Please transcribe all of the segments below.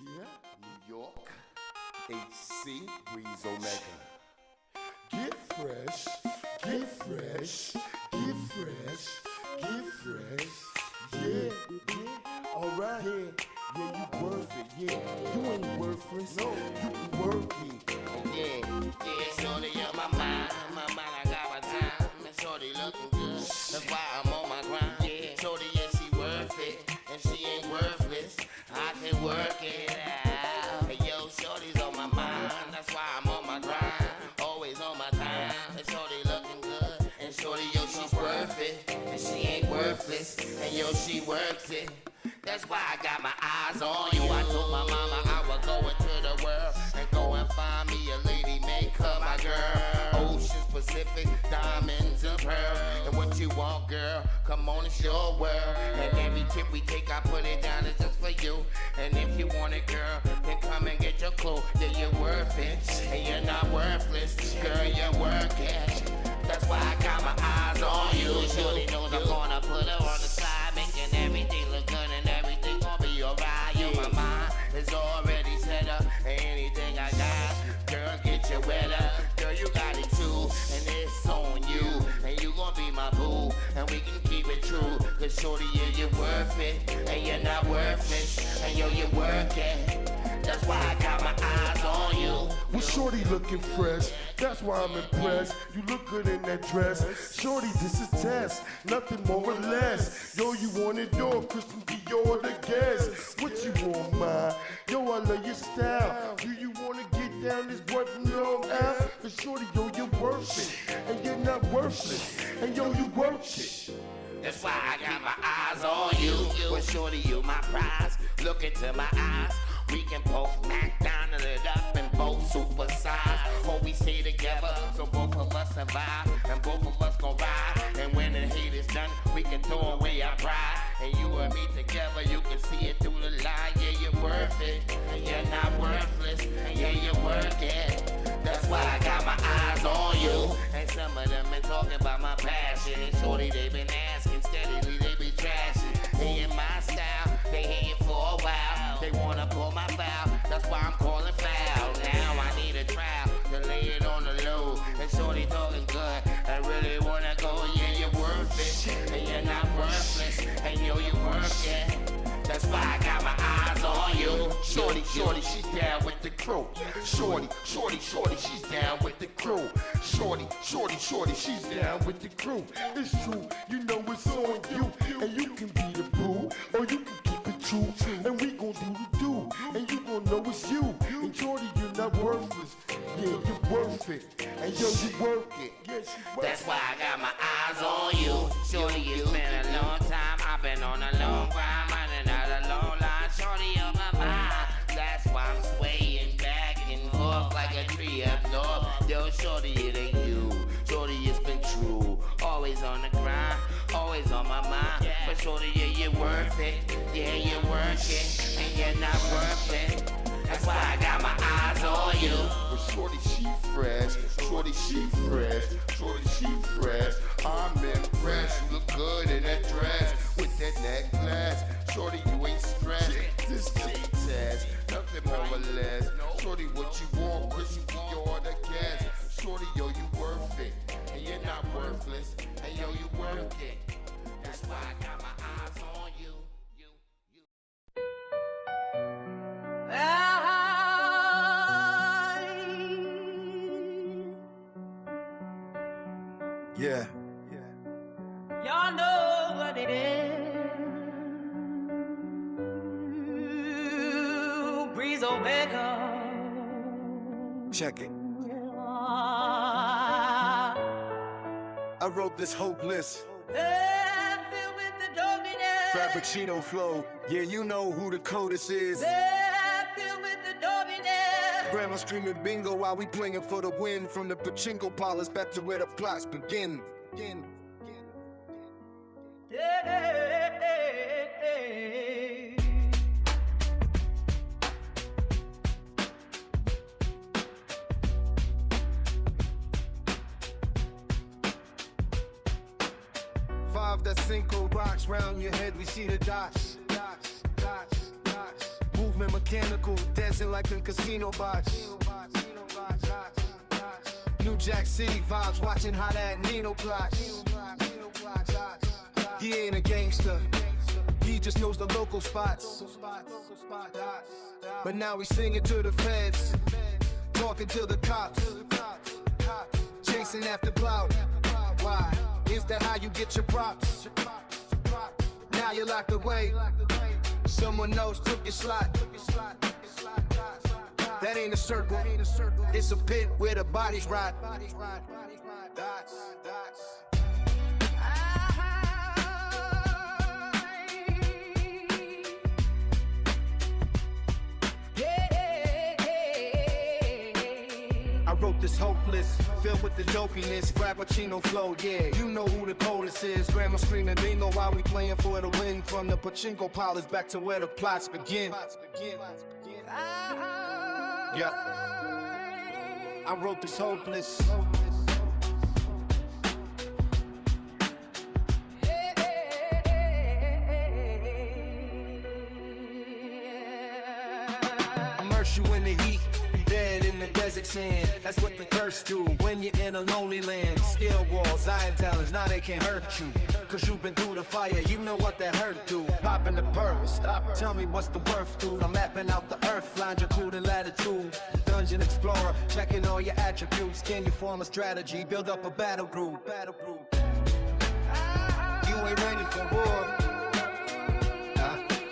Yeah, New York, HC, Breeze Omega. Get fresh, get fresh, get fresh, get fresh. Yeah, yeah, alright. Yeah, you worth it. Yeah, you ain't worthless. No, you can work it. Yeah, shorty on my mind, I got my time. And shorty looking good, that's why I'm on my grind. Yeah, shorty, yeah, she worth it, and she ain't worthless. I can work it out. Hey, yo, shorty's on my mind, that's why I'm on my grind. Always on my time, and shorty looking good. And shorty, yo, she's worth it, and she ain't worthless. And yo, she works it. That's why I got my eyes on you. I told my mama I would go into the world and go and find me a lady, make her my girl. Oceans, Pacific, diamonds and pearl. And what you want, girl, come on, it's your world. And every tip we take, I put it down, it's just for you. And if you want it, girl, then come and get your clue. Yeah, you're worth it, and you're not worthless. Girl, you're worth it. That's why I got my eyes on you. Shorty knows I'm gonna put her on the side, making everything look good and everything gonna be alright. Yo, my mind is already set up, and anything I got, girl, get you wetter. Girl, you got it too, and it's on you, and you gonna be my boo, and we can keep it true. Cause shorty, yeah, you're worth it, and you're not worthless, and yo, you work it. That's why I got my eyes on you. Well, shorty looking fresh, that's why I'm impressed. You look good in that dress. Shorty, this is test, nothing more or less. Yo, you want it all, Christian Dior the guest. What you want, ma? Yo, I love your style. Do you wanna get down this boy from Long Island? Cause shorty, yo, you're worth it, and you're not worthless. And yo, you work it. That's why I got my eyes on you. Well, shorty, you my prize. Look into my eyes. We can both smack down and it up and both supersize. When we stay together, so both of us survive and both of us gon' ride. And when the hate is done, we can throw away our pride. And you and me together, you can see it through the line. Yeah, you're worth it, and you're not worthless. And yeah, you work it. That's why I got my eyes on you. And some of them been talking about my passion. And shorty, they been asking steadily, they be trashing. They in my style, they hating for a while. They wanna pull my foul, that's why I'm calling foul. Now I need a trial to lay it on the low. And shorty talking good, I really wanna go. Yeah, you're worth it, and you're not worthless. And yo, you work it. That's why I got my eyes on you. Shorty, she's down with the crew. Shorty, she's down with the crew. Shorty, she's down with the crew. It's true, you know it's on you. And you can be the boo, or you can keep it true. And we gon' do the do, and you gon' know it's you. And shorty, you're not worthless. Yeah, you're worth it. And yo, you work it. That's why I got my eyes on you. Shorty, it's been a long time. I've been on a long grind, running out a long line. Shorty on my mind. That's why I'm swaying back and forth like a tree up north. Yo, shorty, it ain't you. Shorty, it's been true. Always on the grind, always on my mind. But shorty, yeah, you're worth it. Yeah, you're worth it, and you're not worth it. That's why I got my eyes on you. But shorty, she fresh. Shorty, she fresh. Shorty, she fresh. I'm impressed. You look good in that dress with that necklace. Shorty, you ain't stressed. This Tethers, nothing more or less. Shorty, what you want? Cause you're the guest. Shorty, yo, you worth it, and you're not worthless. And yo, you work it. That's why I got my eyes on you. Yeah. Y'all know what it is. Breeze Omega. Check it. I wrote this hopeless Filled with the dominance. Frappuccino flow. Yeah, you know who the codist is. Filled with the dominance. Grandma screaming bingo while we playing for the win. From the pachinko parlors back to where the plots begin. Five that Cinco rocks round your head, we see the dots. Movement mechanical, dancing like in casino box. New Jack City vibes, watching how that Nino plots. He ain't a gangster, he just knows the local spots. But now he's singing to the feds, talking to the cops, chasing after clout. Why? Is that how you get your props? Now you're locked away, someone else took your slot. That ain't a circle, it's a pit where the bodies rot. I wrote this hopeless, filled with the dopiness, Frappuccino flow, yeah. You know who the coldest is. Grandma screaming bingo while we playing for the win. From the pachinko parlors back to where the plots begin. Yeah, I wrote this hopeless. Immerse you in the heat, dead in the desert sand. That's what the thirst do when you're in a lonely land. Scale walls, iron talents, now they can't hurt you. Cause you've been through the fire, you know what that hurt do. Popping the perk, stop, tell me what's the worth, dude. I'm mapping out the earth, longitude and latitude. Dungeon explorer, checking all your attributes. Can you form a strategy, build up a battle group? You ain't ready for war.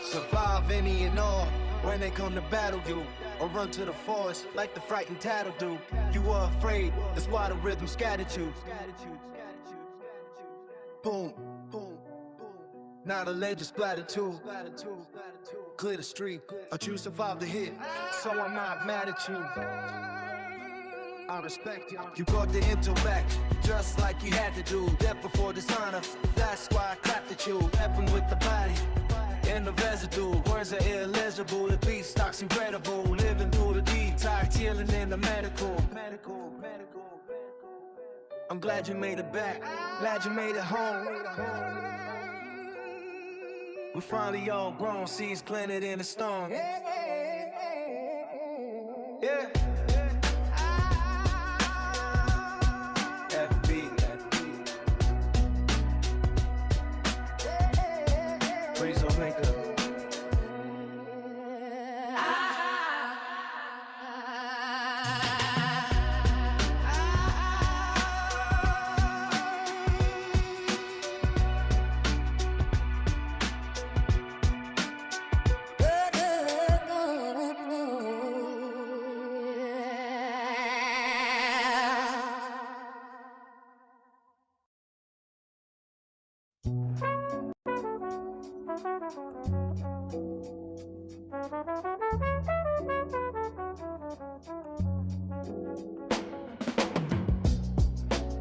Survive any and all when they come to battle you. Or run to the forest like the frightened tattle do. You were afraid, that's why the rhythm scattered you. Boom, boom, boom. Now the legend splattered too. Clear the street, but you survived the hit, so I'm not mad at you. I respect you. You brought the intellect, just like you had to do. Death before dishonor, that's why I clapped at you. Weapon with the body, in the residue. Words are illegible, the beat stock's incredible. Living through the detox, healing in the medical. I'm glad you made it back, glad you made it home. We're finally all grown, seeds planted in the stone. Yeah. FB. Breeze will make a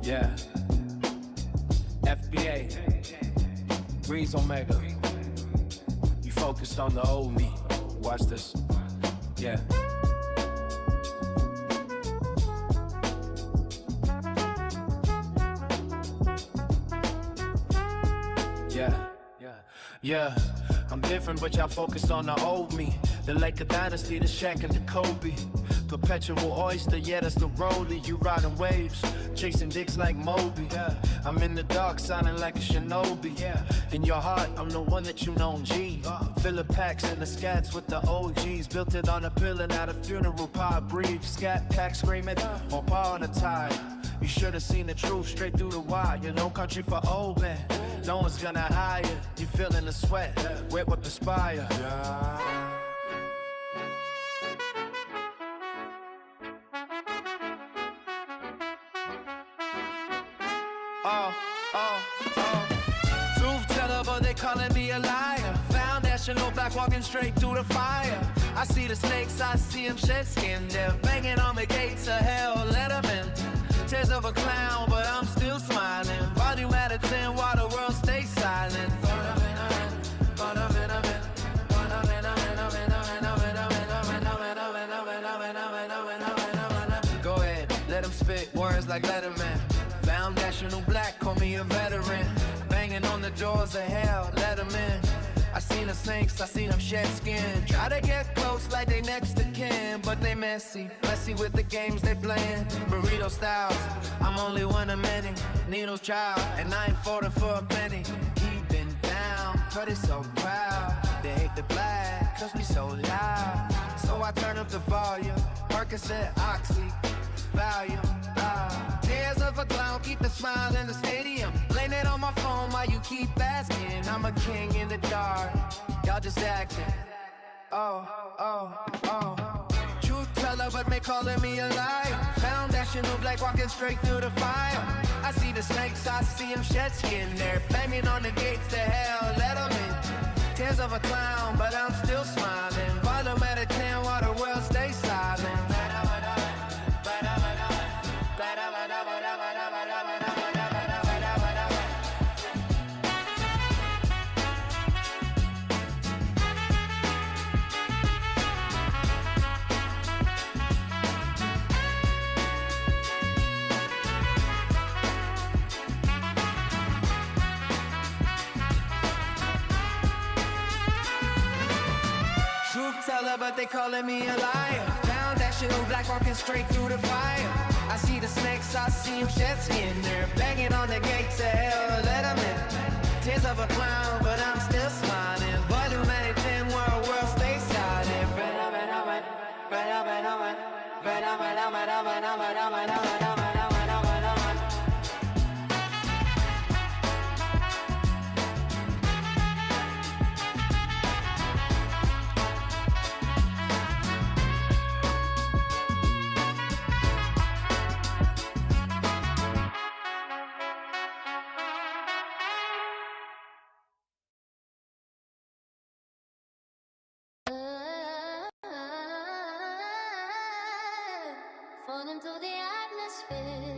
yeah. FBA, Breeze Omega. You focused on the old me. Watch this. Yeah. Yeah, I'm different, but y'all focused on the old me. The Laker dynasty, the Shaq and the Kobe. Perpetual oyster, yeah, that's the rollie. You riding waves, chasing dicks like Moby. Yeah, I'm in the dark, sounding like a shinobi. Yeah, in your heart, I'm the one that you know, G. Filler packs and the scats with the OGs. Built it on a pillar, not a funeral pie. Breathe, scat pack screaming, on par on the tide. You should've seen the truth straight through the wire. No country for old men, no one's gonna hire. You feeling the sweat, wet with perspire. Yeah. Truth teller, but they calling me a liar. Foundational black walking straight through the fire. I see the snakes, I see them shed skin. They're banging on the gates of hell, let them in. Tears of a clown, but I'm still smiling. Volume at a 10 while the world stays silent. Go ahead, let them spit words like Letterman. Foundational black, call me a veteran. Banging on the doors of hell, let them in. I seen the snakes, I seen them shed skin. Try to get close like they next to kin, but they messy with the games they playing. Burrito styles, I'm only one of many. Needles child, and I ain't falling for a penny. Keeping down, but it's so proud. They hate the black, cause we so loud. So I turn up the volume, Percocet, Oxy, Valium. Tears of a clown, keep the smile in the stadium. Blame it on my phone while you keep asking. I'm a king in the dark, y'all just acting. Truth teller, but they calling me a liar. Foundational black walking straight through the fire. I see the snakes, I see them shed skin. They're banging on the gates to hell, let them in. Tears of a clown, but I'm still smiling. Volume at a 10 while the world stays silent. But they calling me a liar. Found that shit on black walking straight through the fire. I see the snakes, I see them shed skin. They're banging on the gates of hell, let them in. Tears of a clown, but I'm still smiling. Volume at a 10, world stay silent. Falling through the atmosphere.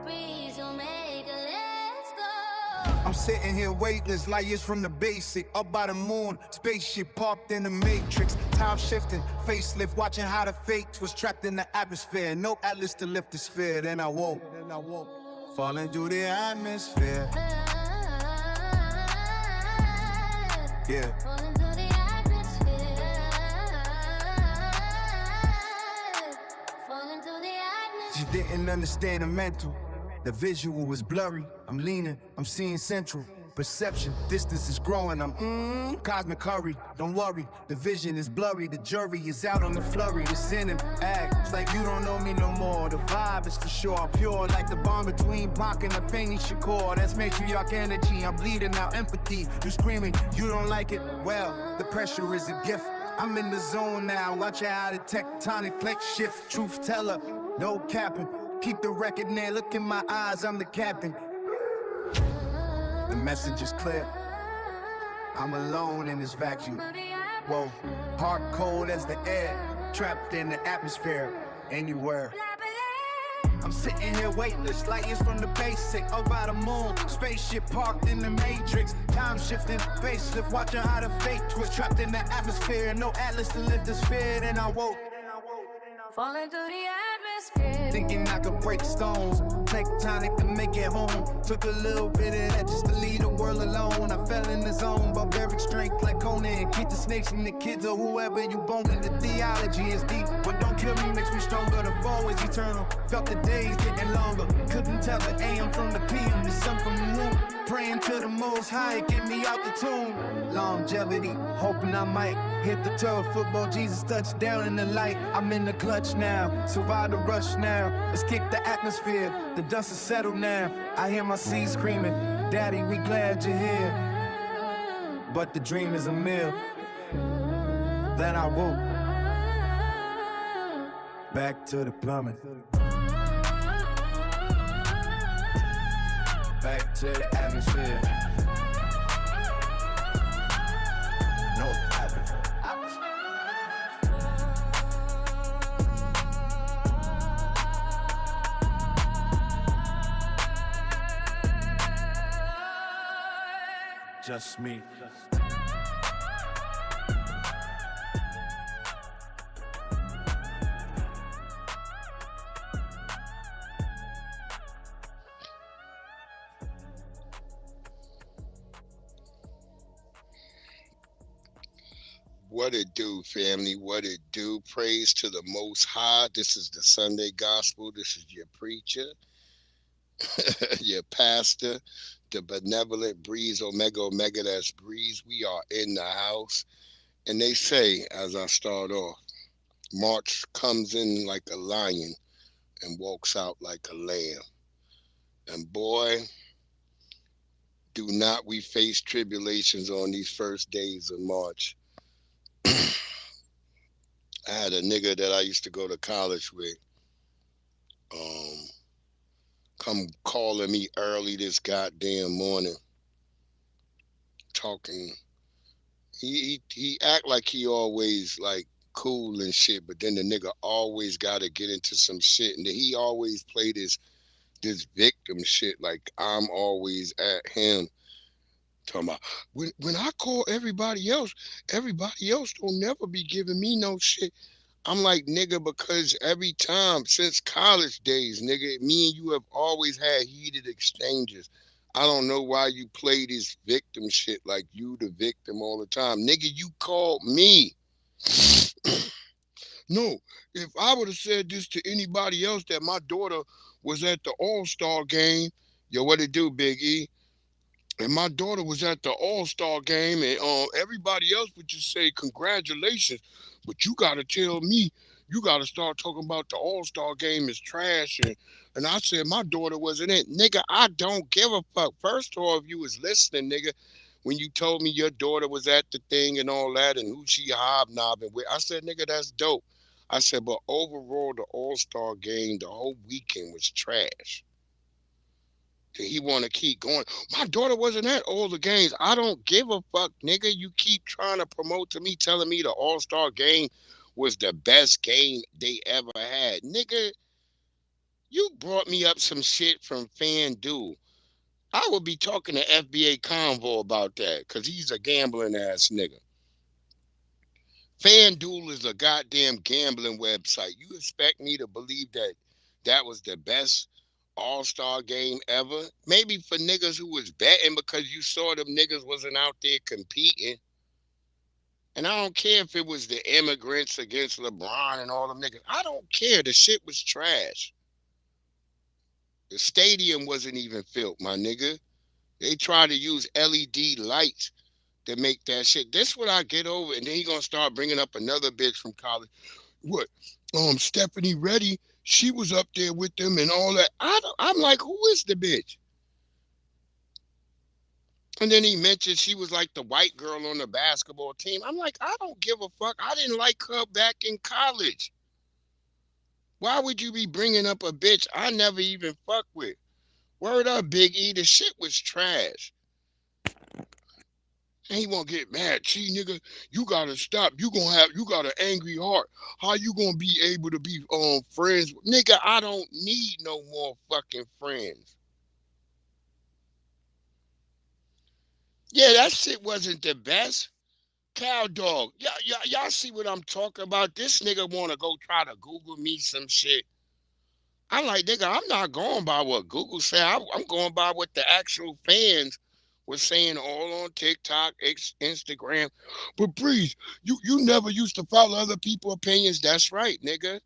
Breeze, Omega, let's go. I'm sitting here weightless, like it's from the basic. Up by the moon, spaceship parked in the matrix. Time shifting, facelift, watching how the fakes was trapped in the atmosphere. No atlas to lift the sphere, then I woke. Falling through the atmosphere. Yeah. Falling through the atmosphere. Falling through the atmosphere. She didn't understand the mental. The visual was blurry. I'm leaning, I'm seeing central. Perception, distance is growing. I'm cosmic hurry. Don't worry, the vision is blurry. The jury is out on the flurry. The sin and act, it's like you don't know me no more. The vibe is for sure pure, like the bond between Bach and the Penny Shakur. That's matriarch energy. I'm bleeding out empathy. You screaming, you don't like it. Well, the pressure is a gift. I'm in the zone now. Watch how the tectonic plates shift. Truth teller, no capping. Keep the record near. Look in my eyes. I'm the captain. The message is clear. I'm alone in this vacuum. Whoa, hard cold as the air, trapped in the atmosphere, anywhere. I'm sitting here weightless, like it's from the basic. Up by the moon, spaceship parked in the matrix. Time shifting, facelift, watching how the fate twist. Trapped in the atmosphere, no atlas to lift the sphere. Then I woke. Falling through the atmosphere. Thinking I could break stones, tectonic to make it home. Took a little bit of that just to leave the world alone. I fell in the zone, barbaric strength like Conan. Keep the snakes from the kids or whoever you boning. The theology is deep, but don't kill me, makes me stronger. The fall is eternal, felt the days getting longer. Couldn't tell the AM from the PM, the sun from the moon. Praying to the most high, get me out the tomb. Longevity, hoping I might hit the turf. Football, Jesus touchdown in the light. I'm in the clutch now, survive the rush now. Let's kick the atmosphere, the dust is settled now. I hear my seed screaming, Daddy, we glad you're here. But the dream is a meal. Then I woke back to the plumbing. Back to the atmosphere. No atmosphere. Just me. What it do, family? What it do? Praise to the Most High. This is the Sunday Gospel. This is your preacher, your pastor, the benevolent Breeze Omega Omega. That's Breeze. We are in the house. And they say, as I start off, March comes in like a lion and walks out like a lamb. And boy, do not we face tribulations on these first days of March. I had a nigga that I used to go to college with um, come calling me early this goddamn morning, talking. He act like he always like cool and shit, but then the nigga always got to get into some shit, and he always play this victim shit like I'm always at him. Talking about when I call everybody else don't never be giving me no shit. I'm like, nigga, because every time since college days, nigga, me and you have always had heated exchanges. I don't know why you play this victim shit like you the victim all the time. Nigga, you called me. No, if I would have said this to anybody else that my daughter was at the All-Star game, yo, what it do, Big E? And my daughter was at the All-Star game, and everybody else would just say congratulations, but you gotta tell me, you gotta start talking about the All-Star game is trash, and I said my daughter wasn't it, nigga. I don't give a fuck. First of all, if you was listening, nigga, when you told me your daughter was at the thing and all that, and who she hobnobbing with, I said, nigga, that's dope. I said, but overall, the All-Star game, the whole weekend was trash. He want to keep going. My daughter wasn't at all the games. I don't give a fuck, nigga. You keep trying to promote to me, telling me the All-Star game was the best game they ever had. Nigga, you brought me up some shit from FanDuel. I would be talking to FBA Convo about that because he's a gambling ass nigga. FanDuel is a goddamn gambling website. You expect me to believe that that was the best all-star game ever? Maybe for niggas who was betting because you saw them niggas wasn't out there competing. And I don't care if it was the immigrants against LeBron and all them niggas. I don't care. The shit was trash. The stadium wasn't even filled, my nigga. They tried to use LED lights to make that shit. This what I get over. And then he gonna start bringing up another bitch from college. What? Stephanie Reddy, she was up there with them and all that. I'm like, who is the bitch? And then he mentioned she was like the white girl on the basketball team. I'm like, I don't give a fuck. I didn't like her back in college. Why would you be bringing up a bitch I never even fuck with? Word up, Big E. The shit was trash. And he won't get mad. See, nigga, you gotta stop. You got an angry heart. How you gonna be able to be friends? Nigga, I don't need no more fucking friends. Yeah, that shit wasn't the best. Cow dog. Y'all see what I'm talking about? This nigga wanna go try to Google me some shit. I'm like, nigga, I'm not going by what Google said. I'm going by what the actual fans was saying all on TikTok, Instagram. But Breeze, you never used to follow other people's opinions. That's right, nigga.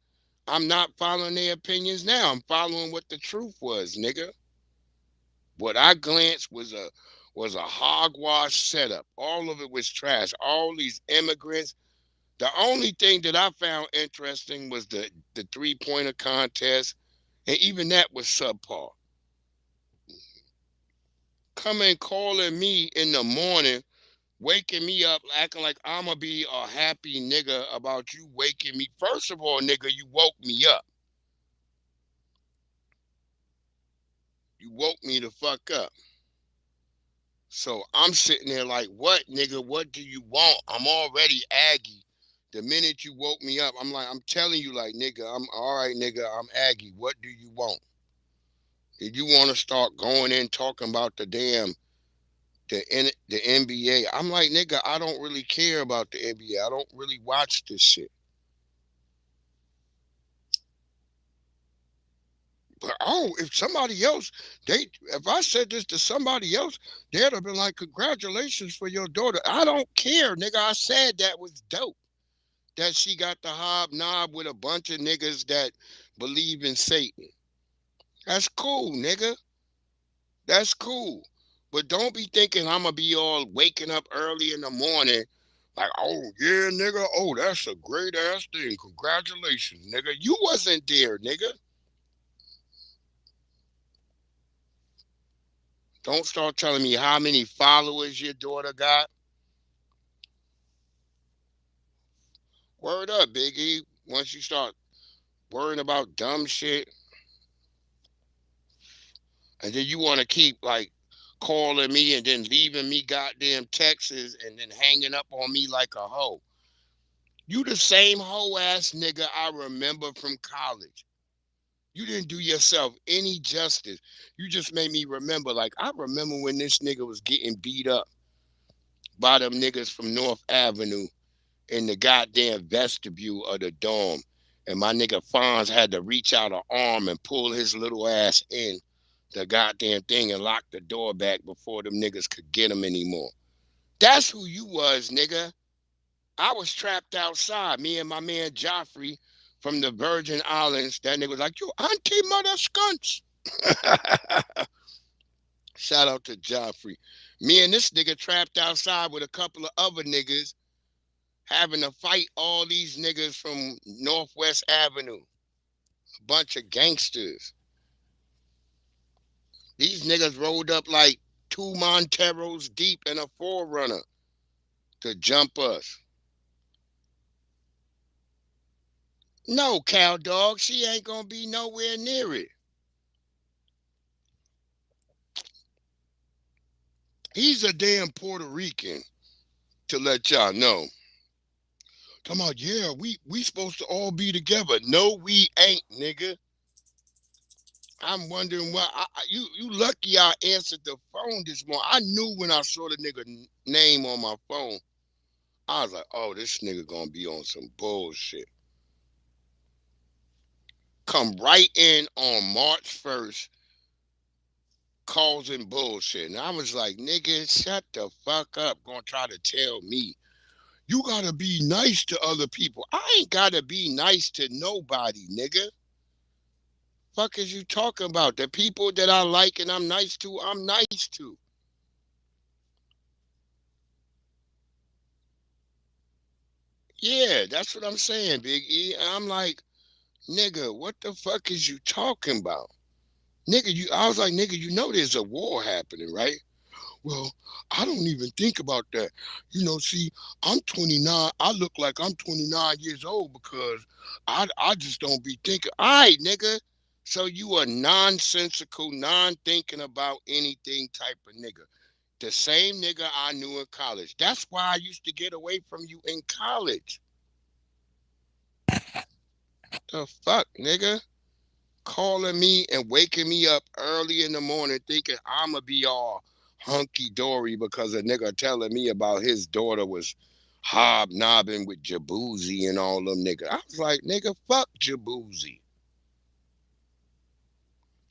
I'm not following their opinions now. I'm following what the truth was, nigga. What I glanced was a hogwash setup. All of it was trash. All these immigrants. The only thing that I found interesting was the three-pointer contest, and even that was subpar. Coming calling me in the morning, waking me up, acting like I'ma be a happy nigga about you waking me. First of all, nigga, you woke me up. You woke me the fuck up. So I'm sitting there like, what, nigga? What do you want? I'm already Aggie. The minute you woke me up, I'm like, I'm telling you, like, nigga, I'm all right, nigga, I'm Aggie. What do you want? Did you want to start going in talking about the NBA? I'm like, nigga, I don't really care about the NBA. I don't really watch this shit. But oh, if somebody else, if I said this to somebody else, they'd have been like, congratulations for your daughter. I don't care, nigga. I said that was dope. That she got the hobnob with a bunch of niggas that believe in Satan. That's cool, nigga. That's cool. But don't be thinking I'm gonna be all waking up early in the morning like, oh yeah, nigga. Oh, that's a great ass thing. Congratulations, nigga. You wasn't there, nigga. Don't start telling me how many followers your daughter got. Word up, Biggie. Once you start worrying about dumb shit, and then you want to keep like calling me and then leaving me goddamn texts and then hanging up on me like a hoe. You the same hoe ass nigga I remember from college. You didn't do yourself any justice. You just made me remember. Like, I remember when this nigga was getting beat up by them niggas from North Avenue in the goddamn vestibule of the dorm. And my nigga Fonz had to reach out an arm and pull his little ass in the goddamn thing and lock the door back before them niggas could get him anymore. That's who you was, nigga. I was trapped outside, me and my man Joffrey from the Virgin Islands. That nigga was like, you auntie mother skunks. Shout out to Joffrey. Me and this nigga trapped outside with a couple of other niggas having to fight all these niggas from Northwest Avenue. A bunch of gangsters. These niggas rolled up like 2 Monteros deep in a Forerunner to jump us. No, cow dog, she ain't gonna be nowhere near it. He's a damn Puerto Rican, to let y'all know. Talking about, yeah, we supposed to all be together. No, we ain't, nigga. I'm wondering why. You lucky I answered the phone this morning. I knew when I saw the nigga name on my phone. I was like, oh, this nigga gonna be on some bullshit. Come right in on March 1st causing bullshit. And I was like, nigga, shut the fuck up. Gonna try to tell me. You gotta be nice to other people. I ain't gotta be nice to nobody, nigga. Fuck is you talking about? The people that I like and I'm nice to, I'm nice to. Yeah, that's what I'm saying, Big E. I'm like, nigga, what the fuck is you talking about? Nigga, I was like, nigga, you know there's a war happening, right? Well, I don't even think about that. See, I'm 29. I look like I'm 29 years old because I just don't be thinking. All right, nigga. So you a nonsensical, non-thinking about anything type of nigga. The same nigga I knew in college. That's why I used to get away from you in college. The fuck, nigga? Calling me and waking me up early in the morning thinking I'ma be all hunky-dory because a nigga telling me about his daughter was hobnobbing with Jaboozy and all them niggas. I was like, nigga, fuck Jaboozy.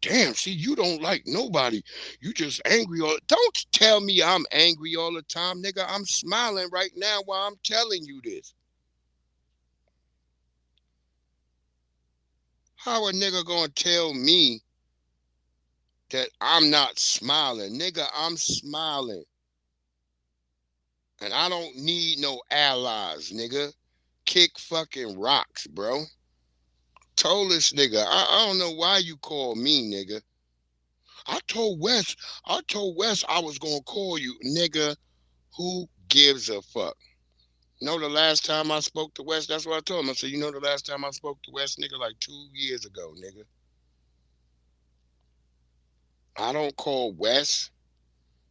Damn, see, you don't like nobody. You just angry all. Don't tell me I'm angry all the time, nigga. I'm smiling right now while I'm telling you this. How a nigga gonna tell me that I'm not smiling? Nigga, I'm smiling. And I don't need no allies, nigga. Kick fucking rocks, bro. Told this nigga, I don't know why you call me, nigga. I told Wes I was gonna call you, nigga. Who gives a fuck? The last time I spoke to Wes, that's what I told him. I said, the last time I spoke to Wes, nigga, like 2 years ago, nigga. I don't call Wes.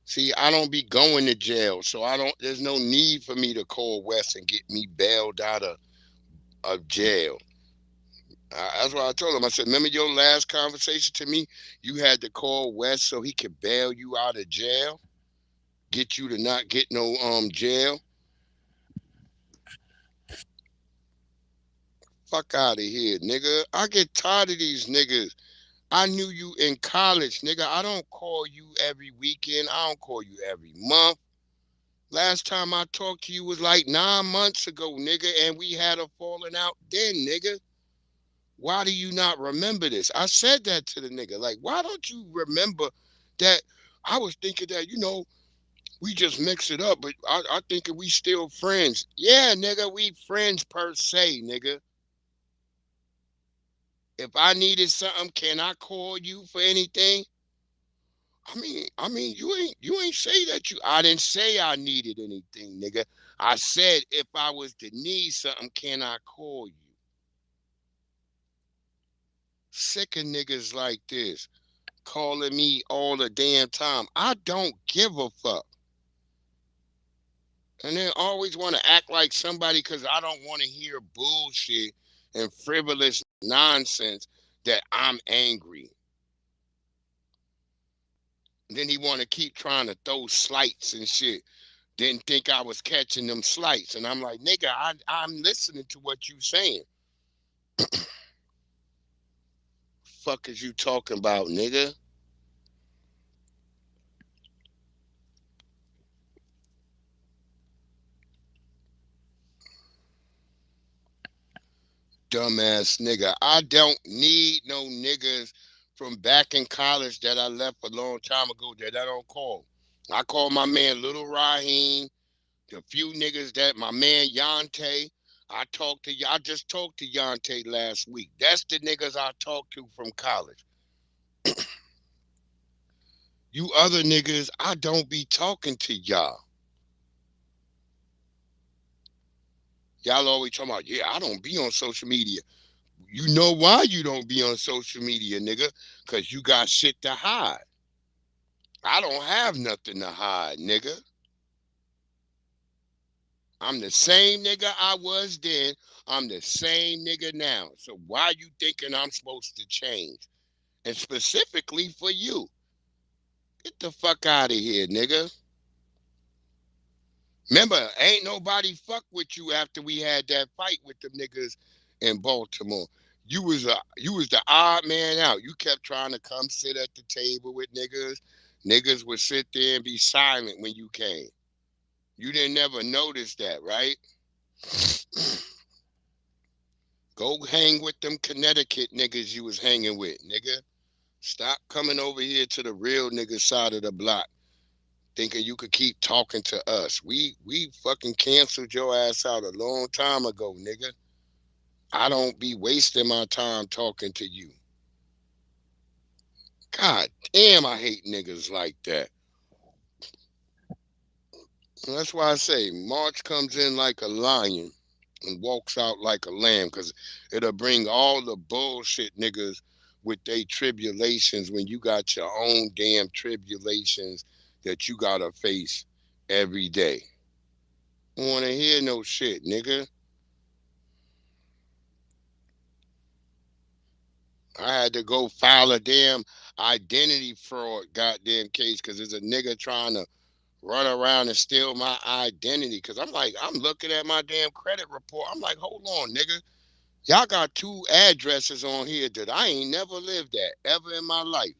See, I don't be going to jail, so there's no need for me to call Wes and get me bailed out of jail. That's why I told him. I said, remember your last conversation to me? You had to call Wes so he could bail you out of jail, get you to not get no jail. Fuck out of here, nigga. I get tired of these niggas I knew you in college, nigga. I don't call you every weekend. I don't call you every month. Last time I talked to you was like 9 months ago, nigga, and we had a falling out then, nigga. Why do you not remember this? I said that to the nigga. Like, why don't you remember that? I was thinking that, we just mix it up, but I thinking we still friends. Yeah, nigga, we friends per se, nigga. If I needed something, can I call you for anything? I mean, you ain't say that you. I didn't say I needed anything, nigga. I said if I was to need something, can I call you? Sick of niggas like this calling me all the damn time. I don't give a fuck. And they always want to act like somebody because I don't want to hear bullshit and frivolous nonsense that I'm angry. And then he want to keep trying to throw slights and shit. Didn't think I was catching them slights. And I'm like, nigga, I'm listening to what you saying. Fuck is you talking about, nigga? Dumbass nigga. I don't need no niggas from back in college that I left a long time ago that I don't call. I call my man Little Raheem, the few niggas that my man Yante. I just talked to Yante last week. That's the niggas I talked to from college. You other niggas, I don't be talking to y'all. Y'all always talking about, yeah, I don't be on social media. You know why you don't be on social media, nigga? Because you got shit to hide. I don't have nothing to hide, nigga. I'm the same nigga I was then. I'm the same nigga now. So why you thinking I'm supposed to change? And specifically for you. Get the fuck out of here, nigga. Remember, ain't nobody fuck with you after we had that fight with them niggas in Baltimore. You was the odd man out. You kept trying to come sit at the table with niggas. Niggas would sit there and be silent when you came. You didn't never notice that, right? Go hang with them Connecticut niggas you was hanging with, nigga. Stop coming over here to the real nigga side of the block, thinking you could keep talking to us. We fucking canceled your ass out a long time ago, nigga. I don't be wasting my time talking to you. God damn, I hate niggas like that. That's why I say March comes in like a lion and walks out like a lamb, because it'll bring all the bullshit niggas with their tribulations when you got your own damn tribulations that you gotta face every day. I don't wanna hear no shit, nigga. I had to go file a damn identity fraud goddamn case because there's a nigga trying to run around and steal my identity. Because I'm like, I'm looking at my damn credit report. I'm like, hold on, nigga. Y'all got two addresses on here that I ain't never lived at ever in my life.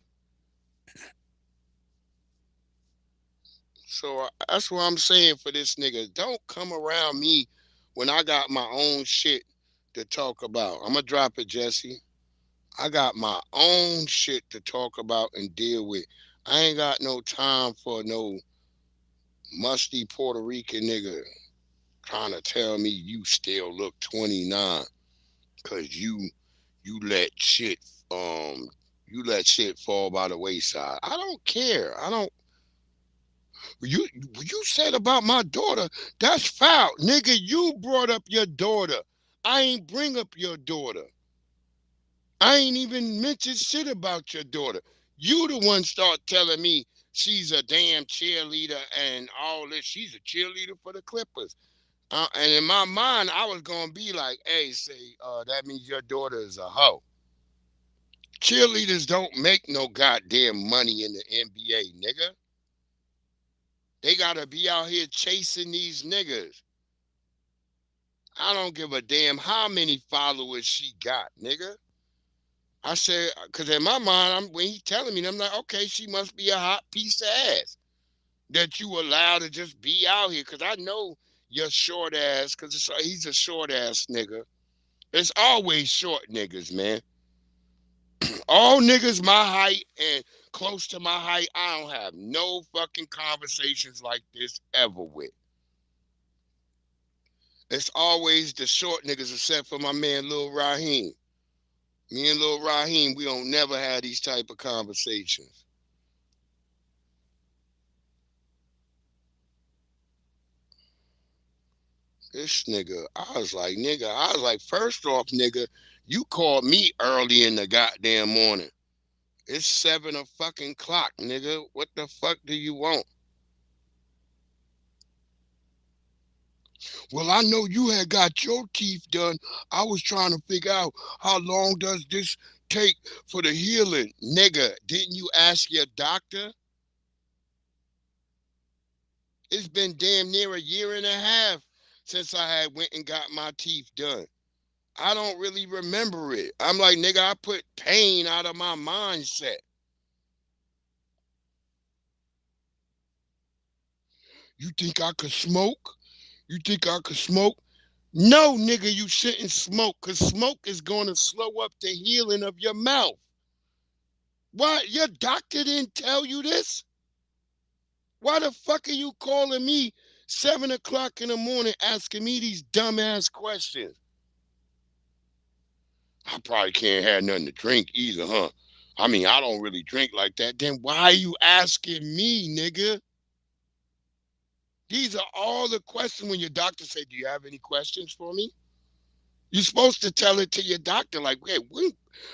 So that's what I'm saying for this nigga. Don't come around me when I got my own shit to talk about. I'm going to drop it, Jesse. I got my own shit to talk about and deal with. I ain't got no time for no musty Puerto Rican nigga trying to tell me you still look 29 because you let shit you let shit fall by the wayside. I don't care. I don't. You said about my daughter, that's foul, nigga. You brought up your daughter. I ain't bring up your daughter. I ain't even mentioned shit about your daughter. You the one start telling me she's a damn cheerleader and all this. She's a cheerleader for the Clippers. And in my mind, I was gonna be like, hey, say, that means your daughter is a hoe. Cheerleaders don't make no goddamn money in the NBA, nigga. They gotta be out here chasing these niggas. I don't give a damn how many followers she got, nigga. I said, because in my mind, when he telling me, I'm like, okay, she must be a hot piece of ass that you allow to just be out here. Because I know you're short ass, because he's a short ass nigga. It's always short niggas, man. All niggas my height and close to my height, I don't have no fucking conversations like this ever with. It's always the short niggas, except for my man Lil Raheem. Me and Lil Raheem, we don't never have these type of conversations. This nigga, I was like, first off, nigga, you called me early in the goddamn morning. It's 7 o'clock fucking clock, nigga. What the fuck do you want? Well, I know you had got your teeth done. I was trying to figure out how long does this take for the healing. Nigga, didn't you ask your doctor? It's been damn near a year and a half since I had went and got my teeth done. I don't really remember it. I'm like, nigga, I put pain out of my mindset. You think I could smoke? You think I could smoke? No, nigga, you shouldn't smoke, because smoke is going to slow up the healing of your mouth. Why? Your doctor didn't tell you this? Why the fuck are you calling me 7 o'clock in the morning asking me these dumbass questions? I probably can't have nothing to drink either, huh? I mean, I don't really drink like that. Then why are you asking me, nigga? These are all the questions when your doctor say, do you have any questions for me? You're supposed to tell it to your doctor, like, hey,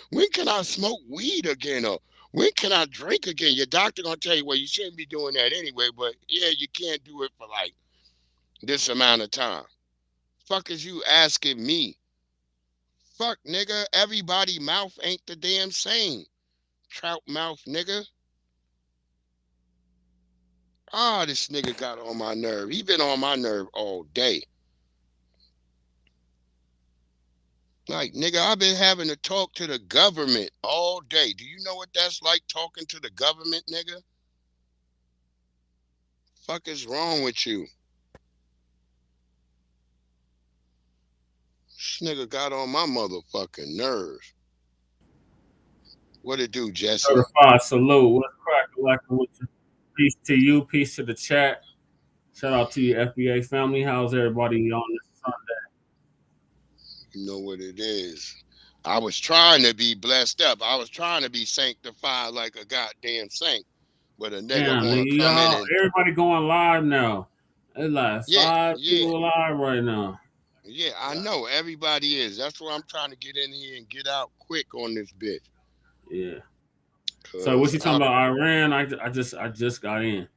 when can I smoke weed again? Or when can I drink again? Your doctor gonna tell you, well, you shouldn't be doing that anyway, but yeah, you can't do it for like this amount of time. Fuck is you asking me? Fuck, nigga, everybody mouth ain't the damn same. Trout mouth, nigga. Ah, this nigga got on my nerve. He been on my nerve all day. Like, nigga, I've been having to talk to the government all day. Do you know what that's like, talking to the government, nigga? Fuck is wrong with you? This nigga got on my motherfucking nerves. What it do, Jesse? Certified salute. What's cracking like with you? Peace to you. Peace to the chat. Shout out to your FBA family. How's everybody on this Sunday? You know what it is. I was trying to be blessed up. I was trying to be sanctified like a goddamn saint. But a nigga Damn, want to nigga, come in y'all, and, everybody going live now. It's like yeah, 5 yeah, people live right now. yeah, I know. Everybody is. That's why I'm trying to get in here and get out quick on this bitch. Yeah. So what Cause you talking about? Iran? I just got in.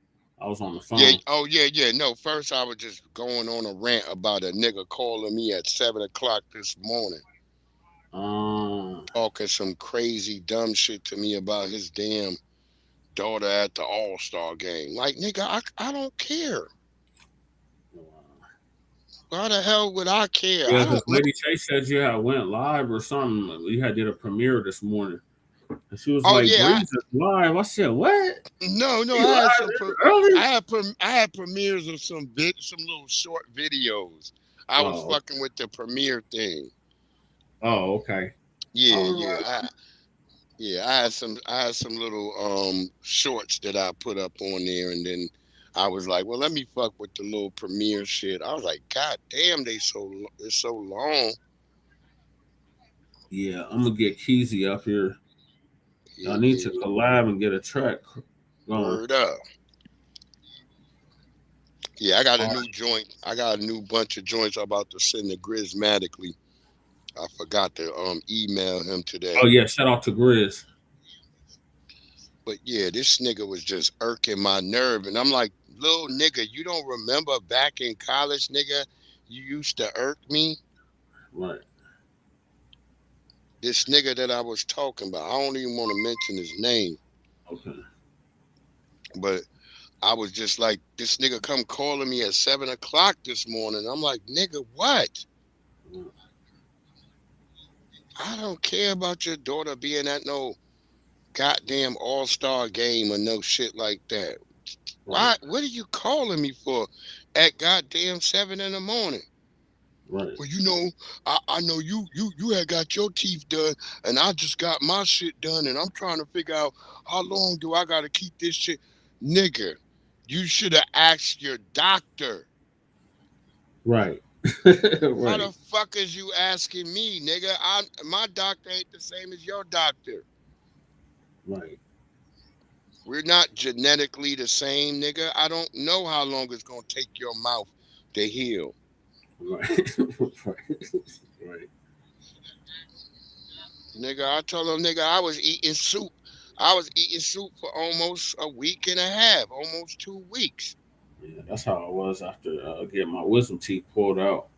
I was on the yeah, phone. oh yeah, yeah. No, first I was just going on a rant about a nigga calling me at 7 o'clock this morning, Um, talking some crazy dumb shit to me about his damn daughter at the All-Star game. Like, nigga, I don't care. Why the hell would I care? yeah, I because don't know. Lady Chase said you had went live or something. You had did a premiere this morning, and she was Oh like, yeah, "Breeze is live." I said, "What? no, You I had live some, this early?" I had premieres of some little short videos. I was Oh, fucking with the premiere thing. oh, okay. I Yeah, was yeah, like, yeah. I had some little shorts that I put up on there, and then I was like, well, let me fuck with the little premiere shit. I was like, God damn, it's so long. yeah, I'm gonna get Keezy up here. Yeah, I need to yeah. collab and get a track going. Word up. Yeah, I got a All new joint. I got a new bunch of joints I'm about to send to Grismatically. I forgot to email him today. Oh yeah, shout out to Grizz. But yeah, this nigga was just irking my nerve. And I'm like, little nigga, you don't remember back in college, nigga, you used to irk me? Right. This nigga that I was talking about, I don't even want to mention his name. Okay. But I was just like, this nigga come calling me at 7 o'clock this morning. I'm like, nigga, what? I don't care about your daughter being at no goddamn all-star game or no shit like that. Right, Why? What are you calling me for at goddamn 7 in the morning? right, Well, I know you had got your teeth done, and I just got my shit done, and I'm trying to figure out how long do I gotta keep this shit, nigga. You should have asked your doctor. right, How right, the fuck is you asking me, nigga? My doctor ain't the same as your doctor. right, We're not genetically the same, nigga. I don't know how long it's gonna take your mouth to heal. right, right. Nigga, I told him, nigga, I was eating soup. I was eating soup for almost a week and a half, almost 2 weeks. Yeah, that's how I was after getting my wisdom teeth pulled out.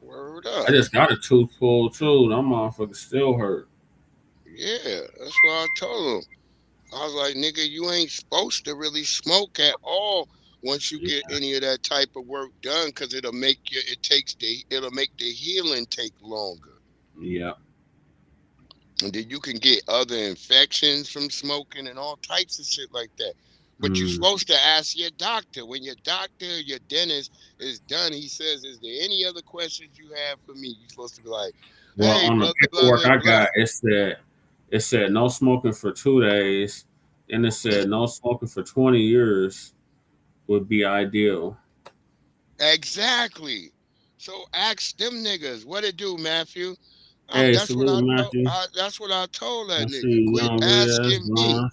Word I up. just got a tooth pulled too. That motherfucker still hurt. Yeah, that's what I told him. I was like, nigga, you ain't supposed to really smoke at all once you Yeah, get any of that type of work done, because it'll make the healing take longer. yeah. And then you can get other infections from smoking and all types of shit like that. But you're Mm. supposed to ask your doctor. When your doctor, your dentist is done, he says, is there any other questions you have for me? You're supposed to be like, Well, hey, on the blah, blah, paperwork blah, I blah. got, it said no smoking for 2 days. Then it said no smoking for 20 years would be ideal. Exactly. So ask them niggas what it do, Matthew. Hey, That's what salute, I told. Matthew. That's what I told that I nigga. see Quit Young Riaz, asking me. Vaughn.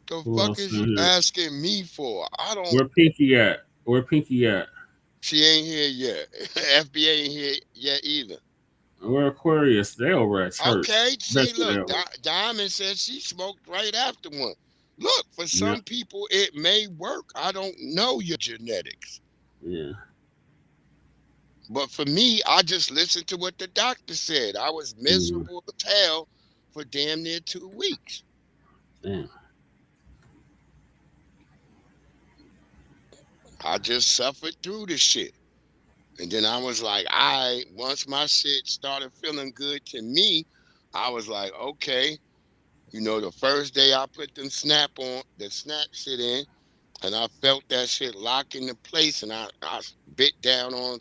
The Who fuck else is in you here? asking me for? I don't. Where Pinky at? Where Pinky at? She ain't here yet. FBA ain't here yet either. Where Aquarius? They over at church. Okay, Bet see, you they look, over. Diamond said she smoked right after one. Look, for Yeah, some people it may work. I don't know your genetics. yeah. But for me, I just listened to what the doctor said. I was Mm, miserable as hell for damn near 2 weeks. damn. I just suffered through the shit. And then I was like, once my shit started feeling good to me, I was like, okay, the first day I put the snap shit in, and I felt that shit lock into place, and I bit down on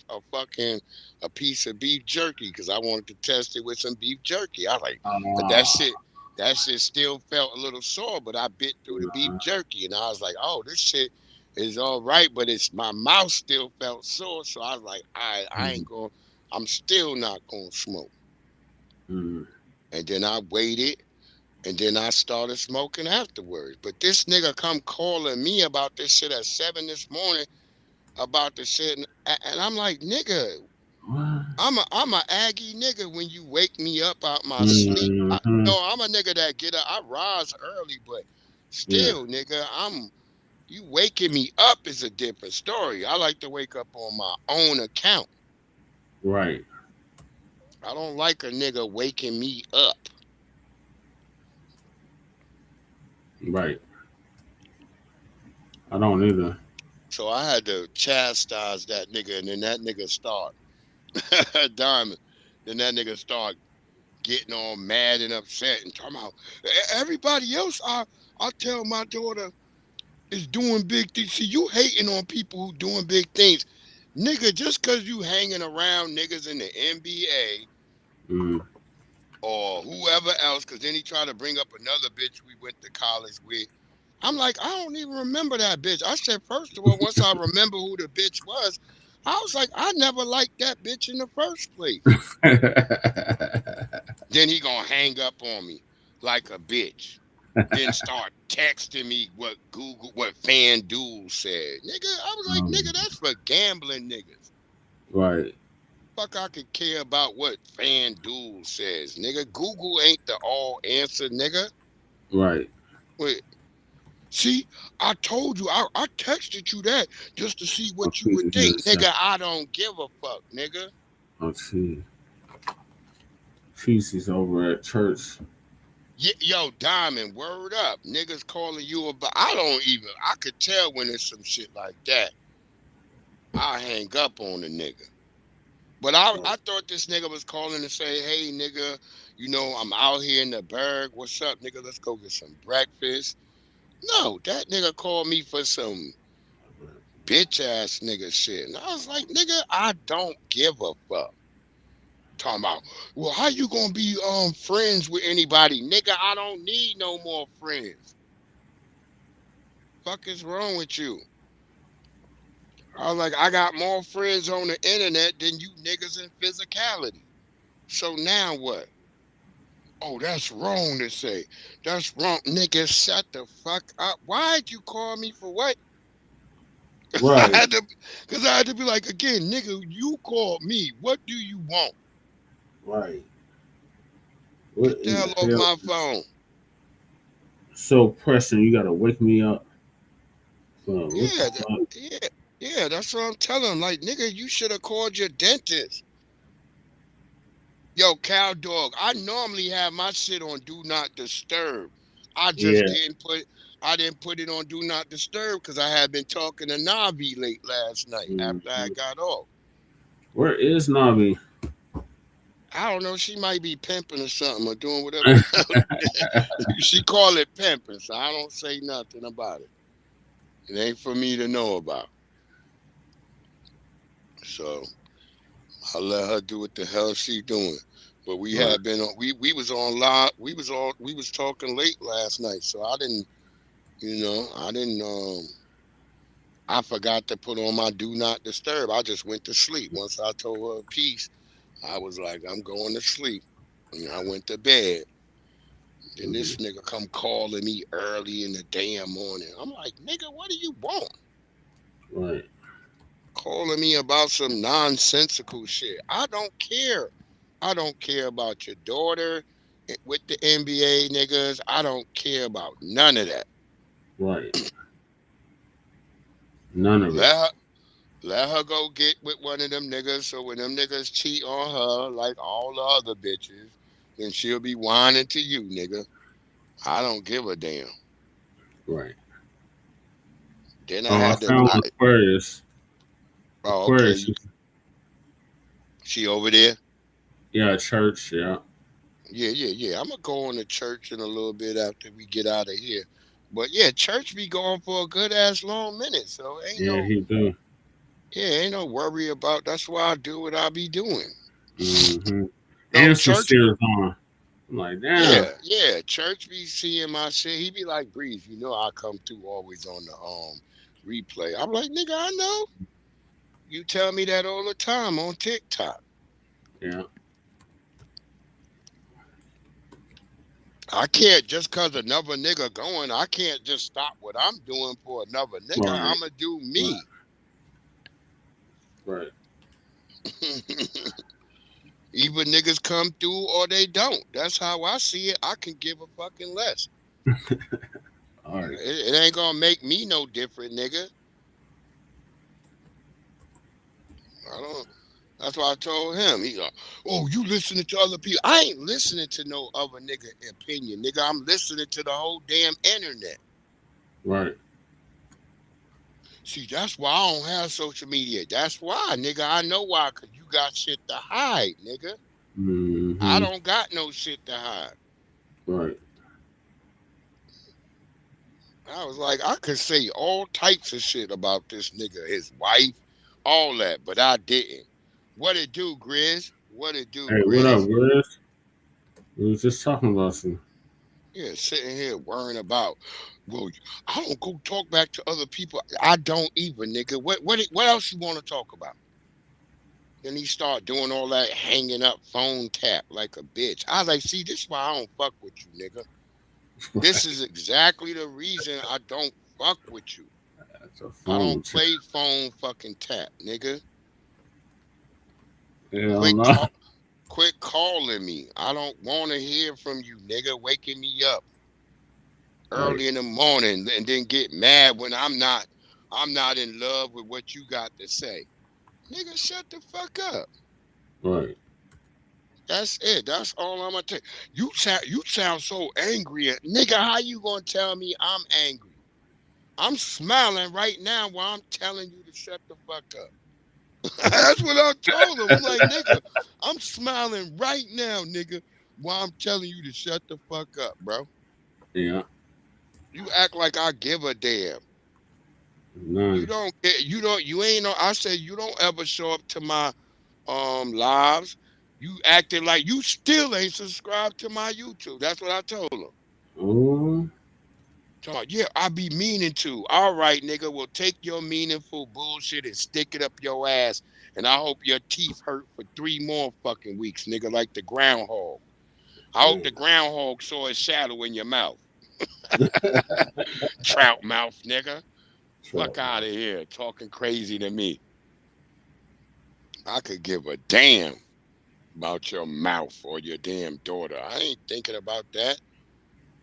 a piece of beef jerky because I wanted to test it with some beef jerky. I was like, but Ah, that shit still felt a little sore, but I bit through the beef jerky, and I was like, oh, this shit is all right, but it's my mouth still felt sore, so I was like, I mm, ain't going, I'm still not gonna smoke. mm. And then I waited. And then I started smoking afterwards. But this nigga come calling me about this shit at 7 this morning about the shit, and I'm like, nigga, What? I'm a Aggie nigga. When you wake me up out my sleep, Mm-hmm. I'm a nigga that get up. I rise early, but Yeah, still, nigga, you waking me up is a different story. I like to wake up on my own account. right, I don't like a nigga waking me up. right. I don't either. So I had to chastise that nigga, and then that nigga start Diamond. Then that nigga start getting all mad and upset and talking about everybody else. I tell my daughter is doing big things. See, you hating on people who doing big things, nigga. Just cause you hanging around niggas in the NBA Mm, or whoever else, cause then he tried to bring up another bitch we went to college with. I'm like, I don't even remember that bitch. I said, first of all, once I remember who the bitch was, I was like, I never liked that bitch in the first place. Then he gonna hang up on me like a bitch. Then start texting me what FanDuel said. Nigga, I was like, nigga, um, that's for gambling niggas. right, Fuck, I could care about what FanDuel says. Nigga, Google ain't the all answer, nigga. right. Wait, see, I told you, I texted you that just to see I'll what you see would you here in a think. second. Nigga, I don't give a fuck, nigga. Let's see. She's over at church. Yo, Diamond, word up. Niggas calling you about. I could tell when it's some shit like that. I hang up on the nigga. But I thought this nigga was calling to say, hey, nigga, I'm out here in the burg. What's up, nigga? Let's go get some breakfast. No, that nigga called me for some bitch ass nigga shit. And I was like, nigga, I don't give a fuck. Talking about, well, how you gonna be friends with anybody? Nigga, I don't need no more friends. Fuck is wrong with you? I was like, I got more friends on the internet than you niggas in physicality. So now what? Oh, that's wrong to say. That's wrong. Nigga, shut the fuck up. Why'd you call me for what? I Right. had to, because I had to be like, again, nigga, you called me. What do you want? Right. What Get the in hell the off hell? my phone. So pressing, you gotta wake me up. So what the Yeah, fuck? yeah, that's what I'm telling him. Like, nigga, you should have called your dentist. Yo, cow dog, I normally have my shit on do not disturb. I just Yeah. didn't put it on do not disturb because I had been talking to Navi late last night after I Mhm. got off. Where is Navi? I don't know, she might be pimping or something or doing whatever the hell. She call it pimping, so I don't say nothing about it. It ain't for me to know about. So I let her do what the hell she doing. But we Right. had been on we was on live we was talking late last night, so I didn't I forgot to put on my do not disturb. I just went to sleep. Once I told her a piece, I was like, I'm going to sleep. And I went to bed. Then Mhm. this nigga come calling me early in the damn morning. I'm like, nigga, what do you want? Right. Calling me about some nonsensical shit. I don't care. I don't care about your daughter with the NBA niggas. I don't care about none of that. Right. None of it. Let her, let her go get with one of them niggas. So when them niggas cheat on her like all the other bitches, then she'll be whining to you, nigga. I don't give a damn. Right. Then I Oh, I had to. found Aquarius. Oh, okay. Aquarius. She over there. Yeah, church. Yeah. Yeah, yeah, yeah. I'm gonna go on to church in a little bit after we get out of here. But yeah, church be going for a good ass long minute. So Yeah, he do. ain't no worry about. That's why I do what I be doing. Mm-hmm. No And some church. steers on. I'm like, damn. Yeah, yeah. Church be seeing my shit. He be like, Breeze, I come through always on the replay. I'm like, nigga, I know. You tell me that all the time on TikTok. Yeah. I can't just cause another nigga going, I can't just stop what I'm doing for another nigga. Right. I'ma do Right. me. Right. Either niggas come through or they don't. That's how I see it. I can give a fucking less. All right. It ain't gonna make me no different, nigga. I don't. That's why I told him. He like, oh, you listening to other people? I ain't listening to no other nigga opinion, nigga. I'm listening to the whole damn internet. Right. See, that's why I don't have social media. That's why, nigga. I know why, cause you got shit to hide, nigga. I Mm-hmm. don't got no shit to hide. Right. I was like, I could say all types of shit about this nigga, his wife, all that, but I didn't. What it do, Grizz? What it do, Hey, what up, Grizz? Grizz? We was just talking about you. Yeah, sitting here worrying about, well, I don't go talk back to other people. I don't even, nigga. What else you want to talk about? Then he start doing all that hanging up phone tap like a bitch. I was like, see, this is why I don't fuck with you, nigga. This is exactly the reason I don't fuck with you. That's a I phone don't check. play phone fucking tap, nigga. Hell Quit no. call, quit calling me. I don't want to hear from you, nigga. Waking me up Right. early in the morning and then get mad when I'm not in love with what you got to say. Nigga, shut the fuck up. Right. That's it. That's all I'm gonna tell you. You sound so angry. Nigga, how you gonna tell me I'm angry? I'm smiling right now while I'm telling you to shut the fuck up. That's what I told him. I'm like, nigga, I'm smiling right now, nigga, while I'm telling you to shut the fuck up, bro. Yeah. You act like I give a damn. You None. don't get, you ain't no, I said you don't ever show up to my lives. You acting like you still ain't subscribed to my YouTube. That's what I told him. Oh, So, yeah, I be meaning to. All right, nigga, well, take your meaningful bullshit and stick it up your ass. And I hope your teeth hurt for 3 more fucking weeks, nigga, like the groundhog. I hope damn. the groundhog saw his shadow in your mouth. Trout mouth, nigga. Trout Fuck out mouth. of here, talking crazy to me. I could give a damn about your mouth or your damn daughter. I ain't thinking about that.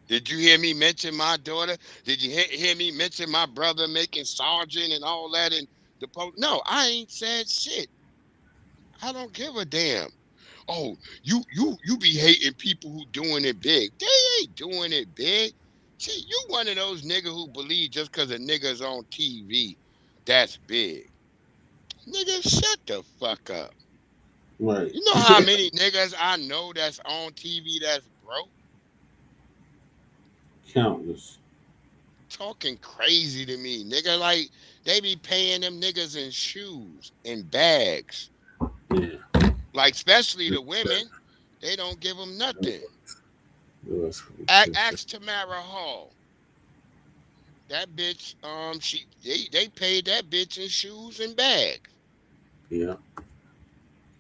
Did you hear me mention my daughter? Did you hear me mention my brother making sergeant and all that in the post? No, I ain't said shit. I don't give a damn. Oh, you be hating people who doing it big. They ain't doing it big. See, you one of those niggas who believe just because a nigga's on TV, that's big. Nigga, shut the fuck up. Right. You know how many niggas I know that's on TV that's broke? Countless. Talking crazy to me, nigga. Like they be paying them niggas in shoes and bags. Yeah. Like especially the women, they don't give them nothing. That's Ask Tamara Hall. That bitch, they paid that bitch in shoes and bags, yeah.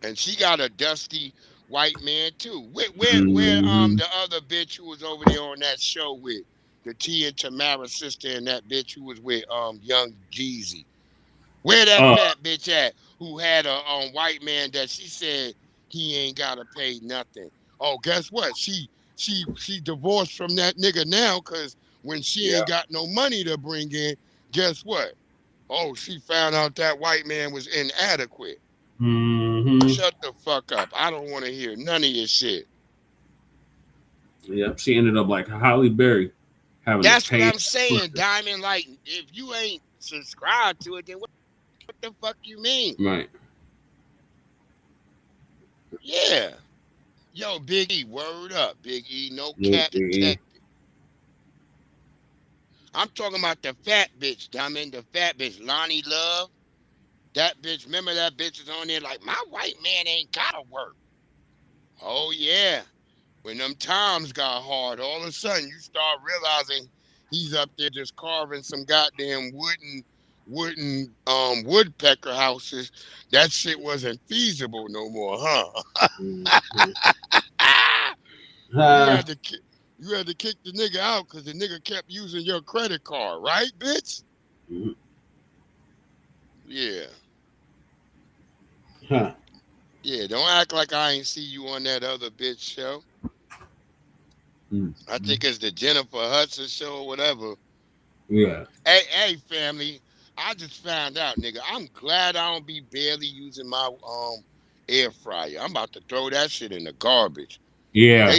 and she got a dusty white man too. Where Hmm. the other bitch who was over there on that show with the T and Tamara sister and that bitch who was with young Jeezy. Where that Uh, fat bitch at who had a white man that she said he ain't gotta pay nothing? Oh, guess what? She divorced from that nigga now because when she yeah. ain't got no money to bring in, guess what? Oh, she found out that white man was inadequate. Hmm. Shut the fuck up. I don't want to hear none of your shit. Yep. She ended up like Holly Berry, having to That's what pay. I'm saying, Diamond. Like, if you ain't subscribed to it, then what the fuck you mean? Right. Yeah. Yo, Big E, word up, Big E, no Nope. cap detected. I'm talking about the fat bitch, Diamond, the fat bitch, Lonnie Love. That bitch, remember that bitch is on there like, my white man ain't gotta work. Oh, yeah. When them times got hard, all of a sudden you start realizing he's up there just carving some goddamn wooden woodpecker houses. That shit wasn't feasible no more, huh? Hmm. you Ah. had to you had to kick the nigga out because the nigga kept using your credit card, right, bitch? Mhm. Yeah. Huh. Yeah, don't act like I ain't see you on that other bitch show. Mm. I think it's the Jennifer Hudson show or whatever. Yeah. Hey, family. I just found out, nigga. I'm glad I don't be barely using my air fryer. I'm about to throw that shit in the garbage. Yeah.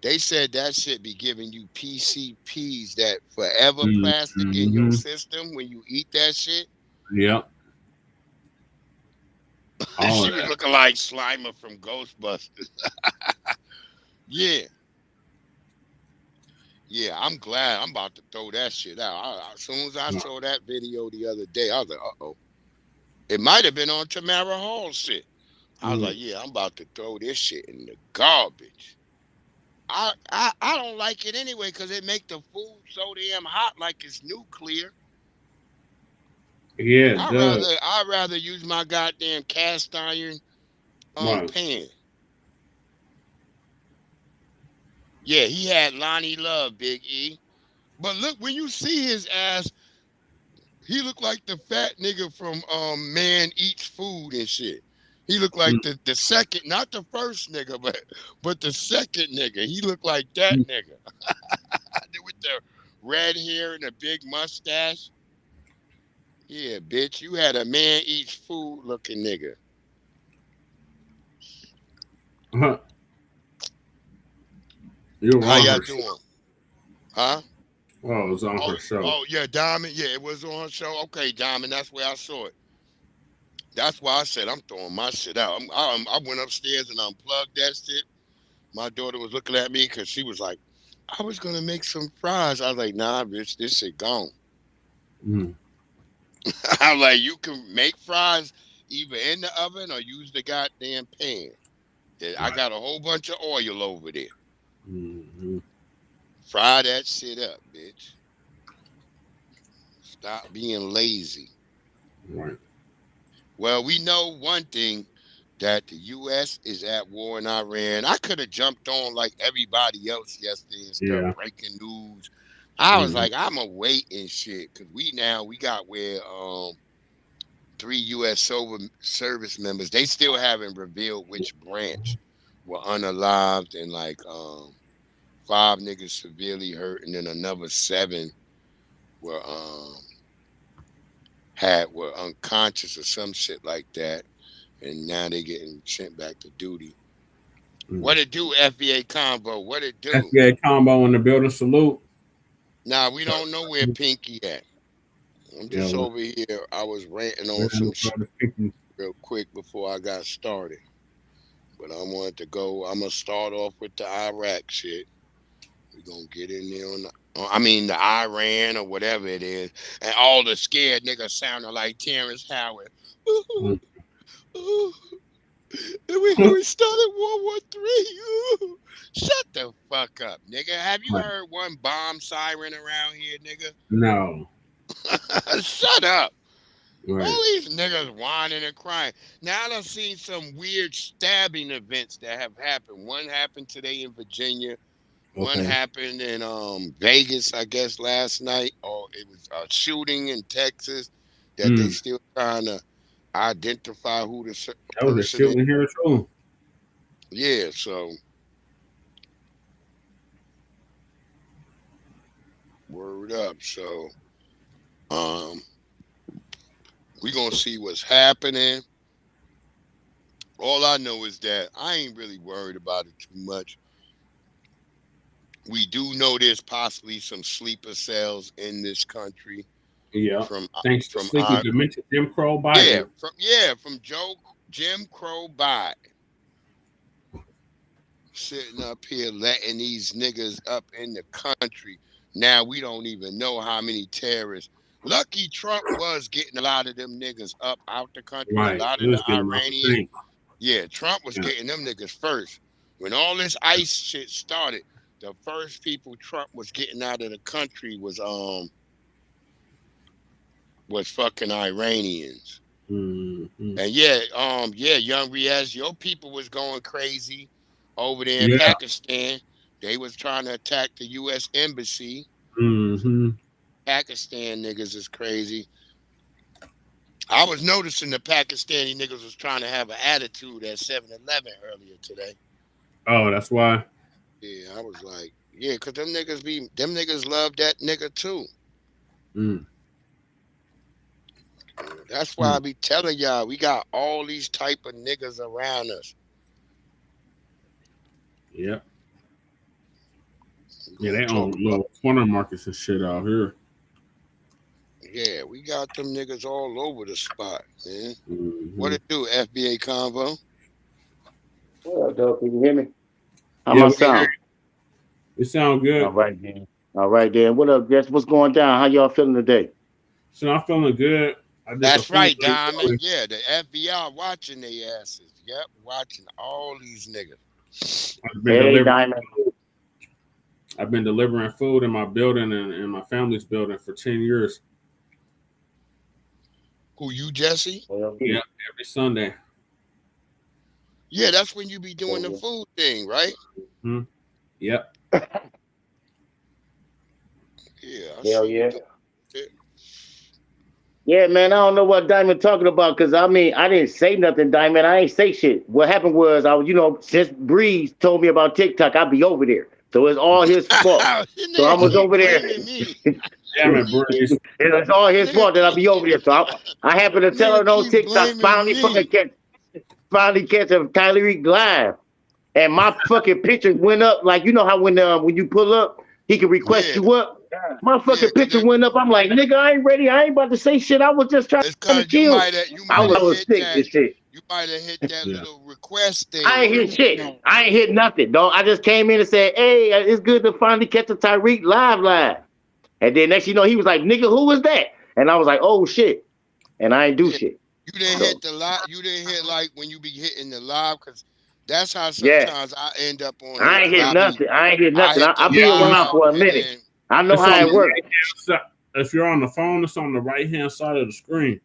They said that shit be giving you PCPs, that forever plastic in your Mm-hmm. system when you eat that shit. Yep. All She of was that. looking like Slimer from Ghostbusters. Yeah, yeah. I'm glad. I'm about to throw that shit out. As soon as I saw that video the other day, I was like, uh-oh. It might have been on Tamara Hall shit. I was Mm. like, yeah, I'm about to throw this shit in the garbage. I don't like it anyway because it make the food so damn hot like it's nuclear. Yeah, it does. I'd rather use my goddamn cast iron Right. pan. Yeah, he had Lonnie Love, Big E. But look, when you see his ass, he looked like the fat nigga from Man Eats Food and shit. He looked like the second, not the first nigga, but the second nigga. He looked like that Mm-hmm. nigga with the red hair and a big mustache. Yeah, bitch, you had a Man Eats Food looking nigga. Huh. You were How on y'all her show. doing? Huh? Oh, it was on Oh, her show. oh yeah, Diamond. Yeah, it was on her show. Okay, Diamond, that's where I saw it. That's why I said I'm throwing my shit out. I went upstairs and unplugged that shit. My daughter was looking at me because she was like, I was gonna make some fries. I was like, nah, bitch, this shit gone. Mm. I'm like, you can make fries either in the oven or use the goddamn pan. I Right. got a whole bunch of oil over there. Mm-hmm. Fry that shit up, bitch. Stop being lazy. Right. Well, we know one thing that the U.S. is at war in Iran. I could have jumped on like everybody else yesterday and stuff, Yeah. breaking news. I was Mm-hmm. like, I'm a wait and shit because we got where 3 U.S. service members. They still haven't revealed which branch were unalived and like 5 niggas severely hurt, and then another 7 were were unconscious or some shit like that, and now they getting sent back to duty. Mm. What it do, FBA Convo? What it do? FBA combo in the building. Salute. Nah, we don't know where Pinky at. I'm Yeah. just over here. I was ranting We're on in some the shit brother Pinky. real quick before I got started. But I wanted to go. I'm gonna start off with the Iraq shit. We're gonna get in there on the Iran or whatever it is. And all the scared niggas sounding like Terrence Howard. Ooh, Mm. ooh, we started World War III. Ooh. Shut the fuck up, nigga. Have you Right. heard one bomb siren around here, nigga? No. Shut up. Right. All these niggas whining and crying. Now I done seen some weird stabbing events that have happened. One happened today in Virginia. One Okay. happened in Vegas, I guess, last night. Or it was a shooting in Texas that they Mm. still trying to identify who the That was a person is. shooting here too. Yeah, so word up. So we gonna see what's happening. All I know is that I ain't really worried about it too much. We do know there's possibly some sleeper cells in this country Yeah. from Thanks to from sleepy our dementia Jim Crow yeah Biden. from Jim Crow Biden sitting up here letting these niggas up in the country. Now we don't even know how many terrorists. Lucky Trump was getting a lot of them niggas up out the country. A Right. lot He of the was getting off the Iranians. thing. Yeah, Trump was Yeah. getting them niggas first. When all this ICE shit started, the first people Trump was getting out of the country was fucking Iranians. Mm-hmm. And yeah, young Riaz, your people was going crazy over there in Yeah. Pakistan. They was trying to attack the US embassy. Mm-hmm. Pakistan niggas is crazy. I was noticing the Pakistani niggas was trying to have an attitude at 7-Eleven earlier today. Oh, that's why. Yeah, I was like, yeah, cause them niggas love that nigga too. Mm. That's why I be telling y'all we got all these type of niggas around us. Yep. We Yeah, gonna they own talk about little corner markets and shit out here. yeah, we got them niggas all over the spot, man. What Mm-hmm. it do, FBA Convo? What up, though? Can you hear me? How Yeah, my we can hear sound? you. It sound good. All right, then. All right, then. What up, Jess? What's going down? How y'all feeling today? So I'm feeling good. I did the That's food right, thing Diamond. early. Yeah, the FBI watching their asses. Yep, watching all these niggas. I've been Hey, delivering. Diamond. I've been delivering food in my building and in my family's building for 10 years. Who you, Jesse? Well, Yeah, every Sunday. Yeah, that's when you be doing the yeah. food thing, right? Hmm. Yep. Yeah, I Hell see you yeah. doing it. Yeah, man, I don't know what Diamond talking about because I mean, I didn't say nothing, Diamond. I ain't say shit. What happened was, I was, since Breeze told me about TikTok, I'd be over there. So it's all his fault. This So I nigga was keep over there. blaming me. Damn it, Breeze. It's all his Nigga fault that I keep, be over there. So I happened to tell nigga her on keep TikTok, blaming me. finally catch a Tyreek live. And my fucking pictures went up. Like, you know how when you pull up, he can request Yeah, you up. My Yeah, fucking picture went up. I'm like, nigga, I ain't ready. I ain't about to say shit. I was just trying it's to cause chill. you I might was, have I was hit sick that and shit. you might have hit that Yeah. little request I thing. ain't hit shit. I ain't hit nothing, dog. I just came in and said, hey, it's good to finally catch a Tyreek live. And then next you know, he was like, nigga, who was that? And I was like, oh shit. And I ain't do Yeah, shit. you didn't So hit the live. You didn't hit like when you be hitting the live, cause that's how yeah. sometimes I end up on there, I ain't cause hit nothing. I ain't hit I nothing. hit the I'll be Yeah, around live for a and minute. then I know it's how on it the works. right hand side. If you're on the phone, it's on the right hand side of the screen.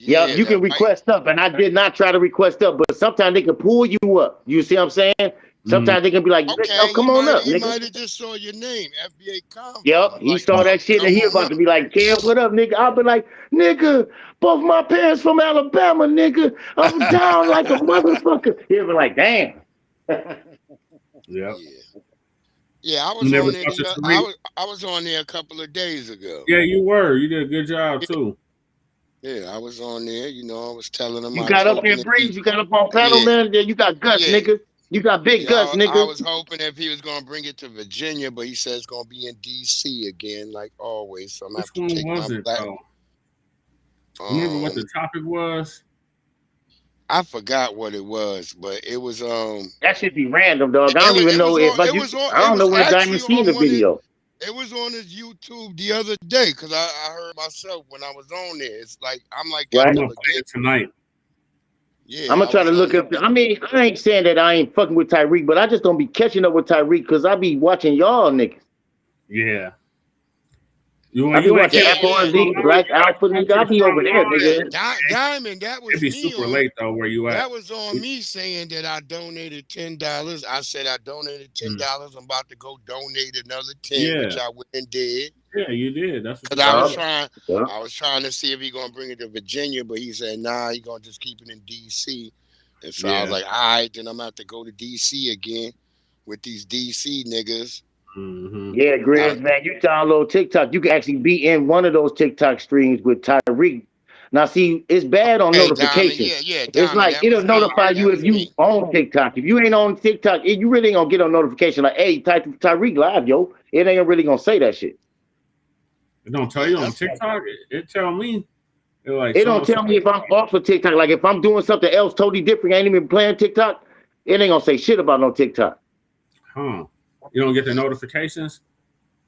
Yep, yeah, you that can right. request up, and I did not try to request up, but sometimes they can pull you up. You see what I'm saying? Mm, Sometimes they can be like, "Oh, Okay, come on up, he nigga." might have just saw your name, FBA Yep, Convo. he Like, saw yo, that shit, and come he on about up. to be like, "Kev, what up, nigga?" I'll be like, "Nigga, both my parents from Alabama, nigga. I'm down like a motherfucker." He'll be like, "Damn." yep. Yeah, yeah. I You was never on there. talked to Tariq? I was on there a couple of days ago. Yeah, you were. You did a good job Yeah, too. yeah, I was on there. You know, I was telling them You I was got up there, hoping if he, Breeze. You got up on panel, yeah, man. Yeah, you got guts, yeah, nigga. You got big yeah. guts, I nigga. was hoping if he was gonna bring it to Virginia, but he says it's gonna be in DC again, like always. So I'm gonna Which have to one take my was it black. though? Remember what Um, the topic was? I forgot what it was, but it was That should be random, dog. I don't even know if I you. I it don't know was when Diamond actually seen on the one of video. it was on his YouTube the other day because I heard myself when I was on there. It's like I'm like at I'm Right? the gonna play beginning. it tonight. I'm Yeah, gonna I try was to look on. up. I mean, I ain't saying that I ain't fucking with Tyreek, but I just don't be catching up with Tyreek because I be watching y'all niggas. Yeah. I be You ain't watching catch Yeah, it Apple yeah, too Z, long. Black You gotta Alpha, come nigga. to I the be front over there, line. yeah. nigga. Diamond, that It'd was be me super on. late though where you at. That was on me saying that I donated $10. I said I donated Mm. $10. I'm about to go donate another 10, which Yeah. I went and did. Yeah, you did. That's what Cause you said. Yeah. I was trying to see if he gonna bring it to Virginia, but he said nah, he gonna just keep it in DC. And so I was Yeah. like, all right, then I'm gonna have to go to DC again with these DC niggas. Mm-hmm. Yeah, I, Grizz, man. You download TikTok. You can actually be in one of those TikTok streams with Tyreek. Now, see, it's bad on hey, Diamond, notifications. yeah, yeah, It's Diamond, like that it'll was me. notify you That if was you me. on TikTok. If you ain't on TikTok, you really ain't gonna get a notification like, "Hey, Tyreek live, yo." It ain't really gonna say that shit. It don't tell Yeah, you on that's TikTok. It tell me. It like It so don't and so. tell me if I'm off of TikTok. Like if I'm doing something else totally different, I ain't even playing TikTok. It ain't gonna say shit about no TikTok. Huh. You don't get the notifications?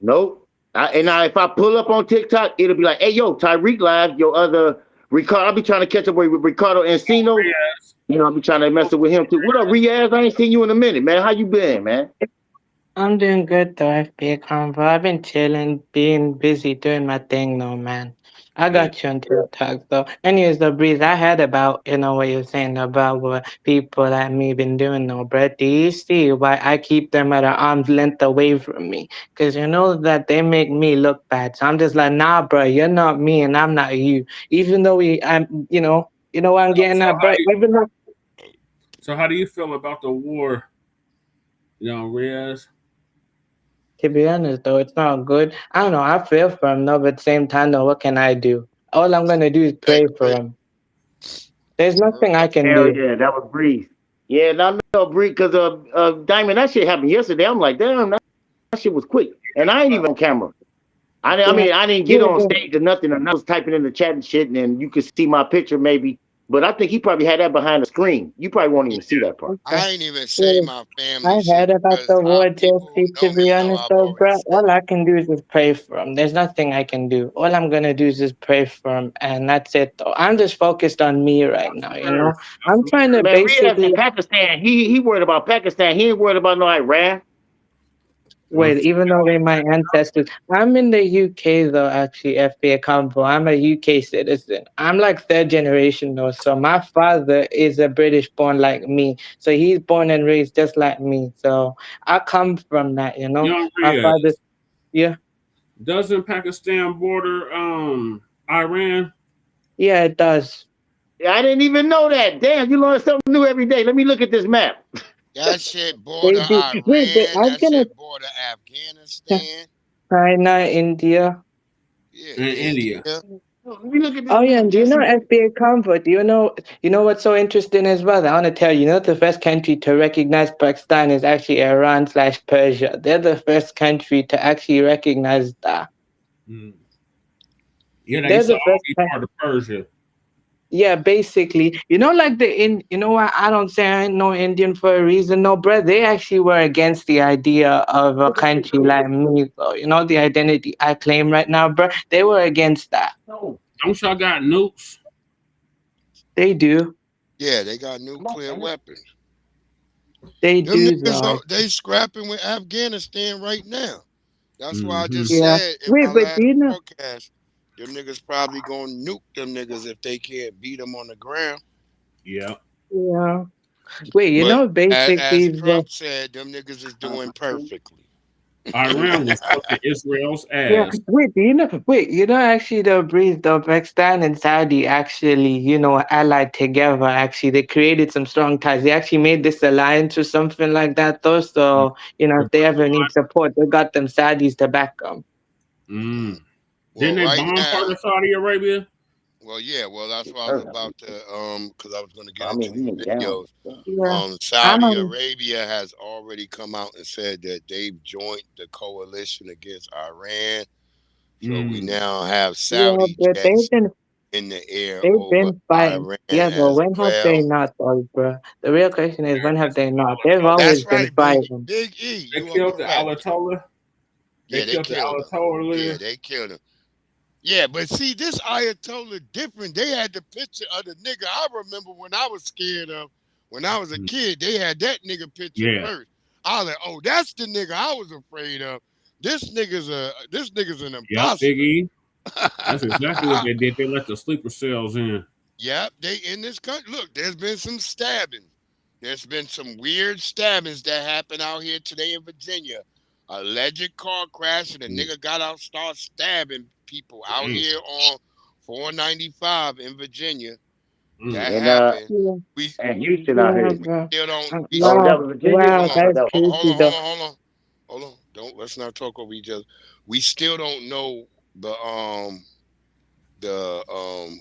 Nope. And now if I pull up on TikTok, it'll be like, "Hey, yo, Tyreek live." Your other Ricardo, I'll be trying to catch up with Ricardo Encino. Yes. You know, I'll be trying to mess up with him too. What up, Riaz? I ain't seen you in a minute, man. How you been, man? I'm doing good though, FBA Convo. I've been chilling, being busy doing my thing though, man. I Yeah. got you on TikTok though. Anyways, the Breeze, I heard about, what you're saying about what people like me been doing though, bro. Do you see why I keep them at an arm's length away from me? Because you know that they make me look bad. So I'm just like, nah, bro, you're not me and I'm not you. Even though you know what I'm getting So at, bro? Even though how do you feel about the war, Reyes? To be honest, though, it's not good. I don't know. I feel for him, though, but at the same time, though, what can I do? All I'm gonna do is hey, pray for him. There's nothing I can Hell do. yeah, that was Breeze. Yeah, now no Breeze, because Diamond, that shit happened yesterday. I'm like, damn, that shit was quick, and I ain't even on camera. I Yeah, mean, I didn't get yeah, on yeah. stage or nothing, and I was typing in the chat and shit, and then you could see my picture maybe. But I think he probably had that behind the screen. You probably won't even see that part. Okay. I ain't even say Yeah. my I family shit heard about because the war, people who Jesse, to know be me know honest, I've though, already bro. said All it. I can do is just pray for him. There's nothing I can do. All I'm gonna do is just pray for him, and that's it, though. I'm just focused on me right That's now, the word. That's I'm the trying to word. Man, Riaz in basically. Pakistan, he worried about Pakistan. He ain't worried about no Iran. Wait, even though they're my ancestors, I'm in the UK though, actually, FBA Convo. I'm a UK citizen. I'm like third generation though. So my father is a British born like me. So he's born and raised just like me. So I come from that. My father, Reyes, yeah, doesn't Pakistan border Iran? yeah, it does. Yeah, I didn't even know that. Damn, you learn something new every day. Let me look at this map. That shit They border do. Wait, but Iran. I'm That gonna shit border Afghanistan. China, India. Yeah, In India. India. You look at this Oh yeah, man, and do you know Jesse. FBA Comfort? You know what's so interesting as well? I want to tell you, the first country to recognize Pakistan is actually Iran/Persia. They're the first country to actually recognize that. Mm. Yeah, they They're used to the all first. be part of Persia. Yeah, basically, like you know what? I don't say I ain't no Indian for a reason, no, bro. They actually were against the idea of a country like me, though. The identity I claim right now, bro. They were against that. Don't y'all got nukes? They do. Yeah, they got nuclear weapons. They Them do, niggas, though. they scrapping with Afghanistan right now. That's why I Hmm. just Yeah. said in my Wait, but last do you know? broadcast, them niggas probably gonna nuke them niggas if they can't beat them on the ground. Yeah. Yeah. Wait, But as basically, Trump said, them niggas is doing perfectly. Iran was whooping Israel's yeah. ass. Wait, do you know? Wait, actually, the breeze, the Pakistan and Saudi actually, allied together. Actually, they created some strong ties. They actually made this alliance or something like that, though. So, The if they Purple ever need support, they got them Saudis to back them. Line. Mm. Didn't Well, they right bomb part now, of Saudi Arabia? well, yeah, well, that's what I was about to, because I was gonna get I into mean, he these ain't down. videos. Yeah. I'm Saudi on. Arabia has already come out and said that they've joined the coalition against Iran. So we Mm. now have Yeah, Saudi but jets in the air they've over been fighting. Iran Yeah, but as when have they well. not, though, bro? The real question is, when have That's they not? They've Ayatollah. always That's been right, fighting. Big E. They You are killed the correct. Ayatollah. They Yeah, they killed the killed him. Ayatollah Yeah, leader. they killed him. Yeah, but see, this Ayatollah different. They had the picture of the nigga I remember when I was scared of when I was a Mm. kid. They had that nigga picture Yeah. first. I was like, oh, that's the nigga I was afraid of. This nigga's an Yep, imposter. Biggie. That's exactly what they did. They let the sleeper cells in. Yep, they in this country. Look, there's been some stabbing. There's been some weird stabbings that happened out here today in Virginia. Alleged car crash and a Mm. nigga got out, start stabbing people out Dang. here on 495 in Virginia. Mm. That And happened. Yeah, We and Houston out yeah, here. bro. still don't. We Oh, Wow, that was Virginia. wow, hold on, Oh, that's that hold on, hold creepy, on, hold though. on, hold on, hold on. Don't let's not talk over each other. We still don't know the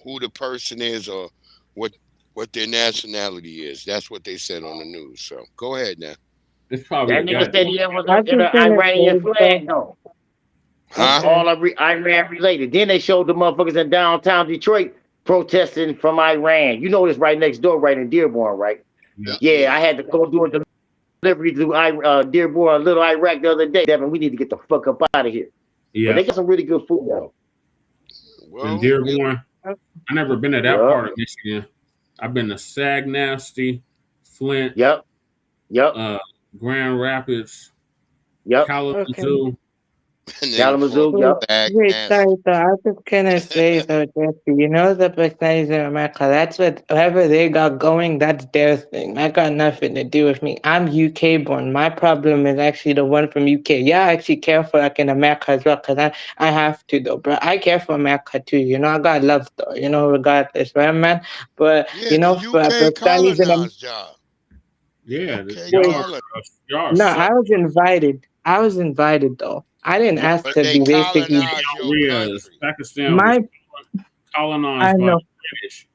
who the person is or what what their nationality is. That's what they said on the news. So go ahead now. It's probably that a nigga guy. said he was I in an just gonna Iranian say, though. flag though. It's Huh? Okay. all Iran related. Then they showed the motherfuckers in downtown Detroit protesting from Iran. You know this right next door, right in Dearborn, right? Yeah. Yeah, Yeah. I had to go do a delivery to Dearborn, Little Iraq the other day. Devin, we need to get the fuck up out of here. But Yeah. they got some really good food though. In Well, we Dearborn. I never been to that Yup, part of Michigan. I've been to Sag Nasty, Flint, yup, yup, uh, Grand Rapids, yup. Okay. Kalamazoo. nigga for Kalamazoo, Wait, yup. bag wait, sorry, nasty. so I was just gonna say, so Jesse, the Pakistanis in America, that's whatever they got going, that's their thing. That got nothing to do with me. I'm UK born. My problem is actually the one from UK. Yeah, I actually care for like in America as well, because I have to though, bro. I care for America too, I got love though, regardless, right, man? But, Yeah, the for UK Pakistanis in America, colonized y'all. The Yeah, UK wait, colonized. y'all are no, suck. I was invited. I was invited though. I didn't Yeah, ask but to they be basically colonized your Korea's country. Pakistan was my. I colonized by know. the British.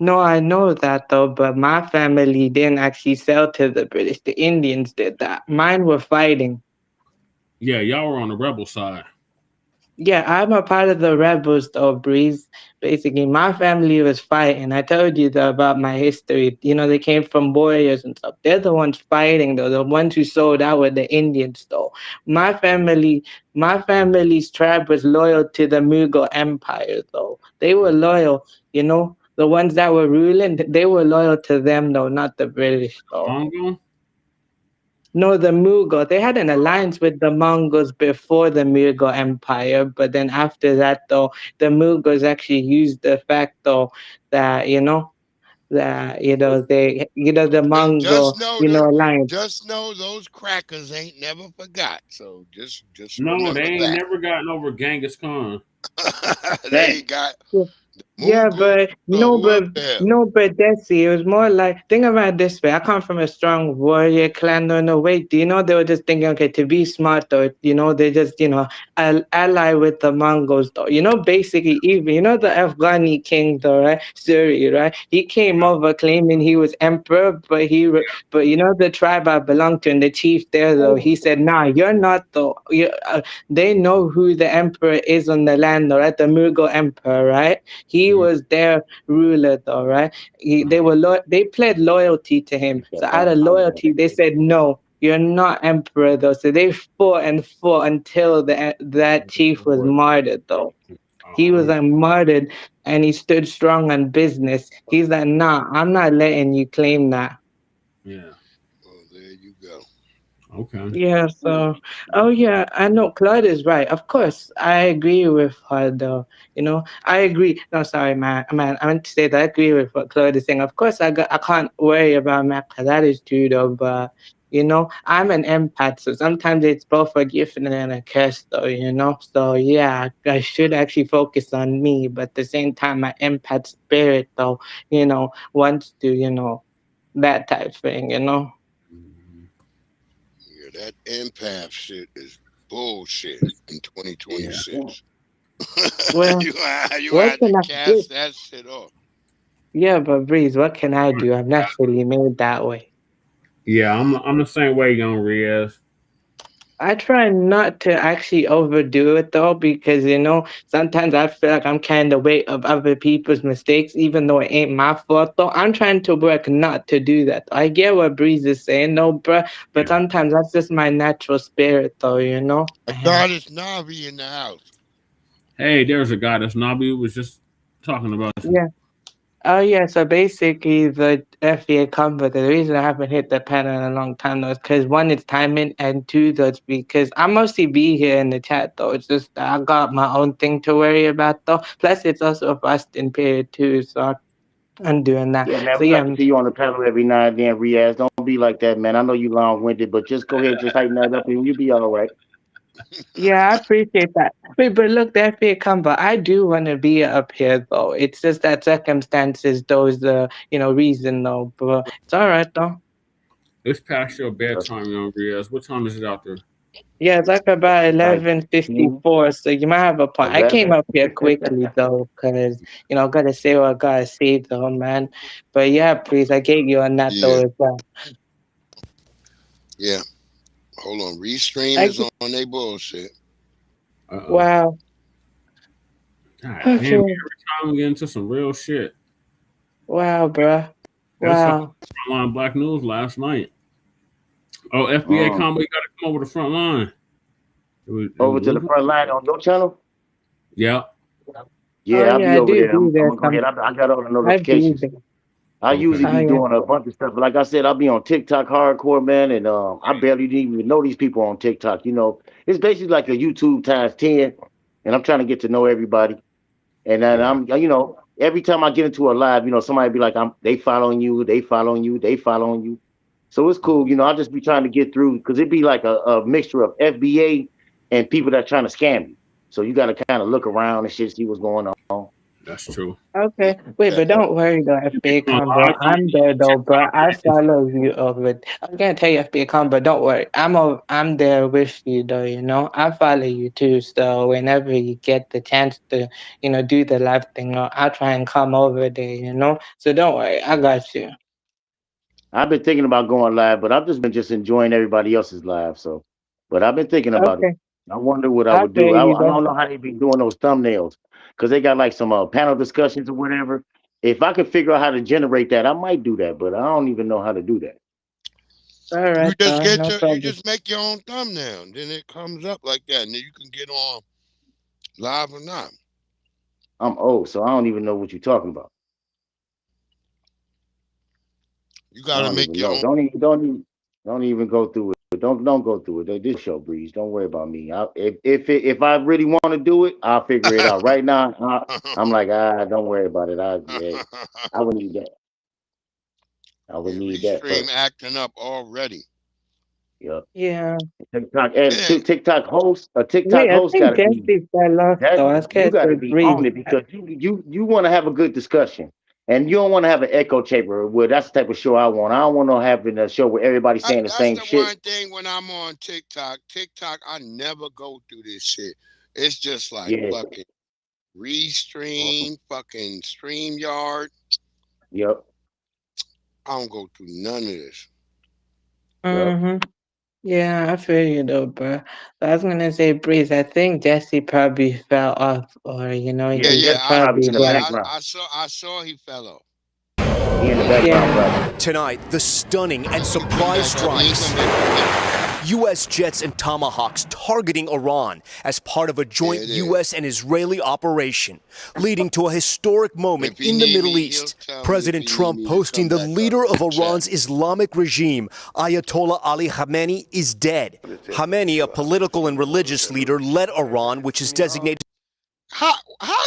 No, I know that though, but my family didn't actually sell to the British. The Indians did that. Mine were fighting. Yeah, y'all were on the rebel side. Yeah, I'm a part of the rebels though, Breeze. Basically, my family was fighting. I told you about my history. They came from warriors and stuff. They're the ones fighting though. The ones who sold out were the Indians though. My family, my family's tribe was loyal to the Mughal Empire though. They were loyal, The ones that were ruling, they were loyal to them though, not the British though. Mongo? No, the Mughal. They had an alliance with the Mongols before the Mughal Empire, but then after that, though, the Mughals actually used the fact, though, that they the Just Mongol know the alliance. just know those crackers ain't never forgot. So just No, they remember ain't that. never gotten over Genghis Khan. They got Yeah, Yeah, Mughal, but whoever. but that's it. It was more like think about it this way. I come from a strong warrior clan. No, wait. Do you know they were just thinking, okay, to be smart, though, they just ally with the Mongols, though. Basically, even the Afghani king, though, right? Suri, right? He came over claiming he was emperor, but the tribe I belong to and the chief there, though, he said, nah, you're not, though. They know who the emperor is on the land, though, right? The Mughal emperor, right? He Mhm. was their ruler, though, right? They pled loyalty to him. So out of loyalty, they said, "No, you're not emperor, though." So they fought and fought until that chief was martyred, though. He was Okay. martyred, and he stood strong on business. He's like, "Nah, I'm not letting you claim that." Yeah. Well, there you go. Okay. Yeah, so oh yeah, I know Claude is right. Of course, I agree with her though. I agree. No, sorry, man. I meant to say that I agree with what Claude is saying. Of course, I can't worry about Mac 'cause that is true though. But I'm an empath, so sometimes it's both a gift and a curse though. So yeah, I should actually focus on me, but at the same time, my empath spirit though, wants to, that type thing. Mhm. Yeah, that empath shit is bullshit in Yeah. 2026. Well, you what had to can I do? cast that shit off. Yeah, but Breeze, what can I do? I'm naturally made that way. Yeah, I'm the same way, young Riaz. I try not to actually overdo it though, because sometimes I feel like I'm carrying the weight of other people's mistakes, even though it ain't my fault though. I'm trying to work not to do that. I get what Breeze is saying, no, bruh, but Yeah. sometimes that's just my natural spirit though. A And goddess Navi in the house. Hey, there's a guy that's Nabi was just talking about you. yeah. Oh yeah, so basically the FBA combo, the reason I haven't hit the pen in a long time though is because one, it's timing, and two, that's because I mostly be here in the chat though. It's just that I got my own thing to worry about though. Plus, it's also a fasting period too, so I'm doing that. Yeah, man, So we yeah, like to see you on the panel every now and then, Riaz. Don't be like that, man. I know you long winded, but just go ahead, just tighten that up, and you'll be all right. yeah, I appreciate that. Wait, but look, the FBA combo, I do want to be up here though. It's just that circumstances, those reason though. But it's all right though. It's past your Trust me. bedtime, young Riaz. What time is it out there? Yeah, it's like about It's like 11:54, so you might have a point. I came 11. up here quickly though, cause gotta say what I gotta say though, man. But yeah, please, I gave you on that though Yeah, as well. yeah. Hold on. Restream I is on their bullshit. Uh-oh. wow, God damn it. okay, Every time we get into some real shit. wow, bruh, It was fucking wow. Frontline Black News last night. Oh, FBA Mm. combo, you gotta come over the front line. It was Over to the moving. front line on your channel. Yeah. Oh Yeah, I'll yeah, be I over do there. be I'm there gonna go some. ahead. I got all the I be notifications. there. I usually Okay. Oh be yeah, doing a bunch of stuff, but like I said, I'll be on TikTok hardcore, man, and I barely even know these people on TikTok. It's basically like a YouTube times 10, and I'm trying to get to know everybody. And then Yeah. every time I get into a live, somebody be like, they following you, they following you, they following you. So it's cool. I'll just be trying to get through because it'd be like a mixture of FBA and people that trying to scam you. So you got to kind of look around and shit, see what's going on. That's true. okay. Wait, but don't worry though, You be FBA doing combo. live on I'm there though, bro. TikTok I and follow you over. I'm gonna tell you FBA combo. Don't worry. I'm there with you though. I follow you too. So whenever you get the chance to, do the live thing, I'll try and come over there. So don't worry. I got you. I've been thinking about going live, but I've just been just enjoying everybody else's live. So, but I've been thinking about it. Okay. I wonder what I I would do. feel you I though. don't know how they be doing those thumbnails because they got like some panel discussions or whatever. If I could figure out how to generate that, I might do that, but I don't even know how to do that. All right though. No You problem. just make your own thumbnail, and then it comes up like that, and then you can get on live or not. I'm old, so I don't even know what you're talking about. You I got to don't make even your know. own. Don't even go through it. Don't go through it. This show, Breeze. Don't worry about me. If I really want to do it, I'll figure it out. Right now, I'm like, don't worry about it. I would need that. I would Yeah, need that Restream first. acting up already. Yep. Yeah. TikTok and It ain't. TikTok Wait, I host think gotta be Jesse fell off that though. I was you scared gotta to be breathe. on it because you want to have a good discussion. And you don't want to have an echo chamber. Well, that's the type of show I want. I don't want to have a show where everybody's saying the That's same the shit. one thing when I'm on TikTok. TikTok, I never go through this shit. It's just like Yeah. fucking Restream, fucking StreamYard. Yep. I don't go through none of this. Yep. Mm-hmm. Yeah, I feel you though, bro. But I was gonna say, Breeze, I think Jesse probably fell off, or Yeah, Yeah, he yeah, just Jesse's probably probably in the left. background. I saw he fell off. He in the background, Yeah. probably. Tonight, the stunning and He surprise gonna be strikes. U.S. jets and tomahawks targeting Iran as part of a joint Yeah, it is. U.S. and Israeli operation, leading to a historic moment If he in the need Middle me, he'll East. tell me President if he Trump need me to posting come the back leader up of in the chat. Iran's Islamic regime, Ayatollah Ali Khamenei, is dead. Khamenei, a political and religious leader, led Iran, which is designated. How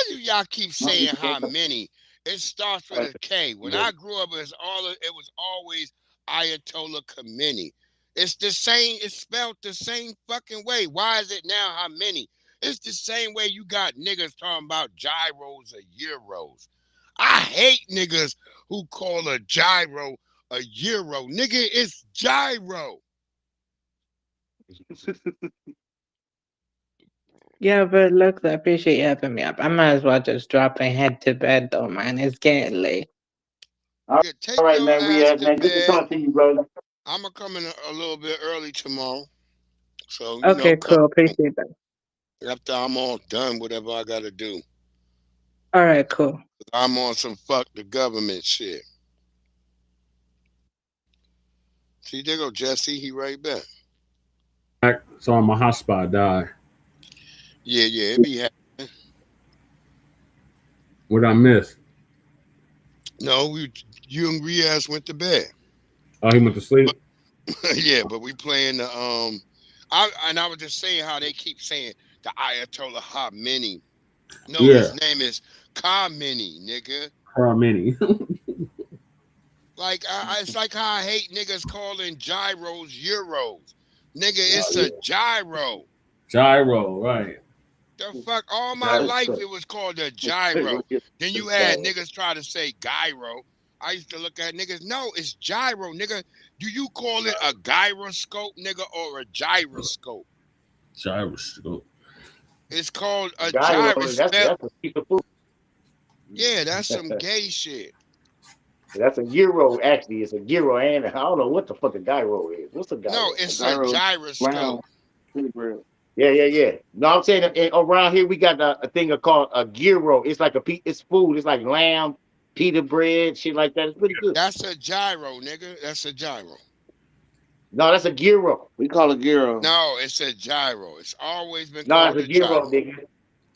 do y'all keep saying how many? It starts with a K. When I grew up, it was always Ayatollah Khamenei. It's the same. It's spelled the same fucking way. Why is it now how many? It's the same way you got niggas talking about gyros or euros. I hate niggas who call a gyro a euro. Nigga, it's gyro. Yeah, but look, I appreciate you having me up. I might as well just drop and head to bed though, man. It's getting late. Yeah, All take right, your man. ass to Man. Good to bed. talk to you, brother. I'm gonna come in a little bit early tomorrow. So, Okay, come cool. Appreciate that. after I'm all done, whatever I gotta do. All right, cool. I'm on some fuck the government shit. See, there go Jesse. He right back. So on my hotspot died. Yeah, it be happening. What I miss? No, you and Riaz went to bed. Oh, he went to sleep. Yeah, but we playing the I was just saying how they keep saying the Ayatollah Khamenei. No, Yeah, his name is Khamenei, nigga. Mini. Like it's like how I hate niggas calling gyros euros. Nigga, it's a gyro. Gyro, right? The fuck, all my life it was called a gyro. Then you had niggas try to say gyro. I used to look at niggas. No, it's gyro, nigga. Do you call it a gyroscope, nigga, or a gyroscope? Gyroscope. It's called a Gyro, gyro. that's a piece of food. Yeah, that's some gay shit. That's a gyro, actually. It's a gyro, and I don't know what the fuck a gyro is. What's a gyro? No, it's a gyroscope. Yeah. No, I'm saying around here we got a thing called a gyro. It's like it's food. It's like lamb, pita bread, shit like that. It's pretty good. That's a gyro, nigga. That's a gyro. No, that's a gyro. We call it gyro. No, it's a gyro. It's always been No, called it's a a gyro, gyro. nigga.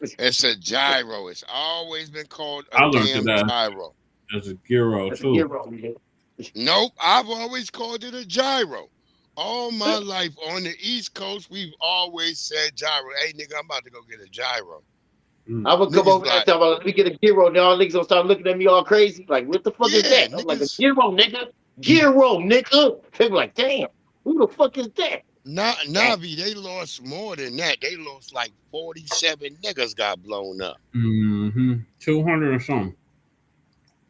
It's a gyro. It's always been called I a learned damn that gyro. as a gyro That's a too. gyro, nigga. Nope, I've always called it a gyro. All my life on the East Coast, we've always said gyro. Hey, nigga, I'm about to go get a gyro. I would come Niggas over there and like, talk about, let me get a gyro. And all niggas gonna start looking at me all crazy. Like, what the fuck is yeah, that? I'm like, a niggas. gyro, nigga. Gyro, nigga. They be like, damn, who the fuck is that? Navi, they lost more than that. They lost like 47 niggas got blown up. 200 or something.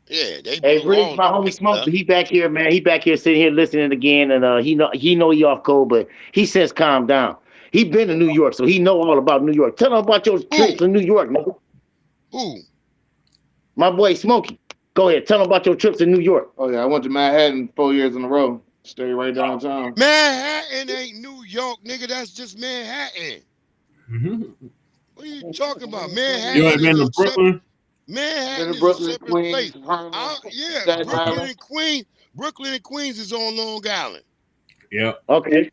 Yeah, they Hey, blew Breeze, all my the homie niggas Smoke, up. he back here, man. He back here sitting here listening again, and he know he off code, but he says calm down. He been to New York, so he know all about New York. Tell him about your trips in New York, nigga. Who? My boy Smokey. Go ahead, tell him about your trips in New York. Oh yeah, I went to Manhattan 4 years in a row. Stay right downtown. Manhattan ain't New York, nigga. That's just Manhattan. What are you talking about? Manhattan You ain't been is a to Brooklyn? Manhattan Been to is a Brooklyn, separate Queens, place. Harlem, Yeah, Staten Brooklyn Island. and Queens. Brooklyn and Queens is on Long Island. Yep. Okay.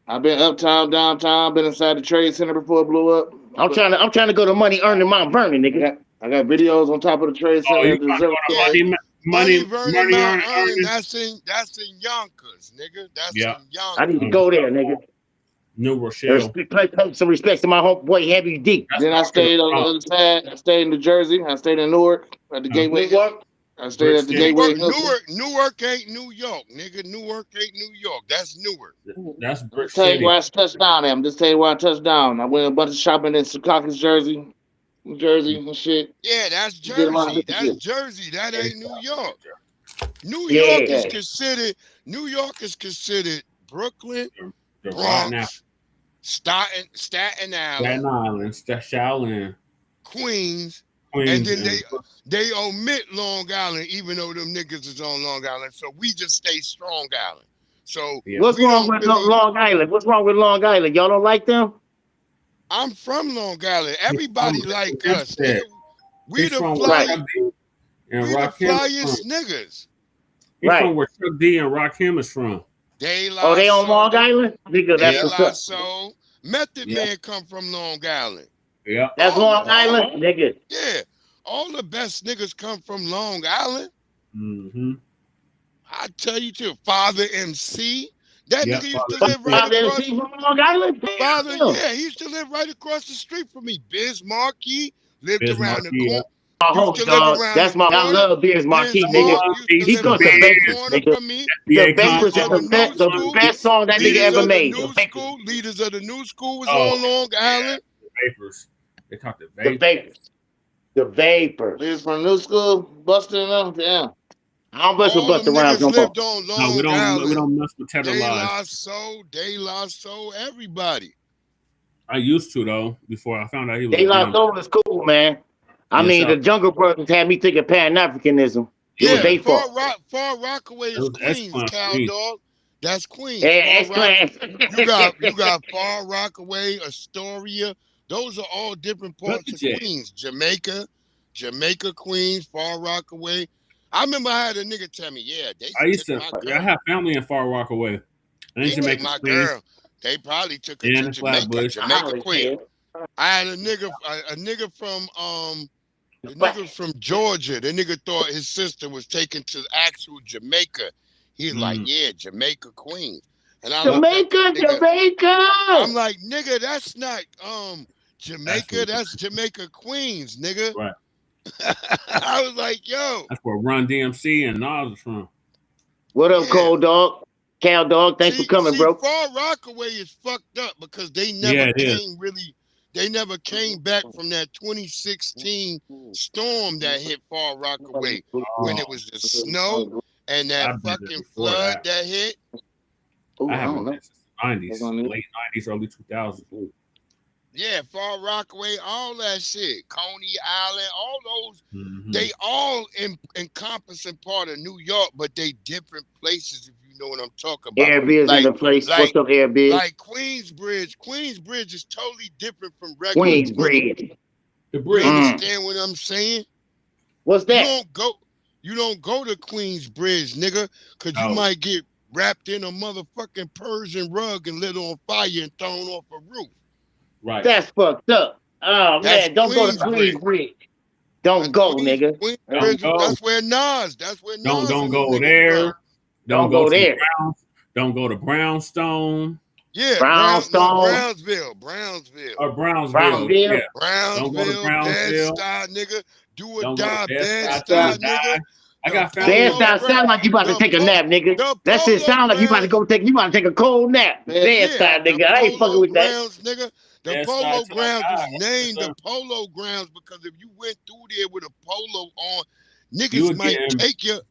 I've been uptown, downtown. Been inside the Trade Center before it blew up. I'm trying to go to Money Earning Mount Vernon, nigga. I got videos on top of the Trade Oh, Center. you At the trying to go to Yeah. money Vernon, Mount Earn, earning? that's in Yonkers, nigga. That's Yeah. in Yonkers. I need to go there, nigga. New Rochelle. Pay some respect to my homeboy Heavy D. Then I stayed on the other side. I stayed in New Jersey. I stayed in Newark at the Gateway. Newark? I stayed at the Gateway Hilton. Newark ain't New York, nigga. Newark ain't New York. That's Newark. That's Brick Just tell you City. where I touched down at. I'm just telling you where I touched down. I went a bunch of shopping in Secaucus, Jersey and shit. Yeah, that's Did a lot of Jersey. different That's shit. Jersey. That ain't New York. New Yeah. York is considered Brooklyn, The Rotten Bronx, Staten Staten Island, Island, Shaolin, Queens, Queens, and then they omit Long Island, even though them niggas is on Long Island. So we just stay Strong Island. So What's wrong with Long Island? What's wrong with Long Island? Y'all don't like them? I'm from Long Island. Everybody like us. Nigga. We the from flyest, and we the Rakim flyest niggas. He's from where Chuck D and Rakim is from. They on Long Island? Nigga, that's what's up. So Method Man come from Long Island. Yeah. That's Long Island, nigga. Yeah. All the best niggas come from Long Island. Mm-hmm. I tell you too. Father MC. That nigga used to live right Father across. MC from Long Island? Father, yeah, he used to live right across the street from me. Biz Markie lived around the corner. My host, dog. That's my. I love Biz Markie, nigga. He goes to Vapors, nigga. The Vapors is the best song that nigga ever made. Leaders of the new school was on Long Island. The Vapors. They talked the Vapors. The Vapors. The Vapors. Leaders from new school, Buster and them. Yeah. I don't mess with Buster Rhymes no more. No, we don't mess with Tethers lives. De La Soul, everybody. I used to though. Before I found out he was. De La Soul is cool, man. I mean, the Jungle Brothers had me thinking Pan-Africanism. Yeah, they Far Rockaway is Queens, cow dog. That's Queens. You got Far Rockaway, Astoria. Those are all different parts of Queens. Jamaica, Queens, Far Rockaway. I remember I had a nigga tell me, I have family in Far Rockaway. They took my girl. They probably took her to Jamaica, Queens. I had a nigga from Georgia. The nigga thought his sister was taken to actual Jamaica. He's like, yeah, Jamaica, Queens. And I'm Jamaica. I'm like, nigga, that's not Jamaica. That's Jamaica, Queens, nigga. Right. I was like, yo. That's where Run DMC and Nas is from. What up, Cold Dog? Cow Dog, thanks for coming, bro. Far Rockaway is fucked up because they never they never came back from that 2016 storm that hit Far Rockaway when it was the snow and that fucking flood that hit. I haven't been since the 90s, late 90s, early 2000s. Yeah, Far Rockaway, all that shit. Coney Island, all those, they all encompassing part of New York, but they different places, if you know what I'm talking about. Airbeers in the place. What's up, Airbeers? Like Queensbridge. Queensbridge is totally different from regular. Queensbridge. The bridge. You understand what I'm saying? What's that? You don't go to Queensbridge, nigga, because you might get wrapped in a motherfucking Persian rug and lit on fire and thrown off a roof. Right. That's fucked up. Oh, man, don't go to Queensbridge. Don't go, nigga. That's where Nas. Don't go there. Don't go there. Don't go to Brownstone. Yeah, Brownsville. Or Brownsville. Yeah. Don't go to Brownsville. Bed-Stuy, nigga. Do or die, Bed-Stuy, nigga. I got Bed-Stuy sound like you about to take a nap, nigga. That shit sound like you about to take a cold nap. Bed-Stuy, nigga. I ain't fucking with that. Nigga. The Polo Grounds was named the Polo Grounds because if you went through there with a polo on, niggas might take your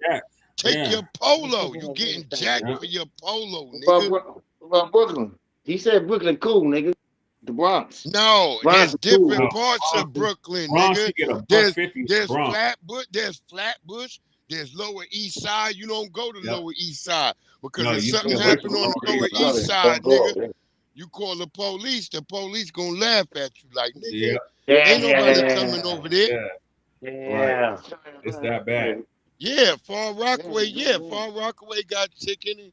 polo. You getting jacked for your polo, nigga. What about Brooklyn? He said Brooklyn cool, nigga. The Bronx. No, there's different parts of Brooklyn, nigga. There's Flatbush. There's Lower East Side. You don't go to Lower East Side because if something happened on the Lower East Side, nigga, you call the police gonna laugh at you like, nigga, ain't nobody coming over there. Yeah. Right. It's that bad. Yeah, Far Rockaway. Yeah, Far Rockaway got chicken.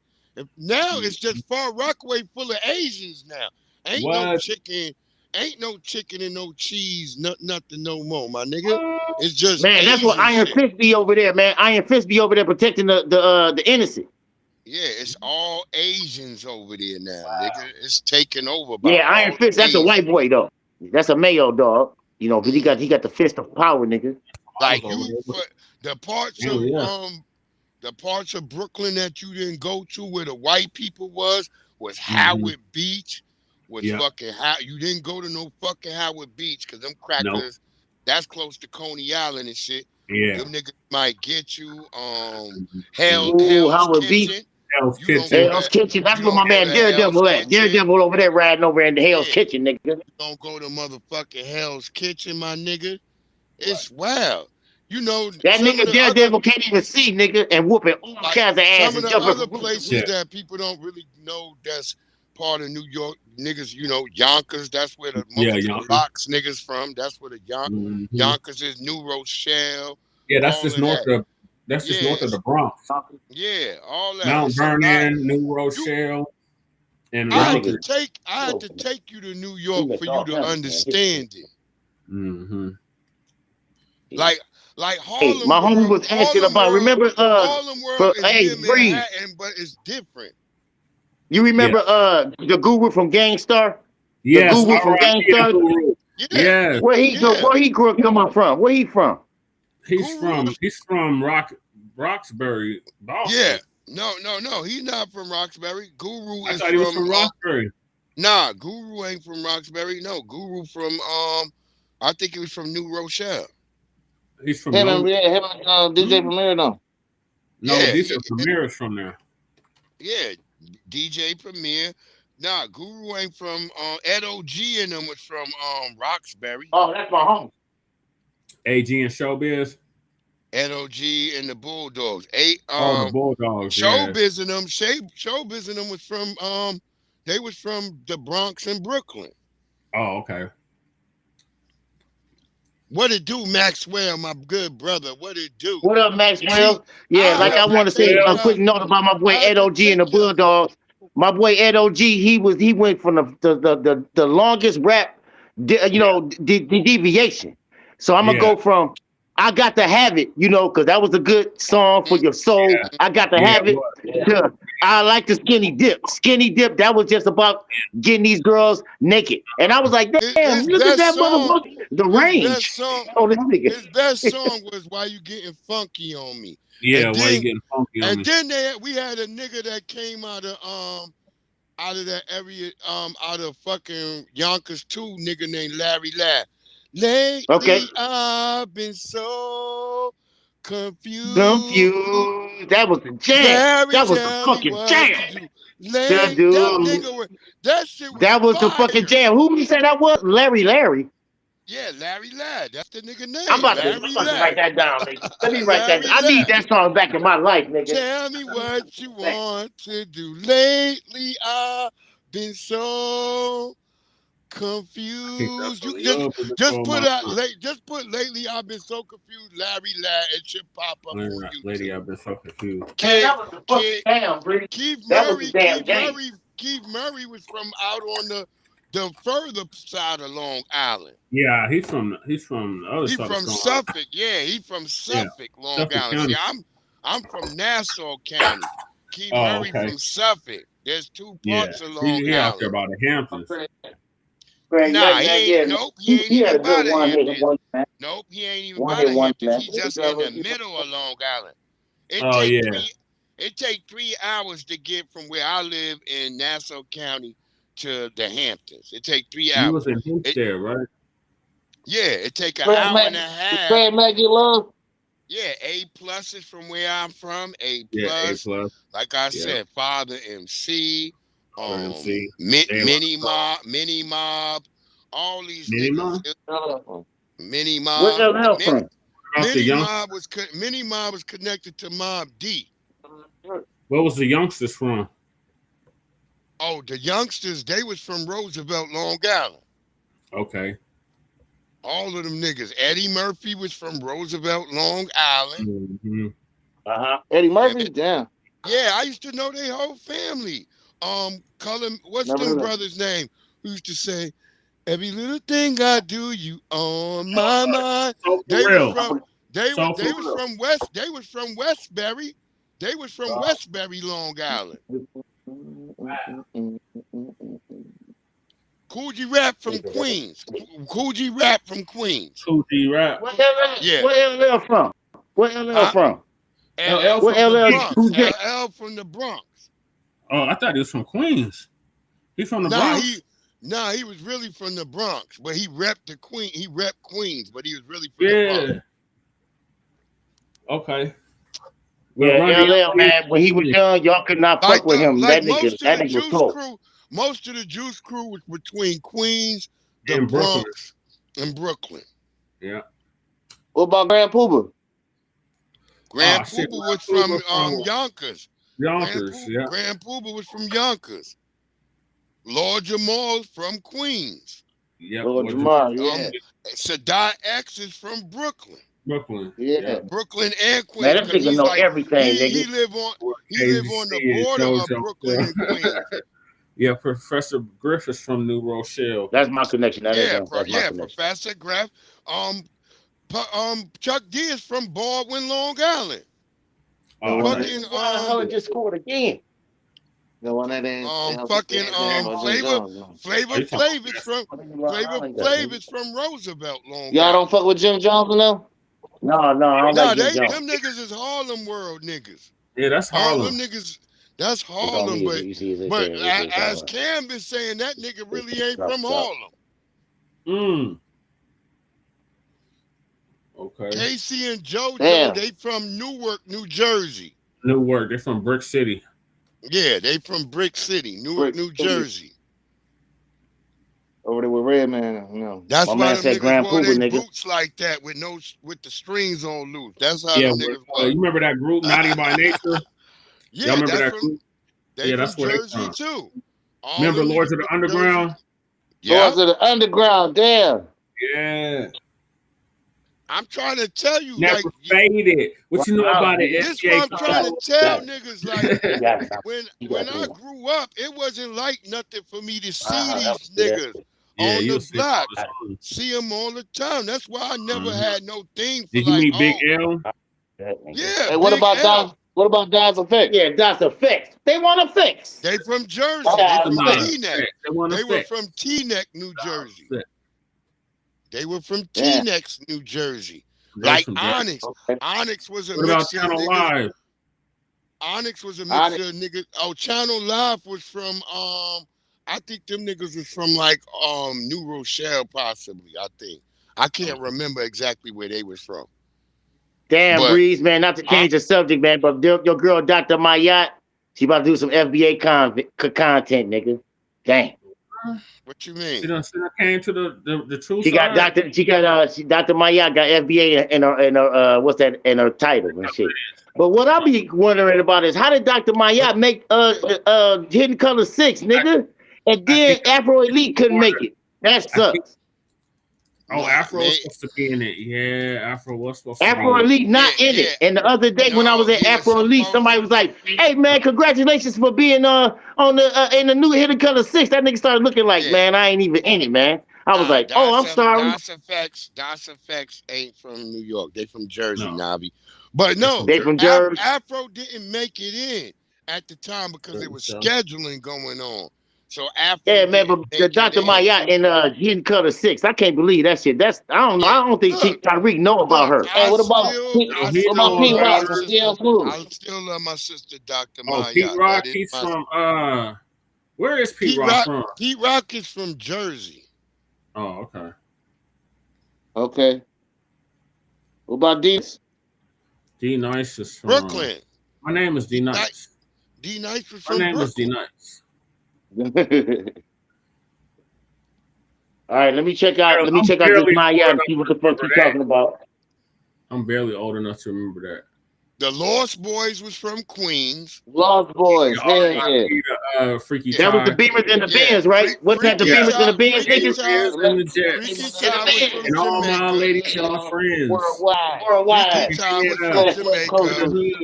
Now it's just Far Rockaway full of Asians now. Ain't no chicken and no cheese, nothing no more, my nigga. It's just man. That's what Iron Fist be over there, man. Iron Fist be over there protecting the innocent. Yeah, it's all Asians over there now, nigga. It's taking over. Yeah, Iron Fist. That's a white boy though. That's a Mayo dog. You know, but he got the fist of power, nigga. I was Like over you, there. for the parts Hell of yeah. the parts of Brooklyn that you didn't go to where the white people was Mm-hmm. Howard Beach, was Yep. fucking you didn't go to no fucking Howard Beach because them Nope. crackers, that's close to Coney Island and shit. Yeah. Them niggas might get you. Mhm. Ooh, Hell's Howard Beach. Kitchen. Hell's You don't Kitchen. go Hell's to Kitchen. That's you where my don't go man to Hell's Daredevil at. Kitchen. Daredevil over there riding over in the Hell's Yeah, Kitchen, nigga. you don't go to motherfucking Hell's Kitchen, my nigga. It's wild. You know, That some of nigga the other Daredevil can't even see, nigga, and whooping all like kinds of ass some of and the jumping other from roof to places roof. Yeah. that people don't really know that's part of New York niggas, you know, Yonkers, that's where the Yeah, most of the Yonkers. locks niggas from. That's where the Mm-hmm. Yonkers is, New Rochelle, Yeah, that's all just of north that. of that's just Yeah, north of the Bronx. yeah, all that. Mount It's a lot. Vernon, New You Rochelle, and I had Them to Yonkers. niggas, take you to New he York missed for you all to kind of man. understand it. Mm-hmm. Like Hey, my homie was asking about. Remember, Harlem World is hey, near Breeze. Manhattan, but it's different. You Yeah. remember the Guru from Gangstar? The Yes, Guru from R.I.P. Gangstar. Guru. Yeah, Yes, Where yeah. he grew up coming from? Where he from? he's Guru from Roxbury, Yeah. Boston. No. He's not from Roxbury. Guru I is thought he was from from Roxbury. nah, Guru ain't from Roxbury. No, Guru from I think it was from New Rochelle. He's from Him and no, DJ Premier though. no. Yeah, Decent Premier is from there. yeah, DJ Premier. Nah, Guru ain't from Ed OG and them was from Roxbury. Oh, that's my home. AG and Showbiz. Ed OG and the Bulldogs. Oh, the Bulldogs. Yeah. Showbiz and them, Showbiz and them was from they was from the Bronx and Brooklyn. Oh, okay. What it do, Maxwell, my good brother? What it do? What up, See, Maxwell? Yeah, I like had I to want to say take a Maxwell. quick y'all. note about my boy I had Ed to OG and the take y'all. Bulldogs. My boy Ed OG, he went from the longest rap, the deviation. So I'm gonna Yeah. go from I got to have it, because that was a good song for your soul. Yeah. I got to Yeah. have it. To, I like the skinny dip. Skinny dip. That was just about getting these girls naked, and I was like, damn, His look at best that song, motherfucker. The his range best song, on this nigga. his best song was "Why You Getting Funky on Me." Yeah. And Why you then, getting funky on me? we had a nigga that came out of that area, out of fucking Yonkers too, nigga named Larry Ladd. Lately, Okay. I've been so confused. That was the jam. Larry, That was the tell me fucking what jam. to do. The That shit was That was the fire. fucking jam. Who you said that was? Larry. Yeah, Larry Ladd. That's the nigga name. I'm about to Larry write Ladd. that down, nigga. Let me write that. Larry I need Ladd. that song back in my life, nigga. Tell me what you want to do. Lately, I've been so confused. You just put lately I've been so confused. Larry Ladd, it should pop up on YouTube. Lady, I've been so confused. Man, that was the fucking jam, Bree. That was the damn jam. Keith Murray was from out on the further side of Long Island. Yeah, he's from the other He side from of Long Suffolk. Yeah, he from Suffolk, Long Suffolk Island. County. See, I'm from Nassau County. Keith Oh, Murray okay. from Suffolk. There's two Yeah, parts of Long he out there Island. by the Hamptons. Nah, he ain't. Nope, he ain't even by the Hamptons. one, man. Nope, he ain't even One by hit the wonder, Hamptons. man. He's just in the middle of Long Island. Oh, yeah. It take 3 hours to get from where I live in Nassau County to the Hamptons. It take 3 hours. You was in Hempstead, right? Yeah, it take an Fred hour Mac- and a half. Fred Maggie Love. Yeah, A+ is from where I'm from. A+. Yeah, A+. Like I said, Father MC, MC. Mini Mob, all these Mini niggas. Mob? Mini Where's Mob. that hell from? Mini Mob was connected to Mob D. Where was the youngsters from? Oh, the youngsters, they was from Roosevelt, Long Island. Okay. All of them niggas. Eddie Murphy was from Roosevelt, Long Island. Mm-hmm. Eddie Murphy, damn. Yeah, I used to know their whole family. What's Never them heard of brothers' name? Who used to say, "Every little thing I do, you on my mind." They was from Westbury. They was from Westbury, Long Island. Cool G Rap from Queens. Cool G Rap from Queens. Cool G Rap. What LL? Yeah. Where LL from? Where LL Huh? from? LL Where from the LL? Bronx. Who's that? LL from the Bronx. Oh, I thought he was from Queens. He from the Nah, Bronx? he was really from the Bronx, but he repped the Queen. He repped Queens, but he was really from the Bronx. Yeah. Okay. Yeah, Run LL, man. When he was young, y'all could not fuck with him. Like That nigga was Juice cold. Crew, most of the Juice Crew was between Queens, the And Brooklyn. Bronx, and Brooklyn. Yeah. What about Grand Pooba? Grand shit, Pooba was Grand from Pooba Yonkers. Yonkers, yeah. Grand Pooba was from Yonkers. Lord Jamal's from Queens. Yep. Lord Jamal, yeah. Sadat X is from Brooklyn. Brooklyn. Yeah. Brooklyn and Queens. Man, that 'cause nigga he's know like, everything, he nigga. live on the border of Brooklyn and Queens. Yeah, Professor Griffiths from New Rochelle. That's my connection. That is that's my connection. Professor Graff. Chuck D is from Baldwin, Long Island. Fucking Helen just scored again. The one that ain't fucking Flavor Flav is from Roosevelt, Long Island. Y'all don't fuck with Jim Johnson though? No, I don't like Jim Johnson. Them niggas is Harlem World niggas. Yeah, that's Harlem. Them niggas, that's Harlem. But as Cam been saying, that nigga really ain't from Harlem. Okay. Casey and JoJo, they from Newark, New Jersey. Newark, they're from Brick City. Yeah, they from Brick City, Newark, New Jersey. Over there with Redman, no. That's my why man them said niggas Grand wore Pooba, their nigga. boots like that with the strings on loose. That's how them niggas you remember that group, Naughty by Nature? Yeah, y'all remember that group? They that's from where Jersey they from. too. Remember Lords of the Underground? Yeah. Lords of the Underground, damn. Yeah. I'm trying to tell you, Never faded. What you know about it? This is what I'm trying to tell niggas. Like when I grew up, it wasn't like nothing for me to see these niggas on the block. See them all the time. That's why I never had no thing for Did you meet Big L? Yeah. Hey, what about Don? What about Don's Effects? Yeah, Don's Effects. They want Effects. They from Jersey. They from Teaneck. They were from Teaneck, New Jersey. They were from Teaneck, New Jersey. Like Onyx. Onyx was a mixture of niggas. Onyx was a mixture of niggas. Oh, Channel Live was from I think them niggas was from like New Rochelle, possibly. I think. I can't remember exactly where they was from. Damn, But, Breeze, man, not to change the subject, man, but your girl, Dr. Mayat, she about to do some FBA content, nigga. Dang. What you mean? She done came to the truth. She got Dr. Dr. Mayat got FBA in her what's that in her title and shit. But what I be wondering about is how did Dr. Mayat make Hidden Color 6, nigga? And then Afro Elite couldn't make it. That sucks. Oh, Afro was supposed to be in it. Yeah, Afro was supposed to be in it. Afro Elite not in it. And the other day when I was at Afro Elite, somebody was like, "Hey man, congratulations for being on the in the new Hidden Color 6." That nigga started looking like, man, I ain't even in it, man. I was like, "Oh, I'm sorry." Das Effects ain't from New York. They from Jersey, Navi. But no, they from Jersey. Afro didn't make it in at the time because there was scheduling going on. So Afro, yeah, man, but the Dr. Mayat in Hidden Color 6, I can't believe that shit. I don't think Tyreek know about her. Hey, what about Pete Rock? I still love my sister, Dr. Mayat. Pete Rock, he's from where is Pete Rock from? Pete Rock is from Jersey. Oh, okay. Okay. What about D? D Nice is from Brooklyn. My name is D Nice. D Nice was from My name Brooklyn. is D Nice. All right, let me check out this Mayat and see what the fuck you're talking about. I'm barely old enough to remember that. The Lost Boys was from Queens. Lost Boys, Freaky That was the Beamers and the Benz, right? Wasn't that the Beamers and the Benz niggas? And the Jets. And all my ladies, y'all friends. Worldwide. Freaky Time was from Jamaica.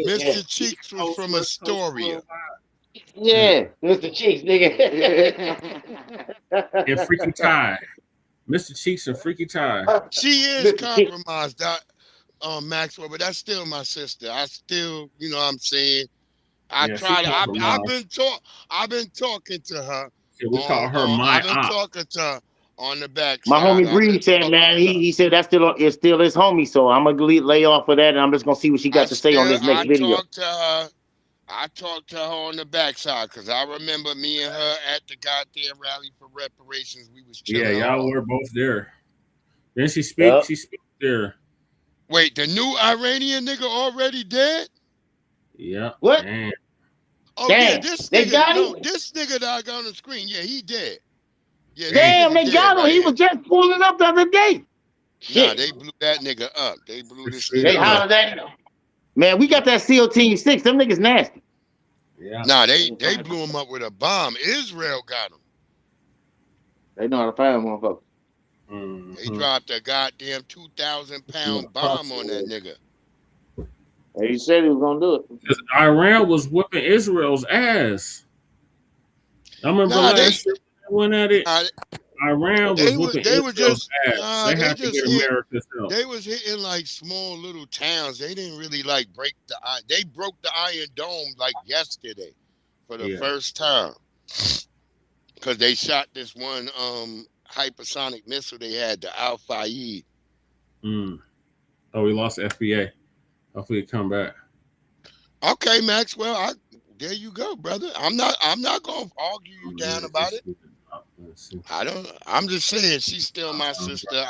Mr. Cheeks was from Astoria. Yeah, Mr. Cheeks, nigga. And Freaky Ty. Mr. Cheeks and Freaky Ty. She is compromised, Maxwell, but that's still my sister. I still, you know what I'm saying? I've been talking to her, We call her my I've been op. talking to her on the My backside. homie Breeze said, man, he said that's still his homie. So I'm gonna lay off of that, and I'm just gonna see what she got to say on this next I video. talked to her. I talked to her on the backside because I remember me and her at the goddamn rally for reparations. We was Yeah, chilling y'all hard. were both there. Then she Yup. speaks there. Wait, the new Iranian nigga already dead? Yep. What? Damn. Oh yeah, Damn, this they nigga. got No, him. this nigga that I got on the screen. Yeah, he dead. Yeah, this Damn. Damn, nigga they dead got him. right He here. was just pulling up the other day. Nah, Shit, they blew that nigga up. They blew this Straight nigga they up. up. hollered at him. Man, we got that SEAL Team 6. Them niggas nasty. Yeah. Nah, they blew him up with a bomb. Israel got him. They know how to find motherfuckers. They Mm-hmm. dropped a goddamn 2,000-pound bomb on that nigga. He said he was gonna do it. Because Iran was whipping Israel's ass. I remember Nah, last year when they went at it. nah, Iran was whipping they were Israel's just ass. They they had to just get hit. America's help. They was hitting like small little towns. They didn't really like break the iron. They broke the Iron Dome like yesterday for the Yeah. first time because they shot this one hypersonic missile they had, the Al Fayed. Mm. Oh, we lost FBA. Hopefully it come back. Okay, Maxwell, there you go, brother. I'm not gonna argue you down about it. I'm just saying she's still my sister.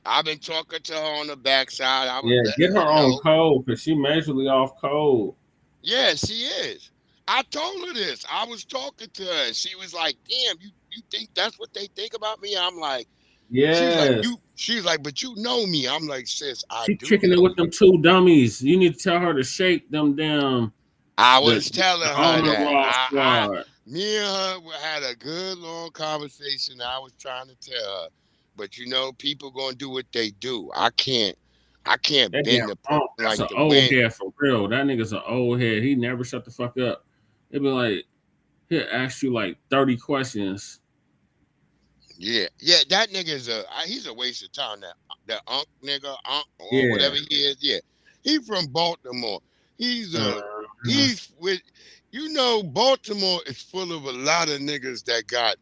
I've been talking to her on the backside. I was Yeah, get letting her her on know. code because she majorly off code. Yeah, she is. I told her this. I was talking to her and she was like, damn, you think that's what they think about me? I'm like, Yeah. she's like, but you know me. I'm like, sis, I She do kicking it know with them two dummies. You need to tell her to shake them down. I was telling her Almond that. Raw squad. Me and her had a good long conversation. I was trying to tell her, but you know, people gonna do what they do. I can't That bend the person That's like an the old wind. head for real. That nigga's an old head. He never shut the fuck up. It'd be like, he'll ask you like 30 questions. Yeah, that nigga's he's a waste of time. That nigga, or Yeah. whatever he is. Yeah, he from Baltimore. He's with, Baltimore is full of a lot of niggas that got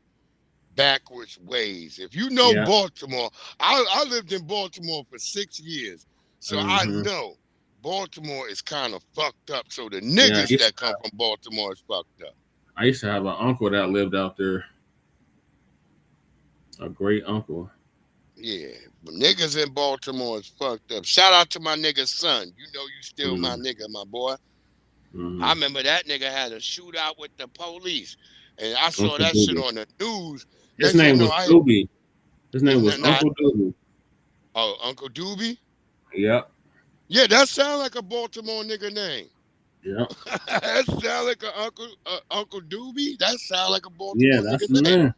backwards ways. If you know Yeah. Baltimore, I lived in Baltimore for 6 years, so I know Baltimore is kind of fucked up. So the niggas that come from Baltimore is fucked up. I used to have an uncle that lived out there. A great uncle. Yeah, but niggas in Baltimore is fucked up. Shout out to my nigga's son. You know you still my nigga, my boy. I remember that nigga had a shootout with the police. And I saw Uncle that Doobie. shit on the news. His name was Doobie. His name was Nah, Uncle Doobie. Oh, Uncle Doobie? Yep. Yeah, that sounds like a Baltimore nigga name. Yep. That sound like a Uncle Doobie? That sound like a Baltimore Yeah, that's nigga the name. man.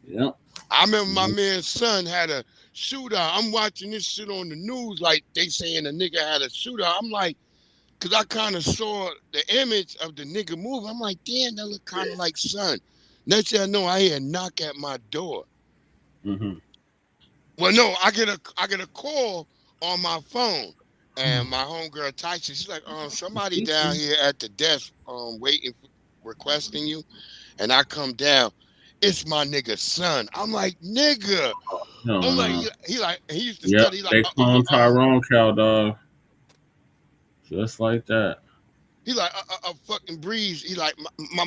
Yep. I remember my man's son had a shootout. I'm watching this shit on the news like they saying a nigga had a shootout. I'm like, because I kind of saw the image of the nigga move. I'm like, damn, that look kind of like son. Next thing I know, I hear a knock at my door. Mm-hmm. Well, no, I get a call on my phone, and my homegirl Tyson, she's like, somebody down here at the desk, waiting, requesting you, and I come down. It's my nigga's son. I'm like, nigga. No, I'm like, no. he used to Yep. study. He like, They clone Tyrone cow dog. Just like that. He like a fucking breeze. He like my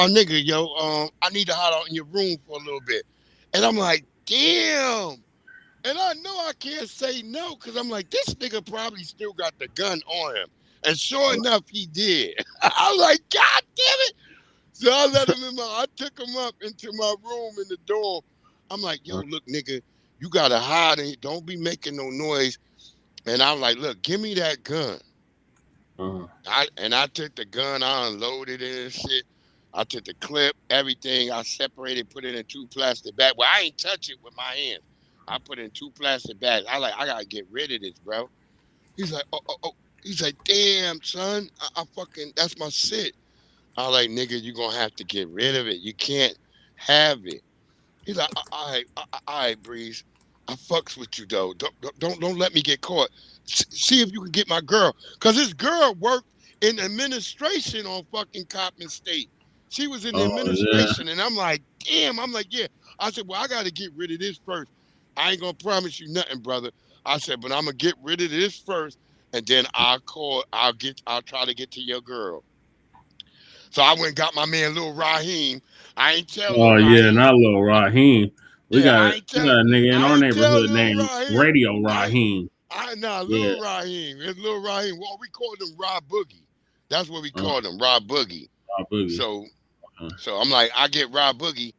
nigga, yo. I need to hide out in your room for a little bit, and I'm like, damn. And I know I can't say no because I'm like, this nigga probably still got the gun on him, and sure enough, he did. I'm like, God damn it. So I let him in I took him up into my room in the dorm. I'm like, yo, look, nigga, you gotta hide and don't be making no noise. And I'm like, look, give me that gun. I took the gun, I unloaded it and shit. I took the clip, everything. I separated, put it in 2 plastic bags. Well, I ain't touch it with my hands. I put it in 2 plastic bags. I gotta get rid of this, bro. He's like, oh. He's like, damn, son, I fucking, that's my shit. I like, nigga, you gonna have to get rid of it. You can't have it. He's like, all right, Breeze. I fucks with you though. Don't let me get caught. See if you can get my girl, cause his girl worked in administration on fucking Coppin State. She was in the Oh yeah. administration, and I'm like, damn. I'm like, yeah. I said, well, I got to get rid of this first. I ain't gonna promise you nothing, brother. I said, but I'm gonna get rid of this first, and then I'll call. I'll try to get to your girl. So I went and got my man Lil Raheem. I ain't tell Lil Oh yeah, Raheem. not Lil Raheem. We Yeah, got we got a nigga in our I ain't tell neighborhood Lil named Raheem. Radio Raheem. Yeah. Lil Raheem. It's Lil Raheem. Well, we called him Rob Boogie. That's what we Uh, called him, Rob Boogie. Boogie. So Uh, so I'm like, I get Rob Boogie.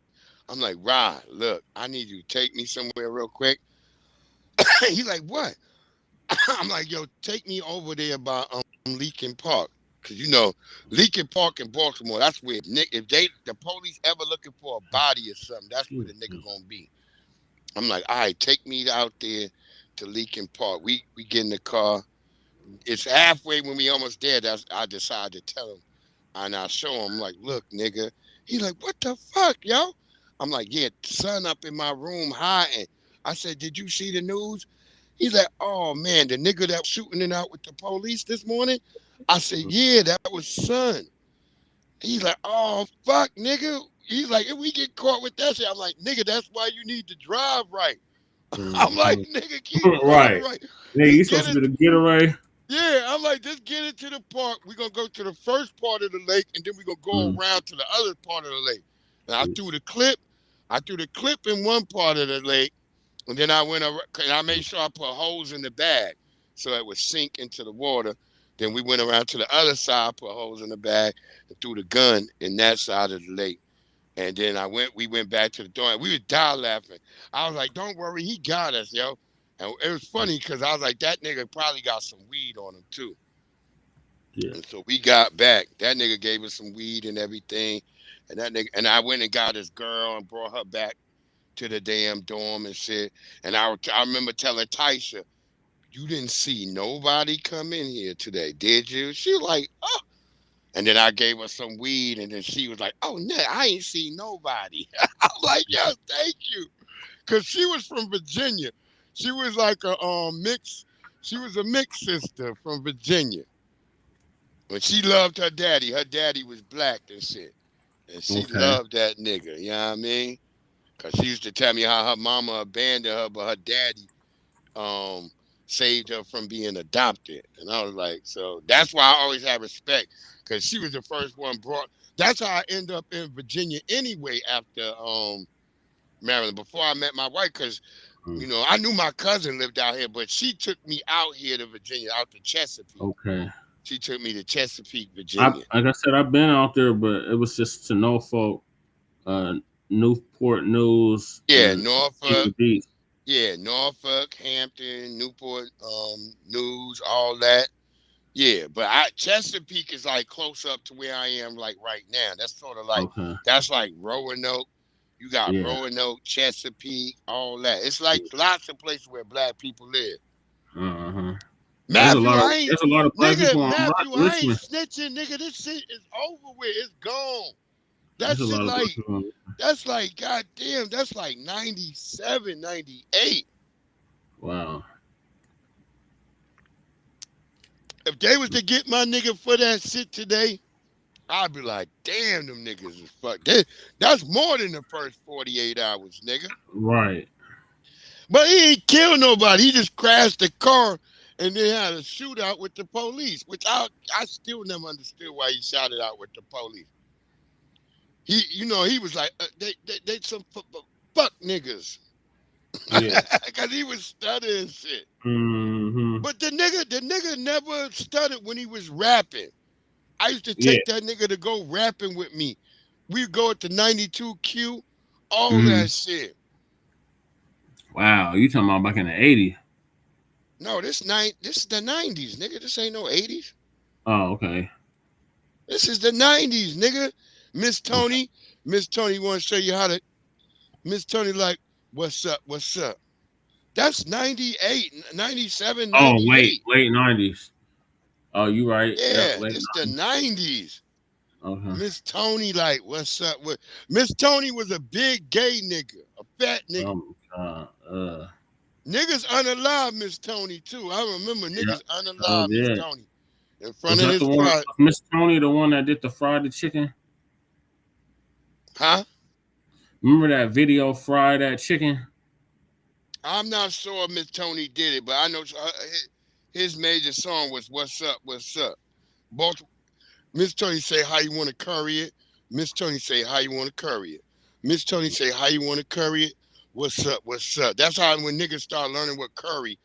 I'm like, Rod, look, I need you to take me somewhere real quick. He like, what? I'm like, yo, take me over there by Leakin Park. Cause Leakin Park in Baltimore, that's where if the police ever looking for a body or something, that's where the nigga gonna be. I'm like, all right, take me out there to Leakin Park. We get in the car. It's halfway when we almost there. I decided to tell him. And I show him, like, look, nigga. He like, what the fuck, yo? I'm like, yeah, son up in my room hiding. I said, did you see the news? He's like, oh man, the nigga that was shooting it out with the police this morning. I said, yeah, that was son. He's like, oh fuck, nigga. He's like, if we get caught with that shit, I'm like, nigga, that's why you need to drive right. I'm like, nigga, keep driving right. right. Nigga, you supposed to be the getaway. Yeah, I'm like, just get into the park. We're gonna go to the first part of the lake, and then we're gonna go around to the other part of the lake. And I threw the clip in one part of the lake, and then I went around, and I made sure I put holes in the bag so it would sink into the water. Then we went around to the other side, put holes in the bag, and threw the gun in that side of the lake. And then we went back to the door, and we would die laughing. I was like, don't worry, he got us, yo. And it was funny because I was like, that nigga probably got some weed on him too. Yeah. And so we got back. That nigga gave us some weed and everything. And I went and got his girl and brought her back to the damn dorm and shit. And I remember telling Taisha, you didn't see nobody come in here today, did you? She was like, oh. And then I gave her some weed, and then she was like, oh, no, I ain't seen nobody. I'm like, yo, thank you. Because she was from Virginia. She was like a mix. She was a mixed sister from Virginia. But she loved her daddy. Her daddy was black and shit. And she loved that nigga. You know what I mean? Because she used to tell me how her mama abandoned her, but her daddy saved her from being adopted. And I was like, so that's why I always have respect. Because she was the first one brought. That's how I end up in Virginia anyway after Maryland, before I met my wife. Because, I knew my cousin lived out here, but she took me out here to Virginia, out to Chesapeake. Okay. She took me to Chesapeake, Virginia. Like I said, I've been out there, but it was just to Norfolk, Newport News. Yeah, and Norfolk. Beach. Yeah, Norfolk, Hampton, Newport News, all that. Yeah, but Chesapeake is like close up to where I am like right now. That's sort of like that's like Roanoke. You got Roanoke, Chesapeake, all that. It's like lots of places where black people live. Matthew, there's a lot of black people on Matthew, I ain't Richmond. snitching, nigga. This shit is over with. It's gone. That shit that's like, goddamn, that's like 97, 98. Wow. If they was to get my nigga for that shit today, I'd be like, damn, them niggas is fucked. That's more than the first 48 hours, nigga. Right. But he ain't killed nobody. He just crashed the car and then had a shootout with the police, which I still never understood why he shot it out with the police. He was like, they some fuck niggas. Yeah. Because he was stuttering shit. Mm-hmm. But the nigga never stuttered when he was rapping. I used to take that nigga to go rapping with me. We'd go at the 92Q, all that shit. Wow, you talking about back in the 80s? No, this is the 90s, nigga. This ain't no 80s. Oh, okay. This is the 90s, nigga. Miss Tony want to show you how to. Miss Tony like, what's up? That's 98, 97, 98. Oh, late 90s. Oh, you right. Yeah, yep, it's the 90s. Okay. Miss Tony like, what's up? Miss Tony was a big gay nigga, a fat nigga. Niggas unalive Miss Tony too. I remember niggas unalive Miss Tony in front of his pride. Miss Tony, the one that did the fried chicken? Huh? Remember that video, Fry That Chicken? I'm not sure if Miss Tony did it, but I know his major song was "What's Up, What's Up." Both Miss Tony say how you want to curry it. Miss Tony say how you want to curry it. Miss Tony say how you want to curry it. What's up, what's up? That's how when niggas start learning what curry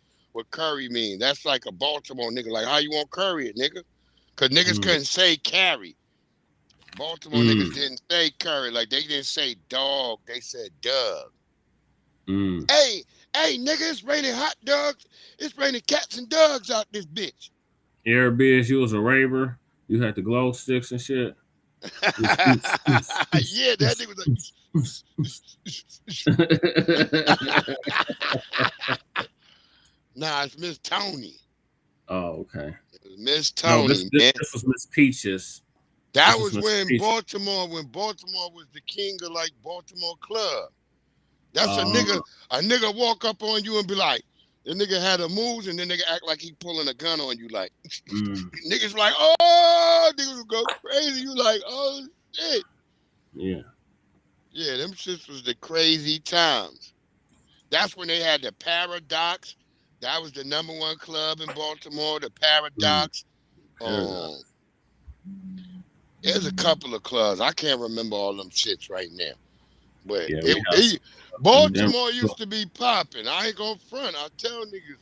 mean. That's like a Baltimore nigga. Like how you want curry it, nigga? Cause niggas Mm. couldn't say carry. Baltimore niggas didn't say curry. Like they didn't say dog. They said dog. Mm. Hey, nigga, it's raining hot dogs. It's raining cats and dogs out this bitch. Airbiz, you was a raver. You had the glow sticks and shit. Yeah, that nigga was like. Nah, it's Miss Tony. Oh, okay. Miss No, Tony, man. this was Miss Peaches. That was when Baltimore was the king of like Baltimore club. That's a nigga walk up on you and be like, the nigga had a moves and then nigga act like he pulling a gun on you like. Niggas like, oh, niggas go crazy. You like, oh shit. Yeah. Yeah, them shits was the crazy times. That's when they had the Paradox. That was the #1 club in Baltimore, the Paradox. There's a couple of clubs. I can't remember all them shits right now. But Baltimore used to be popping. I ain't gonna front. I tell niggas,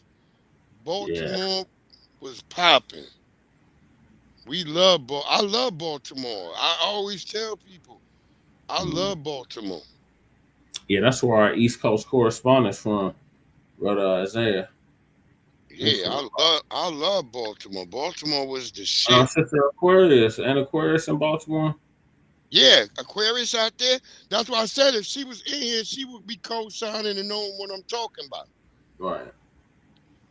Baltimore was popping. I love Baltimore. I always tell people, I love Baltimore. Yeah, that's where our East Coast correspondent's from, brother Isaiah. Yeah, I love Baltimore. Baltimore was the shit. Our sister Aquarius in Baltimore. Yeah, Aquarius out there. That's why I said if she was in here, she would be co-signing and knowing what I'm talking about. Right.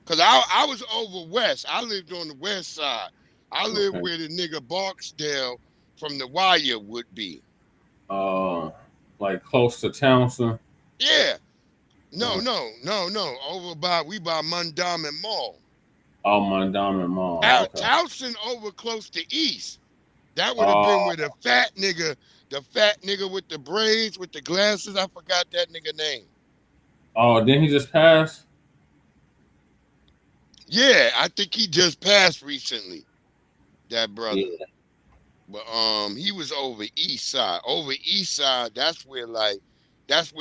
Cause I was over west. I lived on the west side. I lived where the nigga Barksdale from the Wire would be. Like close to Townsend. Yeah. No. Over by Mondawmin Mall. Oh, Mondawmin Mall. Towson over close to East. That would have been where the fat nigga with the braids, with the glasses. I forgot that nigga name. Oh, didn't he just pass? Yeah, I think he just passed recently. That brother. Yeah. But he was over East Side. Over East Side, that's where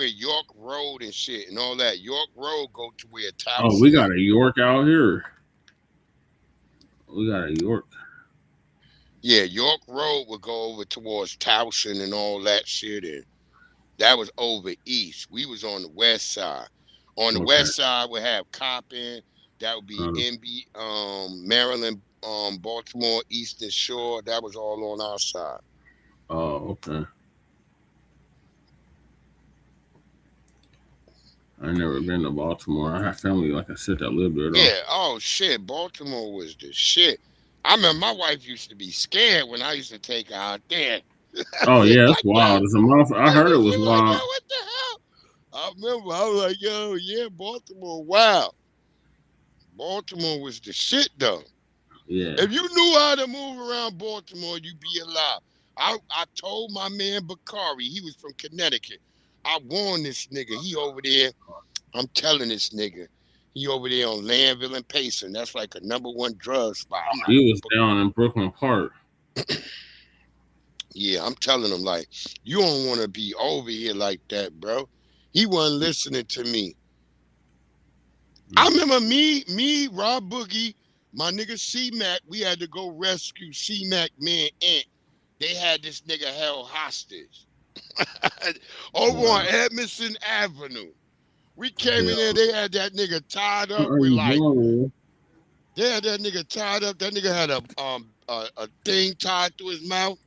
York Road and shit and all that. York Road go to where Towson. Oh, we got a York out here. We got a York. Yeah, York Road would go over towards Towson and all that shit. And that was over East. We was on the West Side. On the West Side, we have Coppin. That would be MB, Maryland, Baltimore, Eastern Shore. That was all on our side. Oh, okay. I never been to Baltimore. I have family, like I said, that lived there. Yeah. Oh shit, Baltimore was the shit. I remember my wife used to be scared when I used to take her out there. Oh yeah, that's wild. It's a month. I heard it was wild. Like, what the hell? I remember I was like, yo, yeah, Baltimore, wow. Baltimore was the shit though. Yeah. If you knew how to move around Baltimore, you'd be alive. I told my man Bakari, he was from Connecticut. I warned this nigga. He over there. I'm telling this nigga. He over there on Landville and Payson. That's like a #1 drug spot. He was down in Brooklyn Park. Yeah, I'm telling him, like, you don't want to be over here like that, bro. He wasn't listening to me. I remember me, Rob Boogie, my nigga C-Mac, we had to go rescue C-Mac, man, Ant. They had this nigga held hostage. Over on Edmondson Avenue. We came in there, they had that nigga tied up with like, they had that nigga tied up. That nigga had a thing tied to his mouth.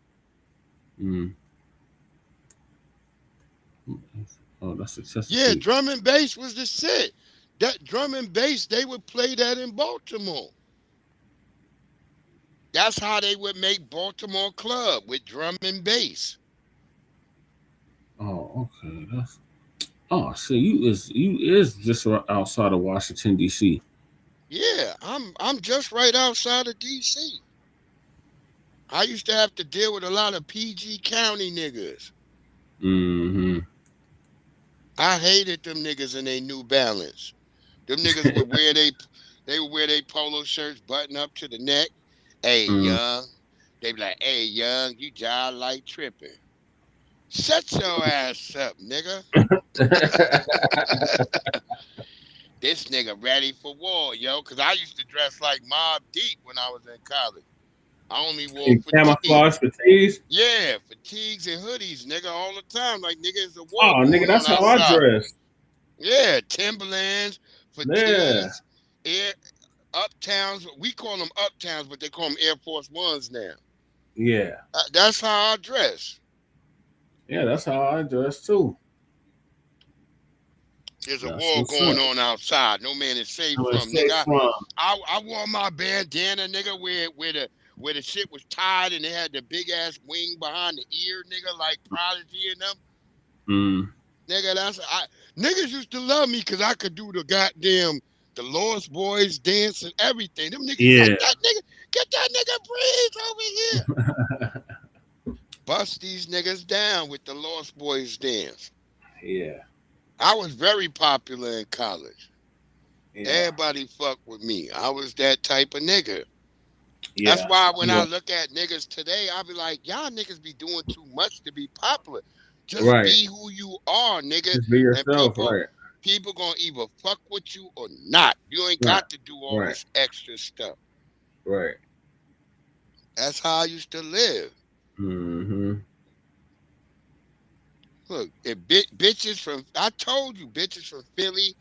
Oh, that's successful. Yeah, drum and bass was the shit. That drum and bass, they would play that in Baltimore. That's how they would make Baltimore club, with drum and bass. Oh, okay. So you is just outside of Washington D.C. Yeah, I'm just right outside of D.C. I used to have to deal with a lot of PG County niggas. Mm-hmm. I hated them niggas in they New Balance. Them niggas would wear they would wear they polo shirts button up to the neck. Hey Mm. young. They be like, hey young, you jive like tripping. Shut your ass up, nigga. This nigga ready for war, yo. Cause I used to dress like Mob Deep when I was in college. I only wore And fatigue. camouflage fatigues. Yeah, fatigues and hoodies, nigga, all the time. Like nigga, it's a war Oh, nigga, going on that's how I outside. dress. Yeah, Timberlands, Yeah, fatigues, air uptowns. We call them uptowns, but they call them Air Force Ones now. yeah, That's how I dress. yeah. That's how I dress too. There's a That's war what's going up. on outside. No man is safe I'm gonna from, say nigga. from. I wore my bandana, nigga, where the shit was tied and they had the big ass wing behind the ear, nigga, like Prodigy and them. Mm, Nigga, niggas used to love me because I could do the Lost Boys dance and everything. Them niggas like yeah, get that nigga Breeze over here. Bust these niggas down with the Lost Boys dance. yeah, I was very popular in college. yeah, Everybody fucked with me. I was that type of nigga. That's yeah. why when I'm I going look at niggas today, I be like, y'all niggas be doing too much to be popular. Just right. be who you are, nigga. Just be And yourself. people Right. people gonna either fuck with you or not. You ain't Right. got to do all Right. this extra stuff. Right. That's how I used to live. Mm-hmm. Look, bitches from I told you, bitches from Philly.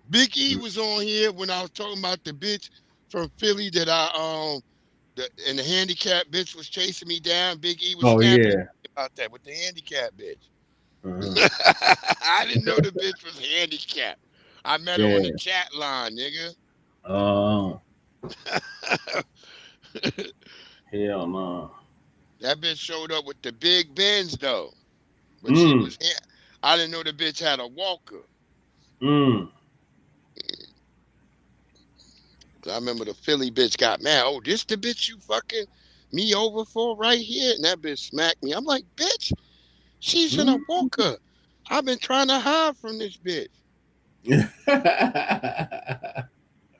Big E was on here when I was talking about the bitch from Philly that and the handicapped bitch was chasing me down. Big E was Oh snapping yeah. about that with the handicapped bitch. Uh-huh. I didn't know the bitch was handicapped. I met her on the Yeah. chat line, nigga. Oh, hell no. That bitch showed up with the big Benz though, but she Mm. was. I didn't know the bitch had a walker. Mm. I remember the Philly bitch got mad. Oh, this the bitch you fucking me over for right here, and that bitch smacked me. I'm like, bitch, she's in a Mm. walker. I've been trying to hide from this bitch.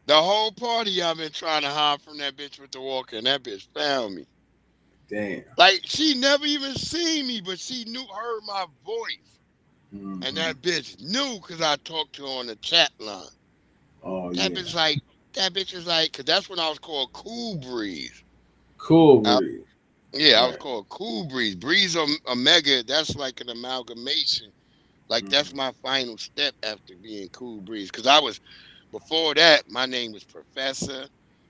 The whole party I've been trying to hide from that bitch with the walker, and that bitch found me. Damn. Like she never even seen me, but she heard my voice. And Mm-hmm. that bitch knew because I talked to her on the chat line. Oh That yeah. bitch like, that bitch is like, because that's when I was called Cool Breeze. Cool I, breeze. yeah, I was Right. called Cool Breeze. Breeze Omega, that's like an amalgamation. Like that's Mm-hmm. my final step after being Cool Breeze. Because I was, before that, my name was Professor.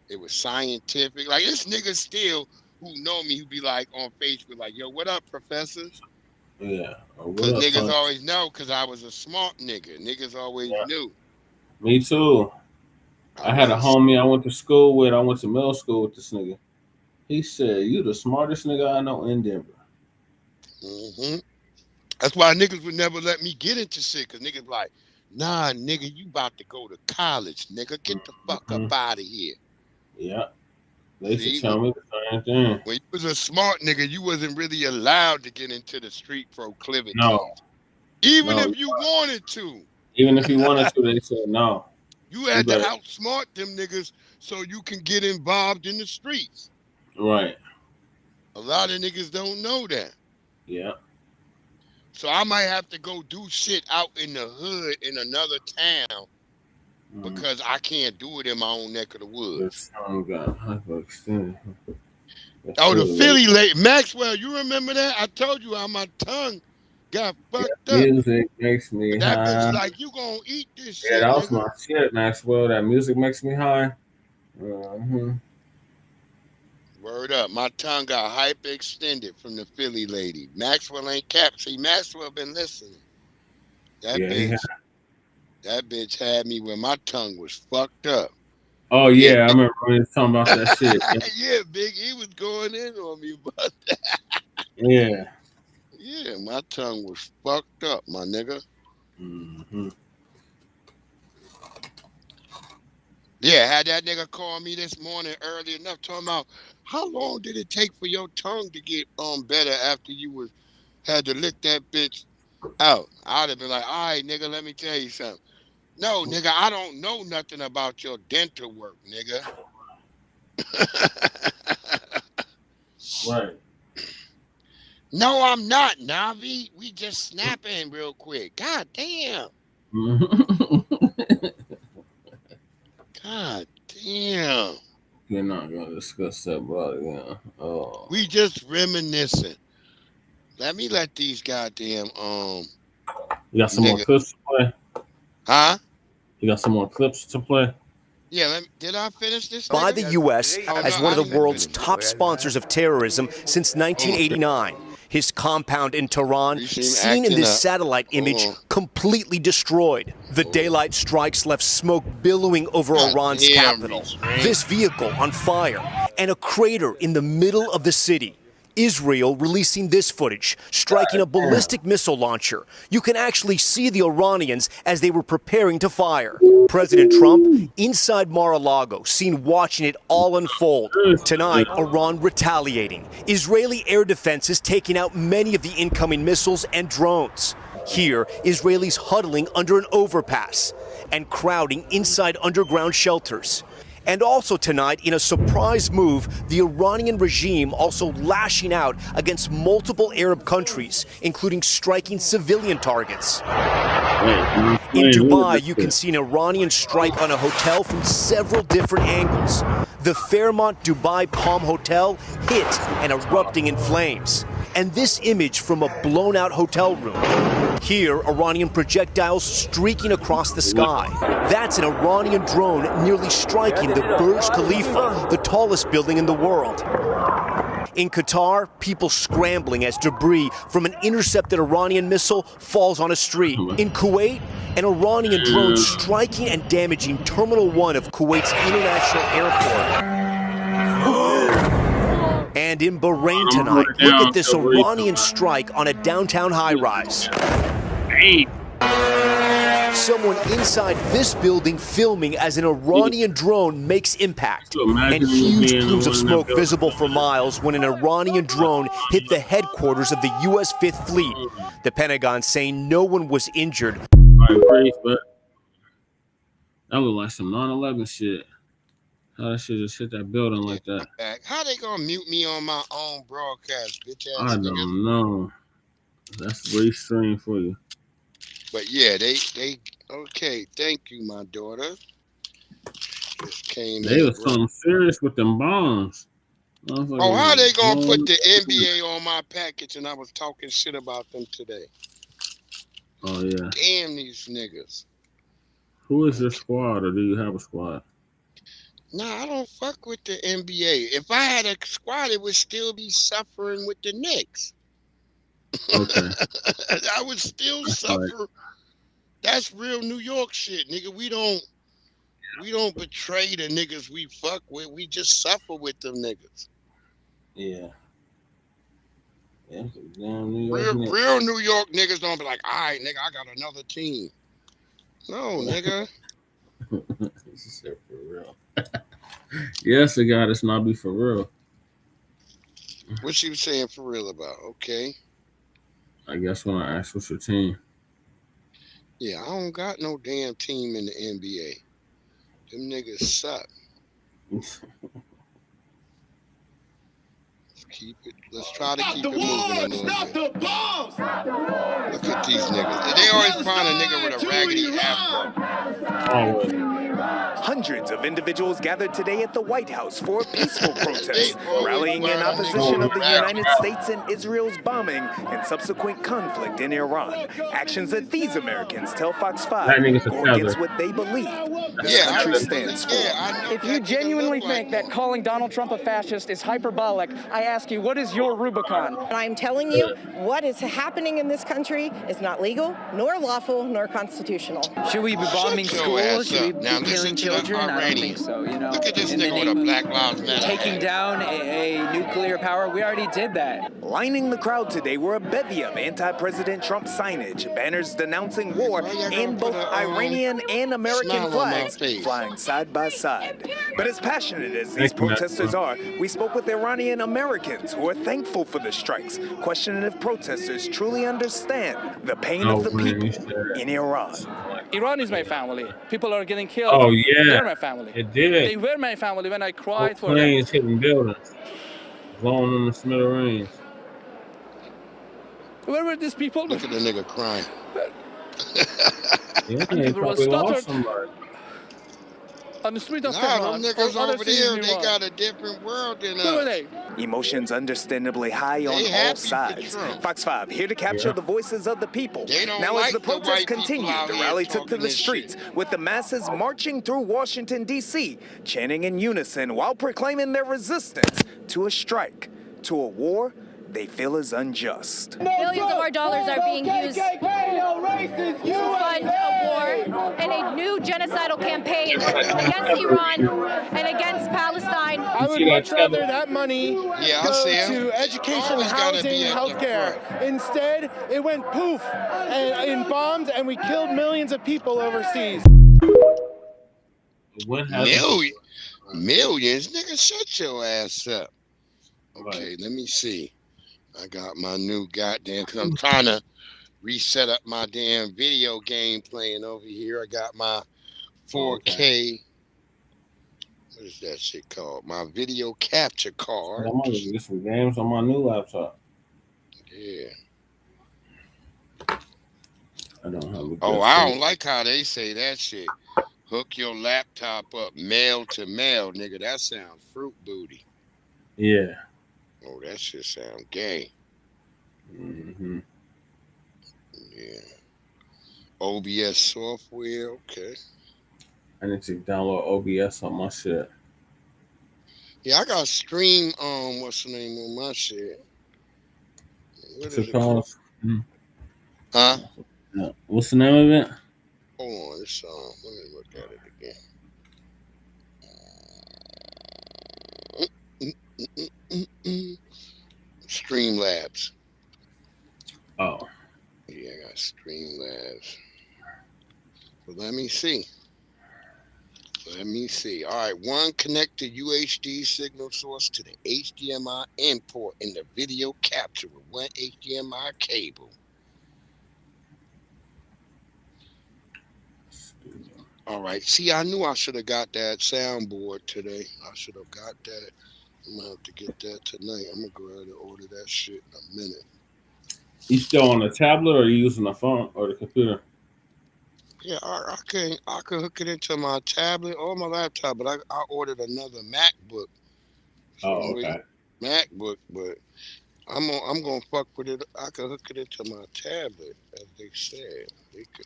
It was scientific. Like this nigga still who know me who be like on Facebook, like, yo, what up, professors? Yeah. Oh, what Cause up, niggas son? always know, cause I was a smart nigga. Niggas always Yeah. knew. Me too. I I had a was. homie I went to school with. I went to middle school with this nigga. He said, "You the smartest nigga I know in Denver." Hmm. That's why niggas would never let me get into shit. Cause niggas like, nah, nigga, you about to go to college, nigga. Get the fuck up Mm-hmm. out of here. Yeah. They used to See, tell me the same thing. when you was a smart nigga, you wasn't really allowed to get into the street No. proclivities. Even No. if you wanted to. Even if he wanted to, they said no. You You had to better. outsmart them niggas so you can get involved in the streets. Right. A lot of niggas don't know that. Yeah. So I might have to go do shit out in the hood in another town Mm. because I can't do it in my own neck of the The woods. tongue got hyperextended. That's Oh, the true. Like, Philly late Maxwell, you remember that? I told you how my tongue got yeah, fucked up. music makes me And that bitch high. is like, you gonna eat this Yeah, shit, that was nigga. my shit, Maxwell. That music makes me high. Mm-hmm. Word up. My tongue got hyperextended from the Philly lady. Maxwell ain't cap. See, Maxwell been listening. That Yeah, he had. bitch, that bitch had me when my tongue was fucked up. Oh Yeah, yeah, I remember when he was talking about that shit. Yeah, yeah, Big E was going in on me, but yeah. yeah, my tongue was fucked up, my nigga. Mm-hmm. Yeah, had that nigga call me this morning early enough talking about how long did it take for your tongue to get better after you was had to lick that bitch Oh, I'd have been like, all right, nigga, let me tell you something. No, nigga, I don't know nothing about your dental work, nigga. Right. No, I'm not, Navi. We just snapping real quick. God damn. God damn. We're not gonna discuss that, brother. Yeah. Oh. We just reminiscing. Let these goddamn You got some more nigga. clips to play? Huh? You got some more clips to play? Yeah, did I finish this? By Nigga? the U.S. Oh, as no, one I of the didn't world's finish. top sponsors of terrorism since 1989. His compound in Tehran, You seem seen in acting this up. satellite image, completely destroyed. The daylight strikes left smoke billowing over God Iran's damn, capital. Restraint. This vehicle on fire, and a crater in the middle of the city. Israel releasing this footage, striking a ballistic missile launcher. You can actually see the Iranians as they were preparing to fire. President Trump inside Mar-a-Lago, seen watching it all unfold. Tonight, Iran retaliating. Israeli air defenses taking out many of the incoming missiles and drones. Here, Israelis huddling under an overpass and crowding inside underground shelters. And also tonight, in a surprise move, the Iranian regime also lashing out against multiple Arab countries, including striking civilian targets. In Dubai, you can see an Iranian strike on a hotel from several different angles. The Fairmont Dubai Palm Hotel hit and erupting in flames. And this image from a blown-out hotel room. Here, Iranian projectiles streaking across the sky. That's an Iranian drone nearly striking the Burj Khalifa, the tallest building in the world. In Qatar, people scrambling as debris from an intercepted Iranian missile falls on a street. In Kuwait, an Iranian drone striking and damaging Terminal 1 of Kuwait's international airport. And in Bahrain tonight, look at this Iranian strike on a downtown high-rise. Someone inside this building filming as an Iranian drone makes impact. And huge plumes of smoke visible for miles when an Iranian drone hit the headquarters of the U.S. Fifth Fleet. The Pentagon saying no one was injured. But that look like some 9/11 shit. How that shit just hit that building like that? How they gonna mute me on my own broadcast, bitch ass I niggas? don't know. That's restream for you. But yeah, they okay. Thank you, my daughter. Just came They in, was bro. something serious with them bombs. Oh, how they gonna put the NBA on my package? And I was talking shit about them today. Oh yeah. Damn these niggas. Who is your squad, or do you have a squad? Nah, I don't fuck with the NBA. If I had a squad, it would still be suffering with the Knicks. Okay. I would still suffer. Right. That's real New York shit, nigga. We don't betray the niggas we fuck with. We just suffer with them niggas. Yeah. Yeah, damn New York real New York niggas don't be like, all right, nigga, I got another team. No, nigga. This is for real. Yes, it got us not be for real. What she was saying for real about? Okay. I guess when I asked what's your team. Yeah, I don't got no damn team in the NBA. Them niggas suck. Let's try to keep it moving a little bit. Look at these niggas. They always find a nigga with a raggedy afro. Hundreds of individuals gathered today at the White House for a peaceful protest, rallying in opposition of the United States and Israel's bombing and subsequent conflict in Iran. Actions that these Americans tell Fox 5 go against what they believe this country stands for. If you genuinely think that calling Donald Trump a fascist is hyperbolic, I ask you, what is your Rubicon? And I'm telling you, what is happening in this country is not legal, nor lawful, nor constitutional. Should we be bombing schools? Should we be killing children? I don't think so. You know, look at this nigga with a Black Lives Matter. Taking down a nuclear power. We already did that. Lining the crowd today were a bevy of anti-President Trump signage, banners denouncing war, and both Iranian and American flags flying side by side. But as passionate as these protesters are, we spoke with Iranian Americans who are thankful for the strikes, questioning if protesters truly understand the pain of the people in Iran. Iran is my family. People are getting killed. Oh yeah, They're my family. it did. They were my family when I cried for them. Planes hitting buildings, blowing in the smithereens. Where were these people? Look at the nigga crying. Yeah, they probably lost somebody. On the street of Nah, Tehran, them niggas or other over cities there, in they Iran. got a different world than Where were us. they? Emotions understandably high on all sides. Fox 5 here to capture the voices of the people. Now as the protests continued, the rally took to the streets, with the masses marching through Washington, D.C., chanting in unison while proclaiming their resistance to a strike, to a war they feel is unjust. Millions of our dollars are being used to fund a war and a new genocidal campaign against Iran and against Palestine. I would much rather that money go to education, housing, healthcare. Instead, it went poof in bombs, and we killed millions of people overseas. Millions? Nigga, shut your ass up. Okay, let me see. I got my new goddamn, because I'm trying to reset up my damn video game playing over here. I got my 4K. What is that shit called? My video capture card. I'm gonna get some games on my new laptop. Yeah. I don't have a Oh, I don't like how they say that shit. Hook your laptop up, male to male, nigga. That sounds fruit booty. Yeah. Oh, that shit sound gay. Mm-hmm. Yeah. OBS software, okay. I need to download OBS on my shit. Yeah, I got Stream. What's the name on my shit? What is it called? Huh? What's the name of it? Hold on, it's let me look at it again. Streamlabs. Oh. Yeah, I got Streamlabs. So let me see. All right, one connect the UHD signal source to the HDMI input in the video capture with one HDMI cable. All right. See, I knew I should have got that soundboard today. I should have got that. I'm gonna have to get that tonight. I'm gonna go ahead and order that shit in a minute. You still on the tablet, or are you using the phone or the computer? Yeah, I can hook it into my tablet or my laptop, but I ordered another MacBook. Oh, okay. MacBook, but I'm gonna fuck with it. I can hook it into my tablet, as they said.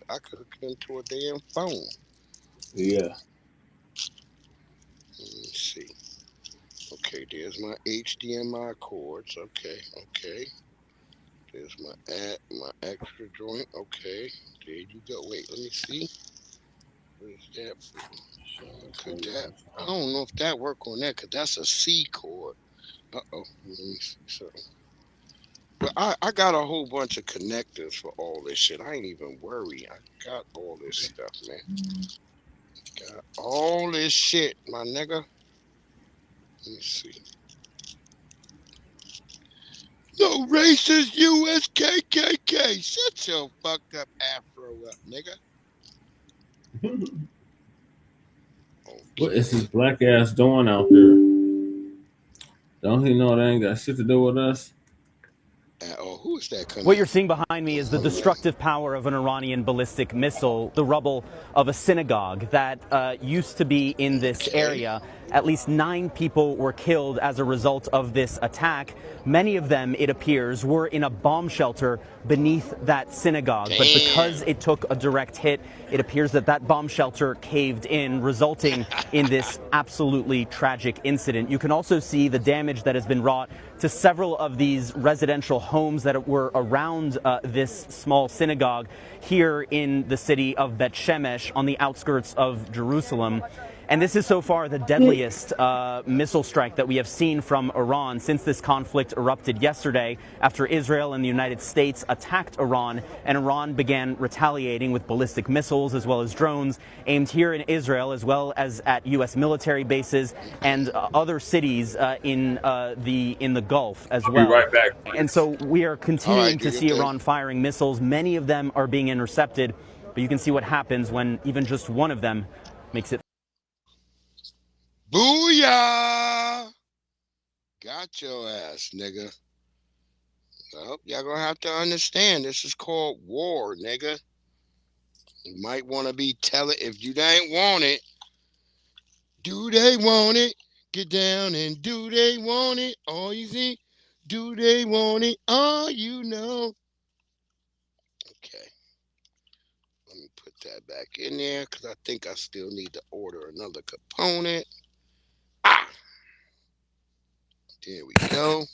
I could hook it into a damn phone. Yeah. Let me see. Okay, there's my HDMI cords. Okay. There's my extra joint. Okay, there you go. Wait, let me see. What is that for? Could that? I don't know if that work on that, cause that's a C cord. Let me see something. But I got a whole bunch of connectors for all this shit. I ain't even worried. I got all this stuff, man. Got all this shit, my nigga. Let me see. No racist US KKK. Shut your fucked up afro up, nigga. What is this black ass doing out there? Don't he know that ain't got shit to do with us? Who is that coming? What you're seeing behind me is the destructive power of an Iranian ballistic missile, the rubble of a synagogue that used to be in this area. At least 9 people were killed as a result of this attack. Many of them, it appears, were in a bomb shelter beneath that synagogue. But because it took a direct hit, it appears that that bomb shelter caved in, resulting in this absolutely tragic incident. You can also see the damage that has been wrought to several of these residential homes that were around this small synagogue here in the city of Bet Shemesh on the outskirts of Jerusalem. And this is so far the deadliest missile strike that we have seen from Iran since this conflict erupted yesterday after Israel and the United States attacked Iran, and Iran began retaliating with ballistic missiles as well as drones aimed here in Israel as well as at U.S. military bases and other cities in the Gulf as well. I'll be right back, please. And so we are continuing to see Iran firing missiles. Many of them are being intercepted, but you can see what happens when even just one of them makes it. Booyah! Got your ass, nigga. Well, y'all gonna have to understand this is called war, nigga. You might want to be telling if you ain't want it. Do they want it? Get down and do they want it? Oh, you see? Do they want it? Oh, you know. Okay. Let me put that back in there because I think I still need to order another component. Ah! There we go.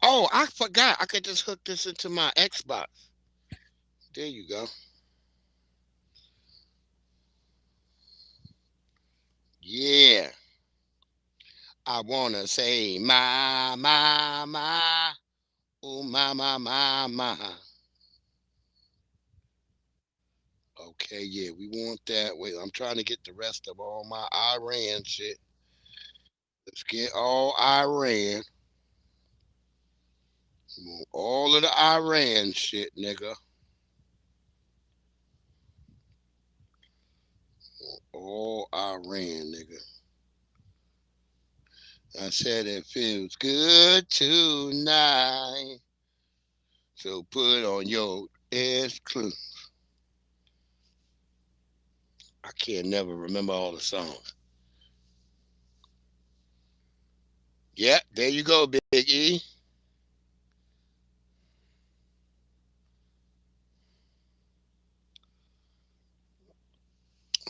Oh, I forgot. I could just hook this into my Xbox. There you go. Yeah. I want to say my, oh, my. Okay, yeah, we want that. Wait, I'm trying to get the rest of all my Iran shit. Let's get all Iran. We want all of the Iran shit, nigga. All Iran, nigga. I said it feels good tonight. So put on your ass clothes. I can't never remember all the songs. Yeah, there you go, Big E.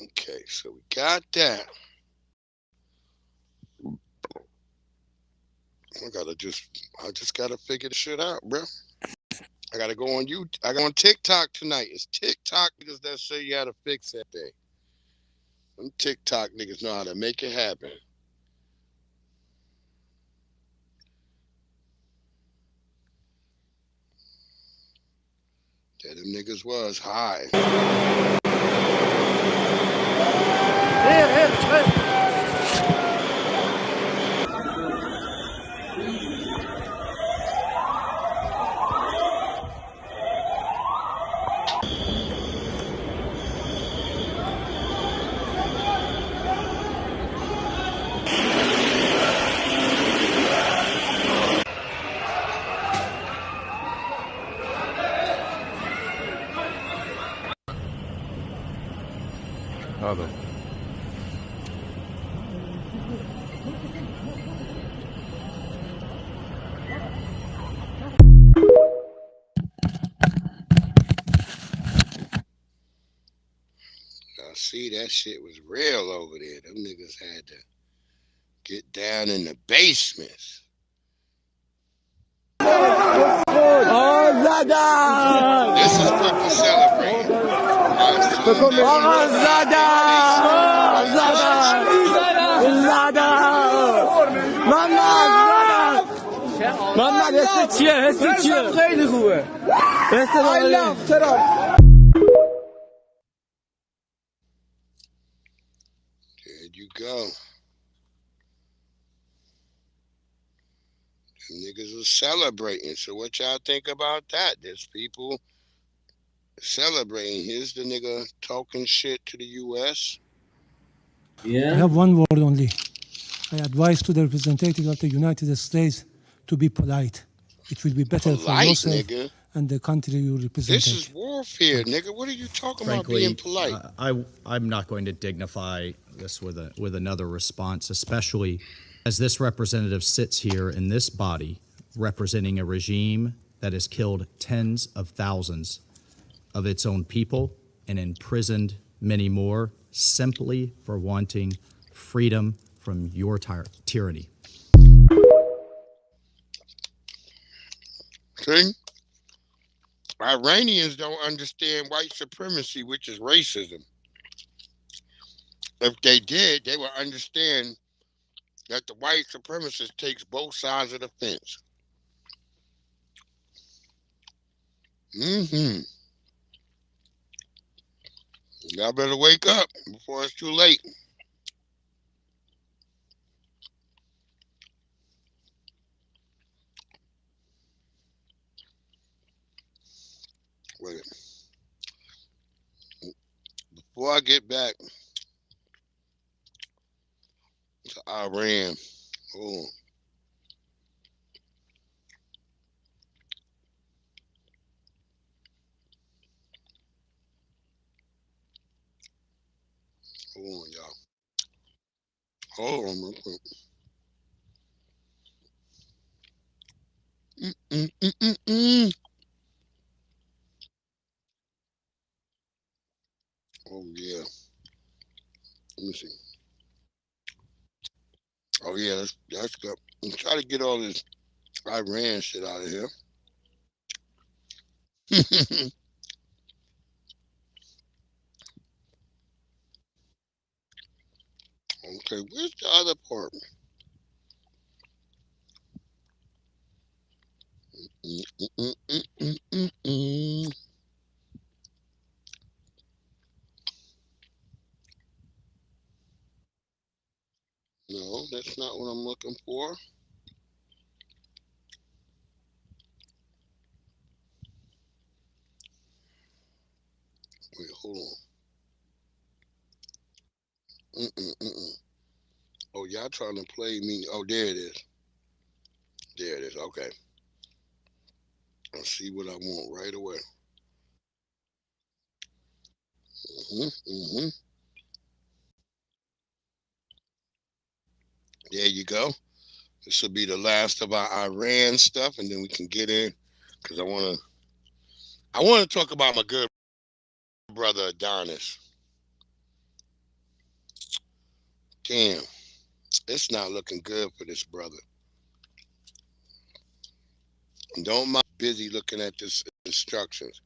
Okay, so we got that. I just gotta figure the shit out, bro. I gotta go on YouTube. I go on TikTok tonight. It's TikTok niggas that show you how to fix that thing. Them TikTok niggas know how to make it happen. That them niggas was high. Here. Other. I see that shit was real over there. Them niggas had to get down in the basements. This is Purple celebrating. There you go. Them niggas are celebrating. So what y'all think about that? There's people celebrating. Here's the nigga talking shit to the U.S. Yeah. I have one word only. I advise to the representative of the United States to be polite. It will be better for yourself nigga. and the country you represent. This is warfare, nigga. What are you talking about being polite? I'm not going to dignify this with another response, especially as this representative sits here in this body representing a regime that has killed tens of thousands of its own people and imprisoned many more simply for wanting freedom from your tyranny. See? Iranians don't understand white supremacy, which is racism. If they did, they would understand that the white supremacist takes both sides of the fence. Mm-hmm. Y'all better wake up before it's too late. Wait a minute. Before I get back to Iran, hold on. Hold on, y'all. Hold on real quick. Mm-mm-mm-mm-mm. Oh, yeah. Let me see. Oh, yeah, that's good. I'm trying to get all this Iran shit out of here. Okay, where's the other part? Mm-mm-mm-mm-mm-mm. No, that's not what I'm looking for. Wait, hold on. Mm-mm-mm-mm. Oh, y'all trying to play me? Oh, there it is. There it is. Okay. I'll see what I want right away. Mm-hmm. There you go. This will be the last of our Iran stuff, and then we can get in because I want to talk about my good brother Adonis. Damn, it's not looking good for this brother. Don't mind busy looking at this instructions.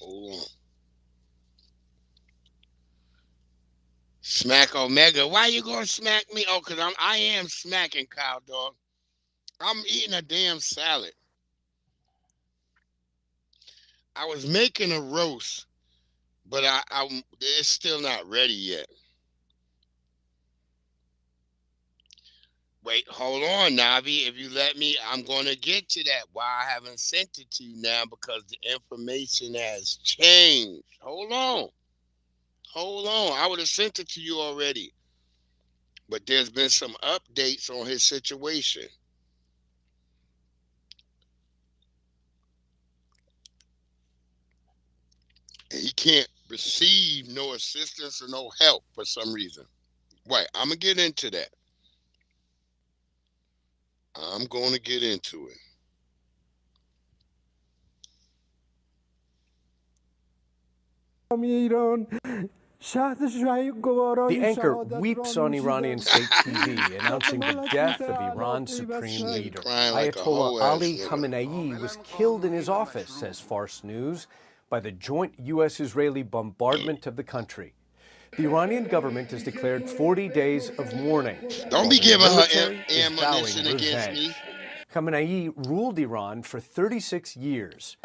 Hold on. Smack Omega. Why you gonna smack me? Oh, cause I am smacking Kyle dog. I'm eating a damn salad. I was making a roast, but it's still not ready yet. Wait, hold on, Navi. If you let me, I'm gonna get to that. Why I haven't sent it to you now because the information has changed. Hold on. Hold on. I would have sent it to you already. But there's been some updates on his situation. And he can't receive no assistance or no help for some reason. Right. I'm gonna get into that. I'm going to get into it. The anchor weeps on Iranian state TV, announcing the death of Iran's supreme leader. Ayatollah Ali Khamenei was killed in his office, says Fars News, by the joint U.S.-Israeli bombardment of the country. The Iranian government has declared 40 days of mourning. Don't be giving her ammunition against me. Khamenei ruled Iran for 36 years.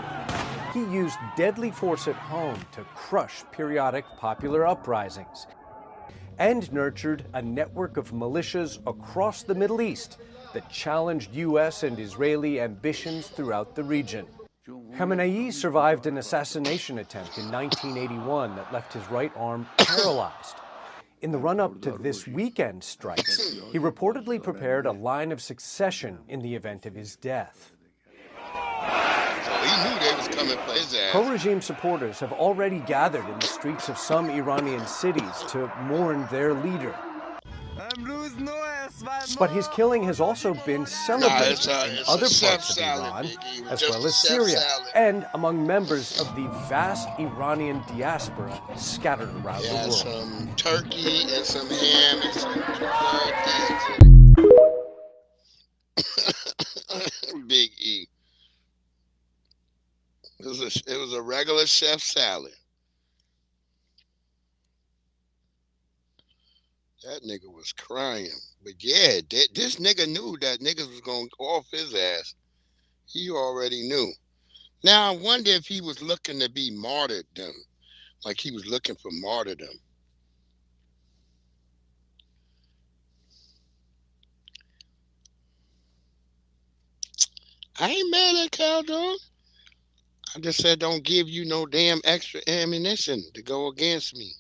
He used deadly force at home to crush periodic popular uprisings and nurtured a network of militias across the Middle East that challenged U.S. and Israeli ambitions throughout the region. Khamenei survived an assassination attempt in 1981 that left his right arm paralyzed. In the run-up to this weekend's strikes, he reportedly prepared a line of succession in the event of his death. So he knew they was coming for his ass. Pro-regime supporters have already gathered in the streets of some Iranian cities to mourn their leader. But his killing has also been celebrated in other parts of Iran, as well as Syria, and among members of the vast Iranian diaspora scattered around the world. Some turkey and some ham and some Big E. It was a regular chef salad. That nigga was crying. But yeah, this nigga knew that niggas was going to go off his ass. He already knew. Now, I wonder if he was looking to be martyrdom. Like he was looking for martyrdom. I ain't mad at Cal, dog. I just said don't give you no damn extra ammunition to go against me.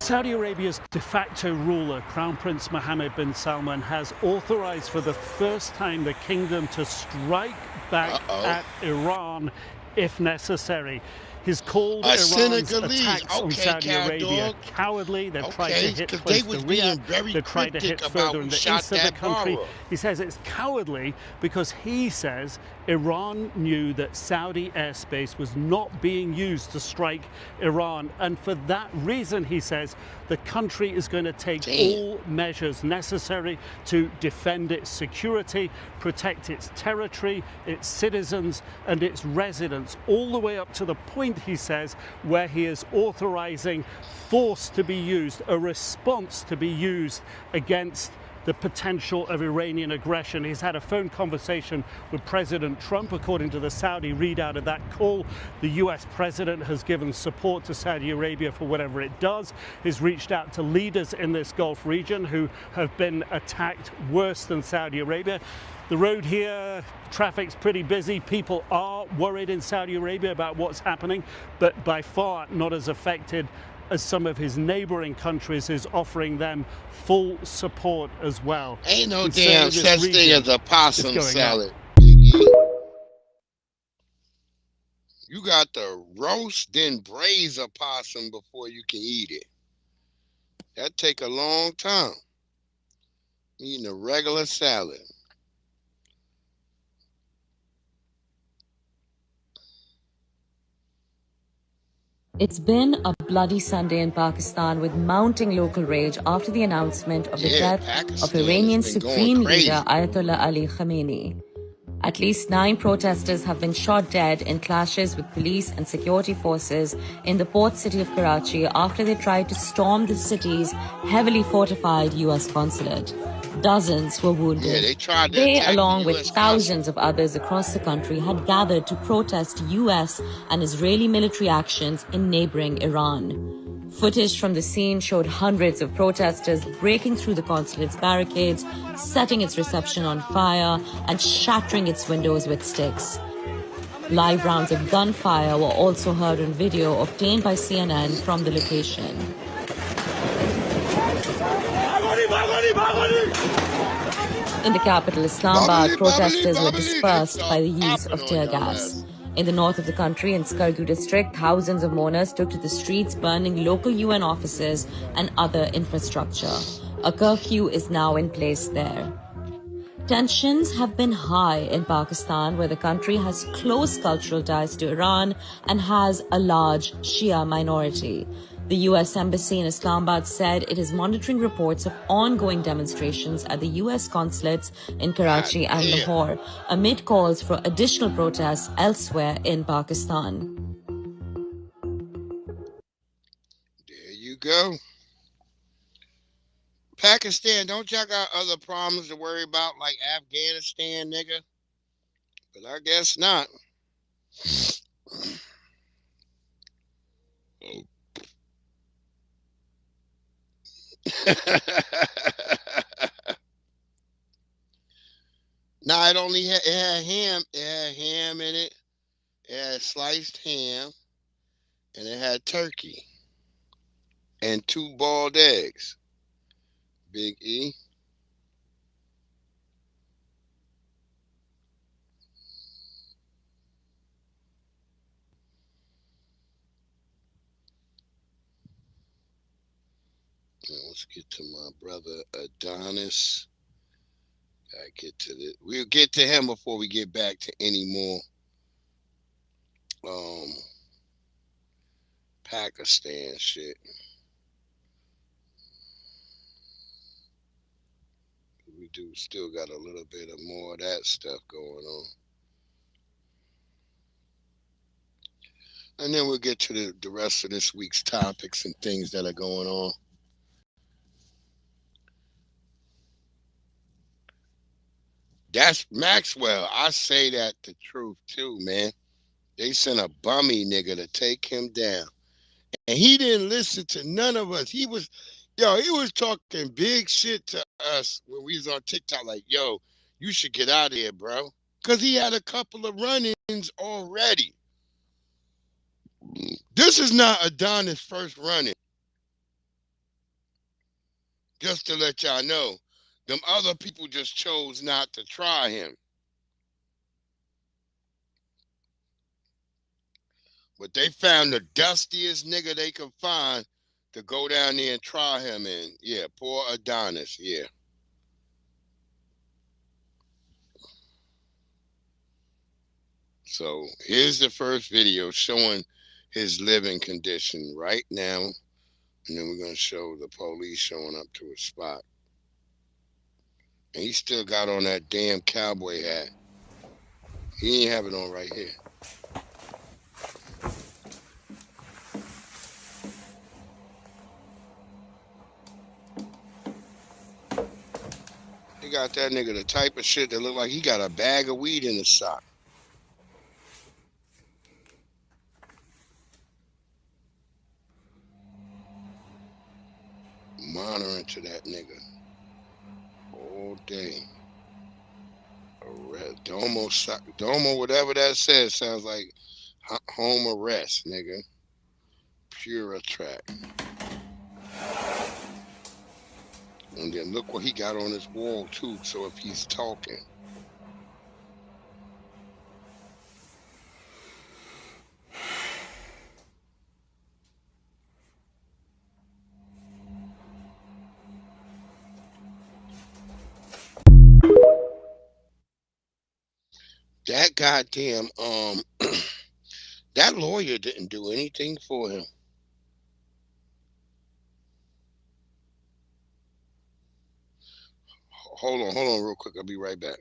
Saudi Arabia's de facto ruler, Crown Prince Mohammed bin Salman, has authorized for the first time the kingdom to strike back at Iran if necessary. He's called Iran's attacks on Saudi Arabia cowardly. They've tried to hit close to Riyadh. They've tried to hit further in the east of the country. He says it's cowardly because he says Iran knew that Saudi airspace was not being used to strike Iran. And for that reason, he says, the country is going to take all measures necessary to defend its security, protect its territory, its citizens, and its residents, all the way up to the point, he says, where he is authorizing force to be used, a response to be used against the potential of Iranian aggression. He's had a phone conversation with President Trump. According to the Saudi readout of that call, the US president has given support to Saudi Arabia for whatever it does. He's reached out to leaders in this Gulf region who have been attacked worse than Saudi Arabia. The road here, traffic's pretty busy. People are worried in Saudi Arabia about what's happening, but by far not as affected as some of his neighboring countries, is offering them full support as well. Ain't no damn such thing as a possum salad. You got to roast, then braise a possum before you can eat it. That take a long time. Eating a regular salad. It's been a bloody Sunday in Pakistan with mounting local rage after the announcement of the death of Iranian Supreme Leader Ayatollah Ali Khamenei. At least 9 protesters have been shot dead in clashes with police and security forces in the port city of Karachi after they tried to storm the city's heavily fortified US consulate. Dozens were wounded. They, along with thousands of others across the country, had gathered to protest US and Israeli military actions in neighboring Iran. Footage from the scene showed hundreds of protesters breaking through the consulate's barricades, setting its reception on fire, and shattering its windows with sticks. Live rounds of gunfire were also heard on video obtained by CNN from the location. In the capital, Islamabad, protesters were dispersed by the use of tear gas. In the north of the country, in Skardu district, thousands of mourners took to the streets, burning local UN offices and other infrastructure. A curfew is now in place there. Tensions have been high in Pakistan, where the country has close cultural ties to Iran and has a large Shia minority. The US Embassy in Islamabad said it is monitoring reports of ongoing demonstrations at the US consulates in Karachi and Lahore, amid calls for additional protests elsewhere in Pakistan. There you go. Pakistan, don't y'all got other problems to worry about like Afghanistan, nigga? But I guess not. Nah, it only had, it had ham in it. It had sliced ham. and it had turkey and 2 boiled eggs. Big E. Now let's get to my brother Adonis. Gotta get to this. We'll get to him before we get back to any more Pakistan shit. We do still got a little bit of more of that stuff going on. And then we'll get to the rest of this week's topics and things that are going on. That's Maxwell. I say that the truth too, man. They sent a bummy nigga to take him down. And he didn't listen to none of us. He was talking big shit to us when we was on TikTok, like, yo, you should get out of here, bro. Because he had a couple of run-ins already. This is not Adonis' first run-in. Just to let y'all know. Them other people just chose not to try him. But they found the dustiest nigga they could find to go down there and try him. And yeah, poor Adonis, yeah. So here's the first video showing his living condition right now. And then we're going to show the police showing up to his spot. And he still got on that damn cowboy hat. He ain't have it on right here. He got that nigga the type of shit that look like he got a bag of weed in his sock. Monitoring to that nigga all day. Arrest. Domo, whatever that says, sounds like home arrest, nigga. Pure attract. And then look what he got on his wall too. So if he's talking. That goddamn that lawyer didn't do anything for him. Hold on real quick. I'll be right back.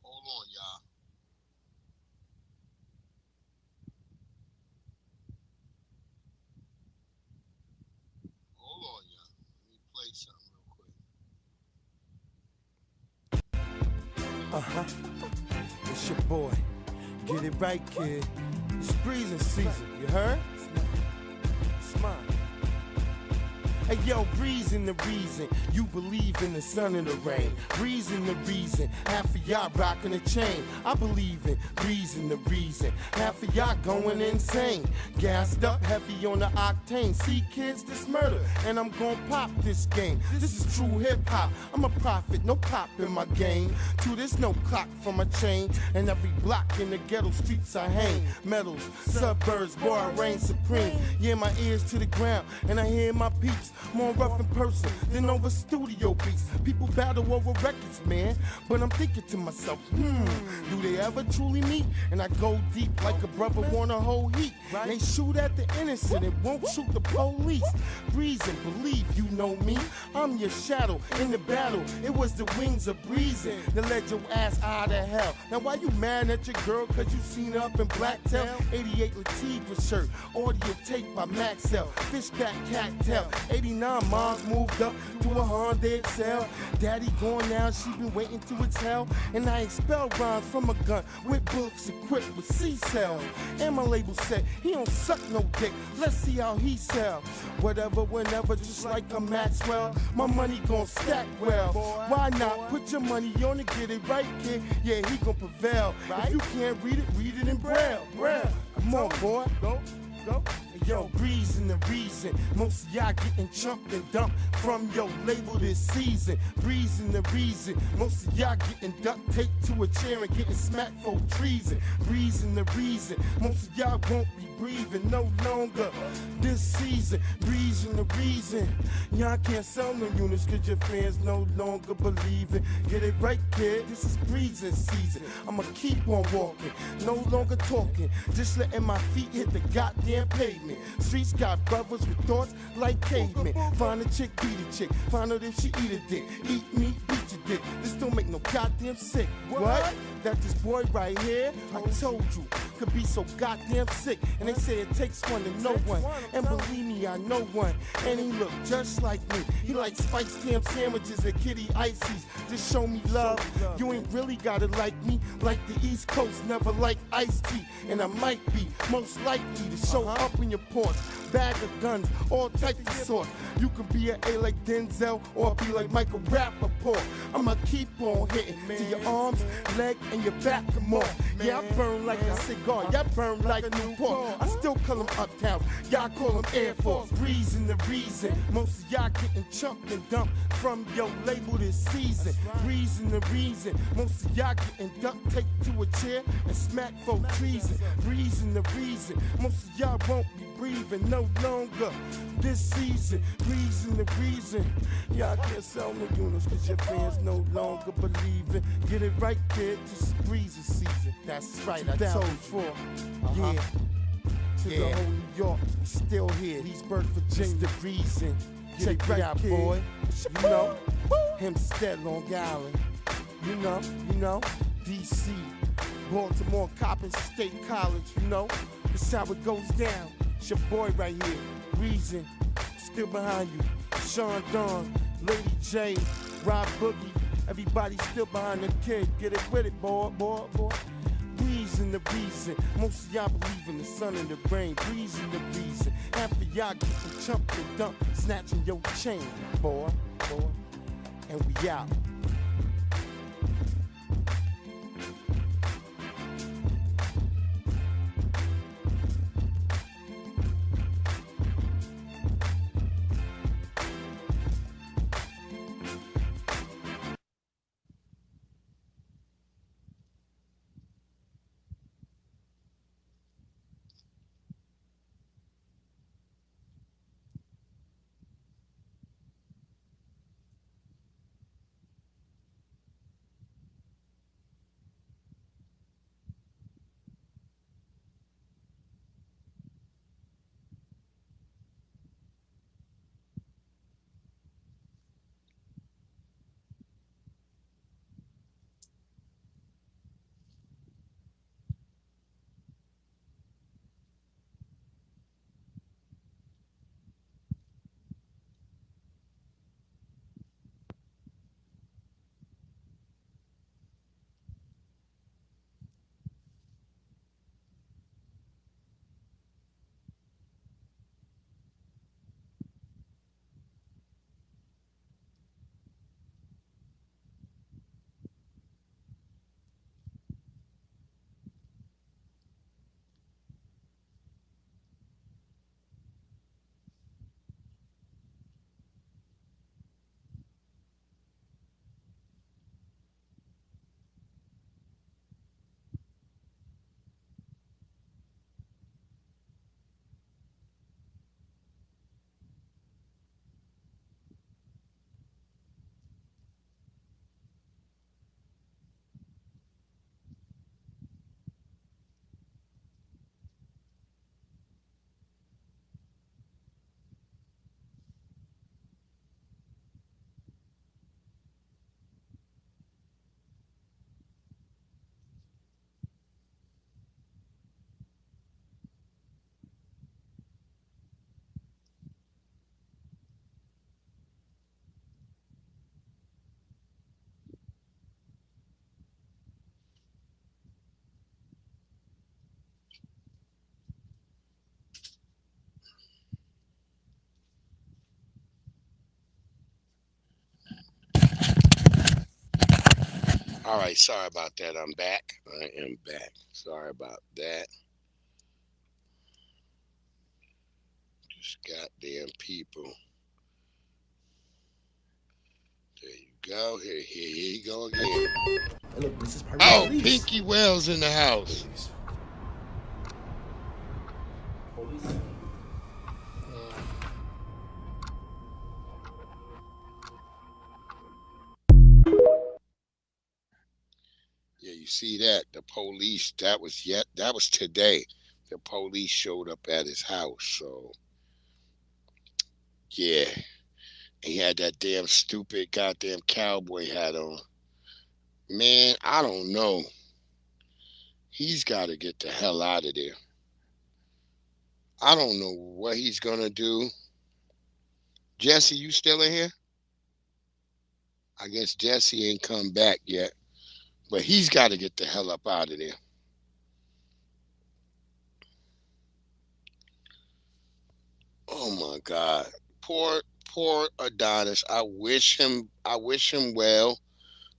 Hold on, y'all. Hold on, y'all. Let me play something real quick. It's your boy. Get it right, kid. It's breezing season. You heard? Smile. Hey yo, reason the reason you believe in the sun and the rain. Reason the reason half of y'all rocking a chain. I believe in reason the reason half of y'all going insane. Gassed up heavy on the octane. See kids, this murder, and I'm gon' pop this game. This is true hip hop. I'm a prophet, no cop in my game. To this, no clock from my chain. And every block in the ghetto streets I hang. Metals, suburbs, boy, I reign supreme. Yeah, my ears to the ground, and I hear my peeps more rough in person than over studio beats. People battle over records, man. But I'm thinking to myself, do they ever truly meet? And I go deep like a brother wanna hold heat. They shoot at the innocent and won't shoot the police. Breezing, believe you know me. I'm your shadow in the battle. It was the wings of breezing that led your ass out of hell. Now why you mad at your girl? Cause you seen her up in Blacktail? 88 Latifah shirt, audio tape by Maxell, Fishback Cattail. 89 moms moved up to a Honda Excel. Daddy gone now, she been waiting to exhale. And I expel rhymes from a gun with bullets equipped with C-cells. And my label said, he don't suck no dick, let's see how he sell. Whatever, whenever, just like a Maxwell. My money gon' stack well. Why not put your money on it, get it right, kid? Yeah, he gon' prevail. If you can't read it in Braille. Come on, boy, go. Yo, breezing the reason most of y'all getting chunked and dumped from your label this season. Breezing the reason most of y'all getting duct taped to a chair and getting smacked for treason. Breezing the reason most of y'all won't be breathing no longer this season. Breezing the reason y'all can't sell no units cause your fans no longer believe it. Get it right, kid, this is breezing season. I'ma keep on walking, no longer talking, just letting my feet hit the goddamn pavement. Streets got brothers with thoughts like cavemen. Find a chick, beat a chick. Find out if she eat a dick. Eat meat, beat your dick. This don't make no goddamn sick. What? That this boy right here, I told you, could be so goddamn sick. And they say it takes one to know one. And believe me, I know one. And he look just like me. He like spiced ham sandwiches and kitty ices. Just show me love. You ain't really gotta like me. Like the East Coast never like iced tea. And I might be most likely to show up in your porch. Bag of guns, all types of sorts. You can be an A like Denzel or be like Michael Rappaport. I'ma keep on hitting till your arms, leg, and your back come off. Yeah, I burn like a cigar. Y'all burn like a Newport. I still call them Uptown. Y'all call them Air Force. Breezing the reason most of y'all getting chunked and dumped from your label this season. Breezing the reason most of y'all getting duct taped to a chair and smacked for treason. Breezing the reason most of y'all won't be breathing no longer this season. Breezing the reason y'all can't sell no units cause your fans no longer believe it. Get it right, kid, this is breezing season. That's right, I told you. Yeah. To the whole New York, we still here. Leesburg, Virginia, the reason. Check it out, boy. You know, Hempstead, Long Island. You know, DC, Baltimore, Coppin State College. You know, this how it goes down. It's your boy right here, Reason, still behind you. Sean Don, Lady J, Rob Boogie, everybody still behind the kid. Get it with it, boy. Breezing the reason most of y'all believe in the sun and the rain. Breezing the reason half of y'all getting chumped and dumped, snatching your chain, boy. And we out. All right, sorry about that. I'm back. I am back. Sorry about that. Just goddamn people. There you go. Here you go again. And look, this is part Oh, of the police. Pinky Wells in the house. Police. Yeah, you see that? The police, that was today. The police showed up at his house. So yeah. He had that damn stupid goddamn cowboy hat on. Man, I don't know. He's got to get the hell out of there. I don't know what he's gonna do. Jesse, you still in here? I guess Jesse ain't come back yet. But he's got to get the hell up out of there. Oh my God. Poor Adonis. I wish him well.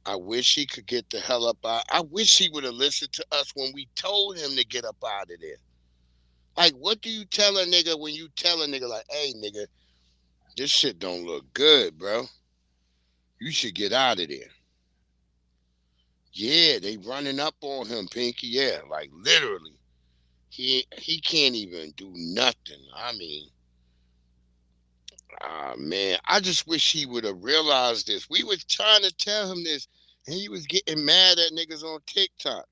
I wish he could get the hell up out. I wish he would have listened to us when we told him to get up out of there. Like, what do you tell a nigga when you tell a nigga like, hey nigga, this shit don't look good, bro. You should get out of there. Yeah, they running up on him, Pinky. Yeah, like literally. He can't even do nothing. I mean, man, I just wish he would have realized this. We was trying to tell him this, and he was getting mad at niggas on TikTok.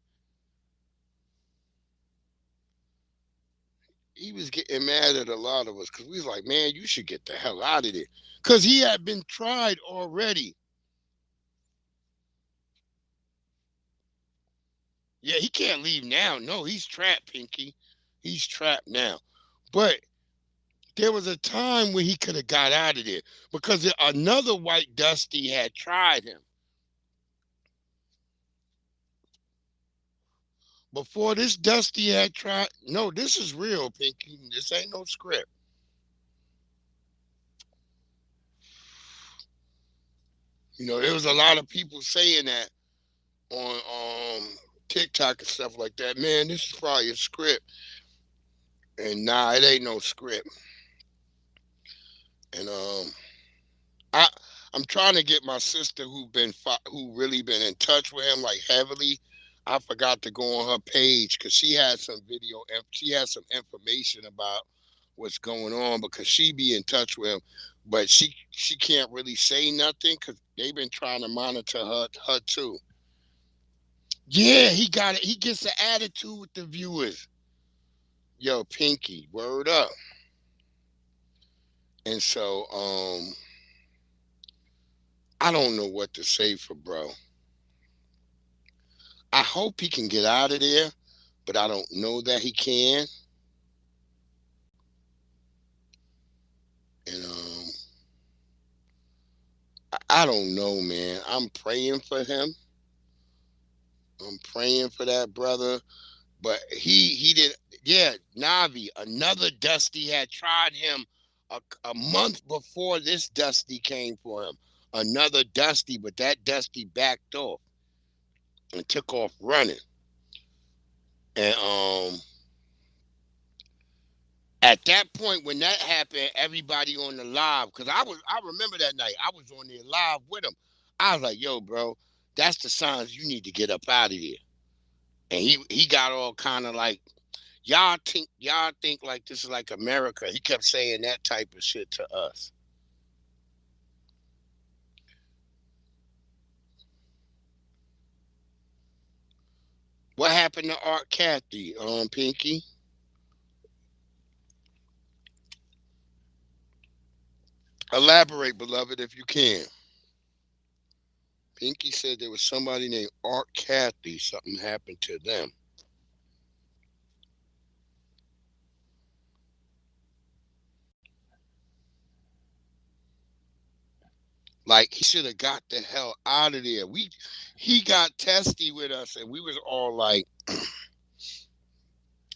He was getting mad at a lot of us because we was like, man, you should get the hell out of there. Because he had been tried already. Yeah, he can't leave now. No, he's trapped, Pinky. He's trapped now. But there was a time when he could have got out of there because another white Dusty had tried him. Before this Dusty had tried, no, this is real, Pinky. This ain't no script. You know, there was a lot of people saying that on TikTok and stuff like that. Man, this is probably a script. And nah, it ain't no script. And I'm trying to get my sister who really been in touch with him like heavily. I forgot to go on her page because she had some video and she had some information about what's going on because she be in touch with him, but she can't really say nothing because they've been trying to monitor her too. Yeah, he got it. He gets an attitude with the viewers. Yo, Pinky, word up. And so, I don't know what to say for bro. I hope he can get out of there, but I don't know that he can. And I don't know, man. I'm praying for him. I'm praying for that brother. But he did. Yeah, Navi, another Dusty had tried him a month before this Dusty came for him. Another Dusty, but that Dusty backed off and took off running. And at that point when that happened, everybody on the live, because I remember that night, I was on there live with him. I was like, yo, bro, that's the signs you need to get up out of there. And he got all kind of like, y'all think like this is like America. He kept saying that type of shit to us. What happened to Art Cathy, Pinky? Elaborate, beloved, if you can. Pinky said there was somebody named Art Cathy. Something happened to them. Like he should have got the hell out of there. He got testy with us, and we was all like,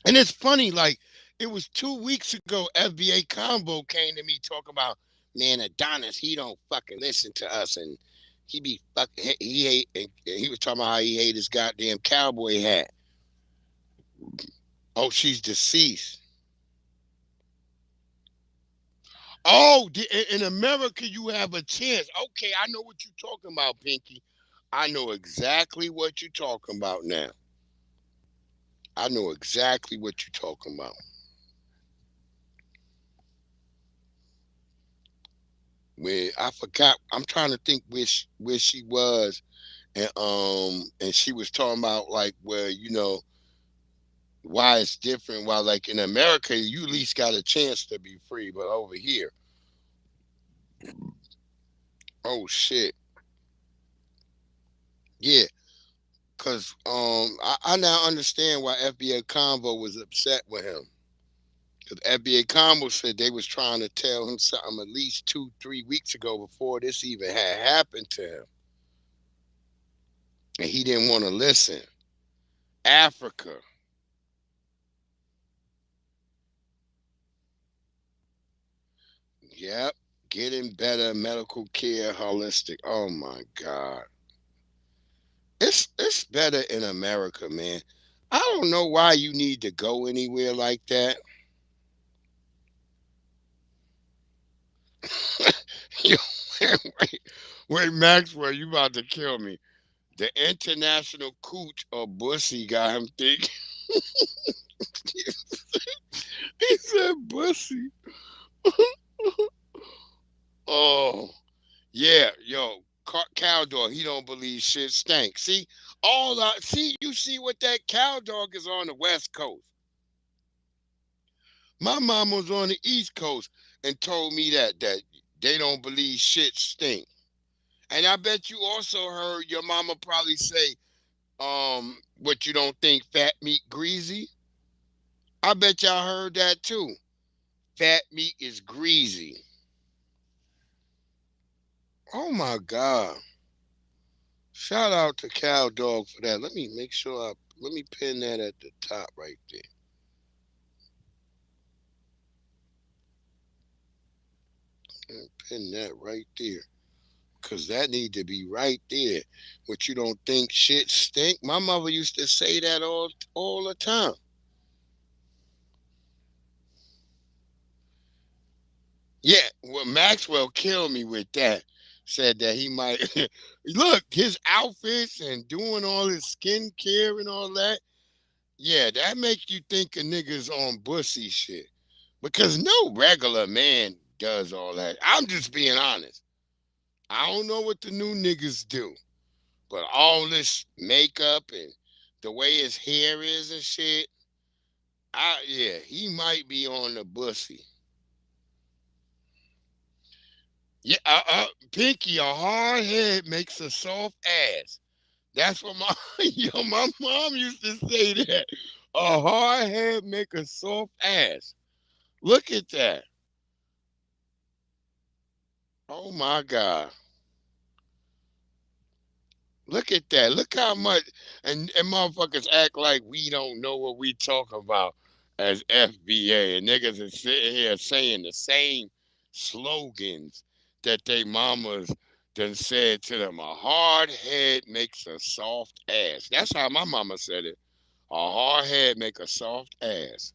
and it's funny, like it was 2 weeks ago. FBA Combo came to me talking about, man, Adonis, he don't fucking listen to us, and He be fucking. He hate. And he was talking about how he hate his goddamn cowboy hat. Oh, she's deceased. Oh, in America, you have a chance. Okay, I know what you're talking about, Pinky. I know exactly what you're talking about now. I know exactly what you're talking about. Where I forgot, I'm trying to think where she was, and she was talking about like where why it's different. While like in America, you at least got a chance to be free, but over here, oh shit, yeah. Cause I now understand why FBA Convo was upset with him. Because FBA Convo said they was trying to tell him something at least 2-3 weeks ago before this even had happened to him. And he didn't want to listen. Africa. Yep. Getting better medical care, holistic. Oh my God. It's better in America, man. I don't know why you need to go anywhere like that. Yo, wait, Maxwell, you about to kill me. The international cooch or bussy got him thinking. He said bussy. Oh, yeah, yo, cow dog. He don't believe shit stank. See, you see what that cow dog is on the West Coast. My mom was on the East Coast and told me that they don't believe shit stink. And I bet you also heard your mama probably say, what you don't think fat meat greasy? I bet y'all heard that too. Fat meat is greasy. Oh my God. Shout out to Cow Dog for that. Let me make sure let me pin that at the top right there. And pin that right there. Cause that need to be right there. What you don't think shit stink? My mother used to say that all the time. Yeah, well, Maxwell killed me with that. Said that he might look his outfits and doing all his skincare and all that. Yeah, that makes you think a nigga's on bussy shit. Because no regular man does all that. I'm just being honest. I don't know what the new niggas do, but all this makeup and the way his hair is and shit, yeah, he might be on the bussy. Yeah, Pinky, a hard head makes a soft ass. That's what my mom used to say that. A hard head make a soft ass. Look at that. Oh my God. Look at that. Look how much and motherfuckers act like we don't know what we talk about as FBA. And niggas are sitting here saying the same slogans that they mamas done said to them. A hard head makes a soft ass. That's how my mama said it. A hard head make a soft ass.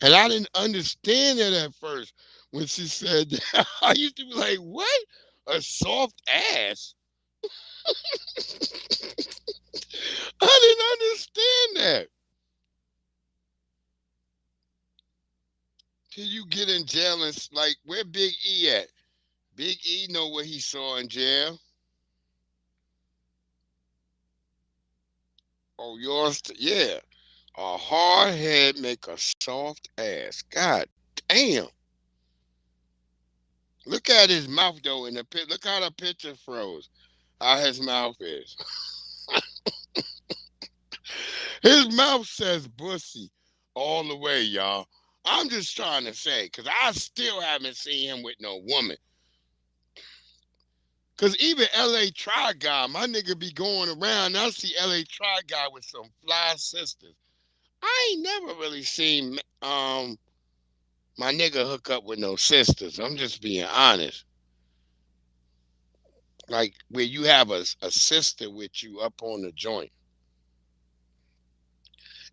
And I didn't understand it at first when she said that. I used to be like, what? A soft ass? I didn't understand that. Till you get in jail and like, where Big E at? Big E know what he saw in jail. Oh, yours? Yeah. A hard head make a soft ass. God damn. Look at his mouth though in the pit. Look how the picture froze. How his mouth is. His mouth says bussy all the way, y'all. I'm just trying to say, because I still haven't seen him with no woman. Because even LA Try Guy, my nigga be going around. I see LA Try Guy with some fly sisters. I ain't never really seen my nigga hook up with no sisters. I'm just being honest. like where you have a sister with you up on the joint.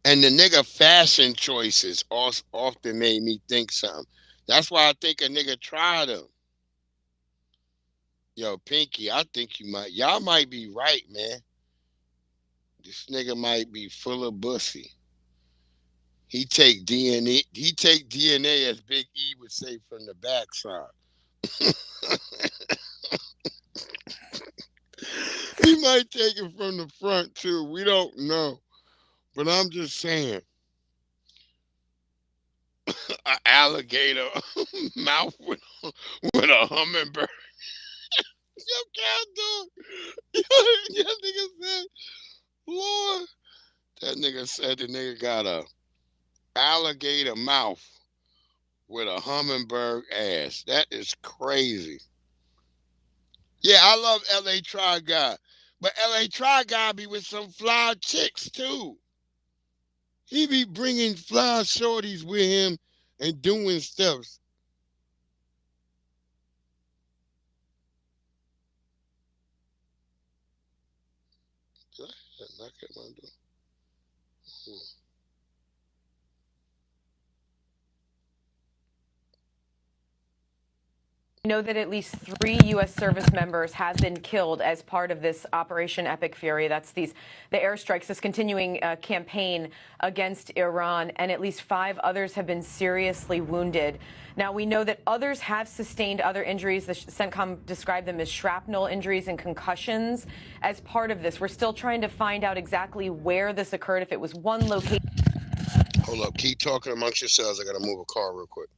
And the nigga fashion choices often made me think something. That's why I think a nigga tried him. Yo, Pinky, I think y'all might be right, man. This nigga might be full of bussy. He take DNA. He take DNA, as Big E would say, from the backside. He might take it from the front too. We don't know, but I'm just saying, an alligator mouth with a hummingbird. Yo, cat dog. Yo, that nigga said, Lord. That nigga said the nigga got a alligator mouth with a hummingbird ass. That is crazy. Yeah, I love LA Try Guy. But LA Try Guy be with some fly chicks too. He be bringing fly shorties with him and doing stuff. Did I knock at my door? We know that at least 3 U.S. service members have been killed as part of this Operation Epic Fury. That's the airstrikes, this continuing campaign against Iran, and at least 5 others have been seriously wounded. Now, we know that others have sustained other injuries. The CENTCOM described them as shrapnel injuries and concussions as part of this. We're still trying to find out exactly where this occurred, if it was one location. Hold up. Keep talking amongst yourselves. I got to move a car real quick.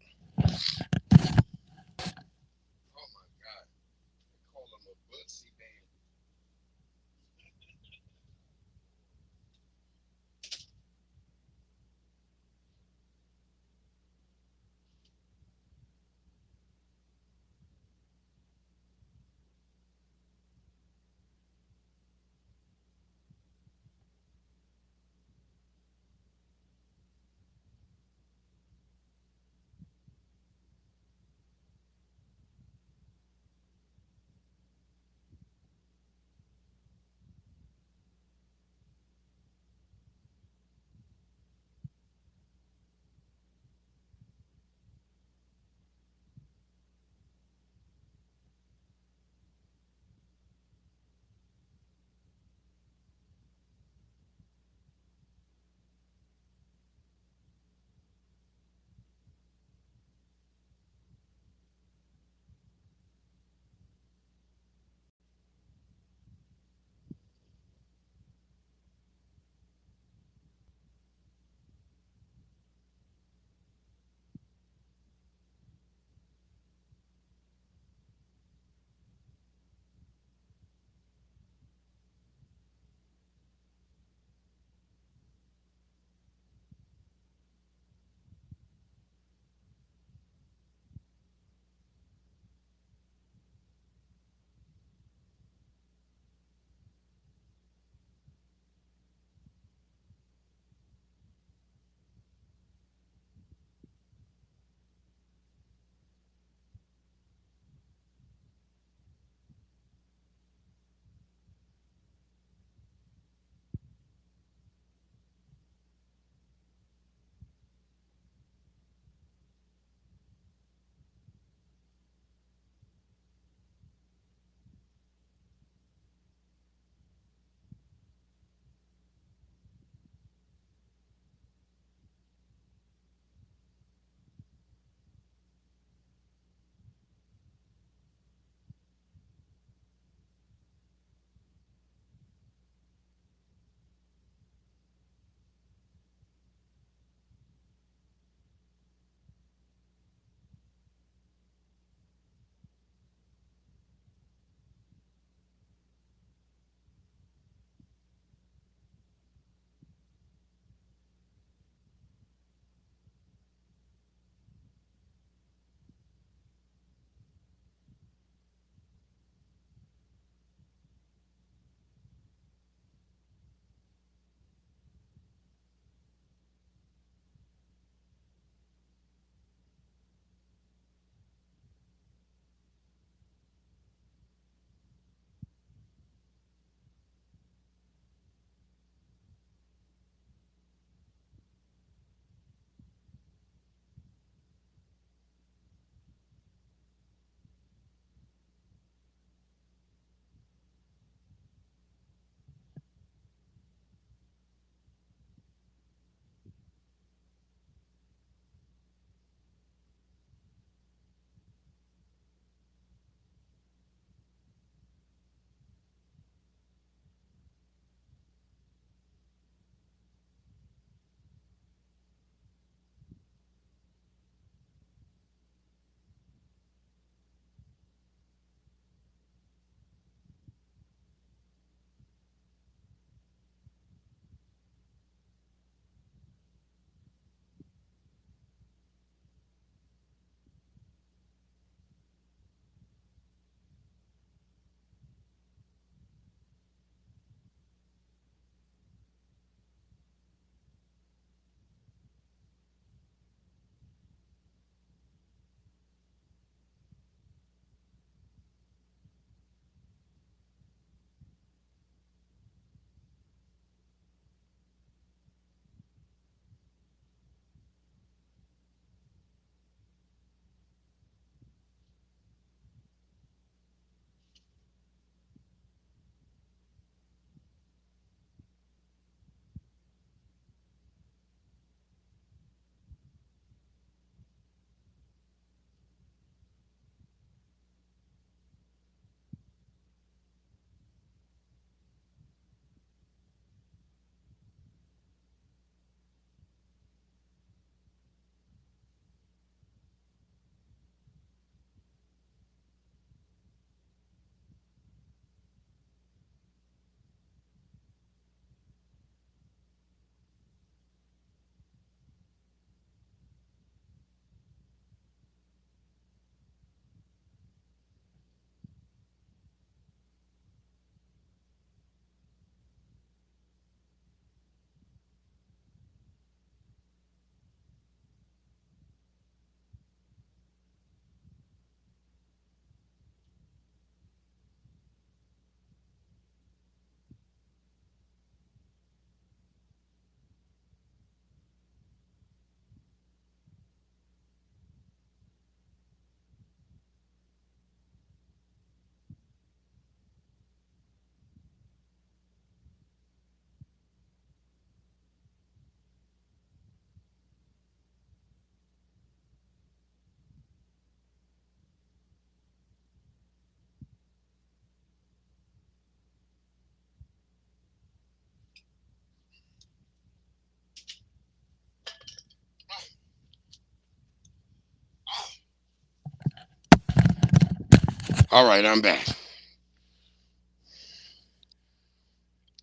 All right, I'm back.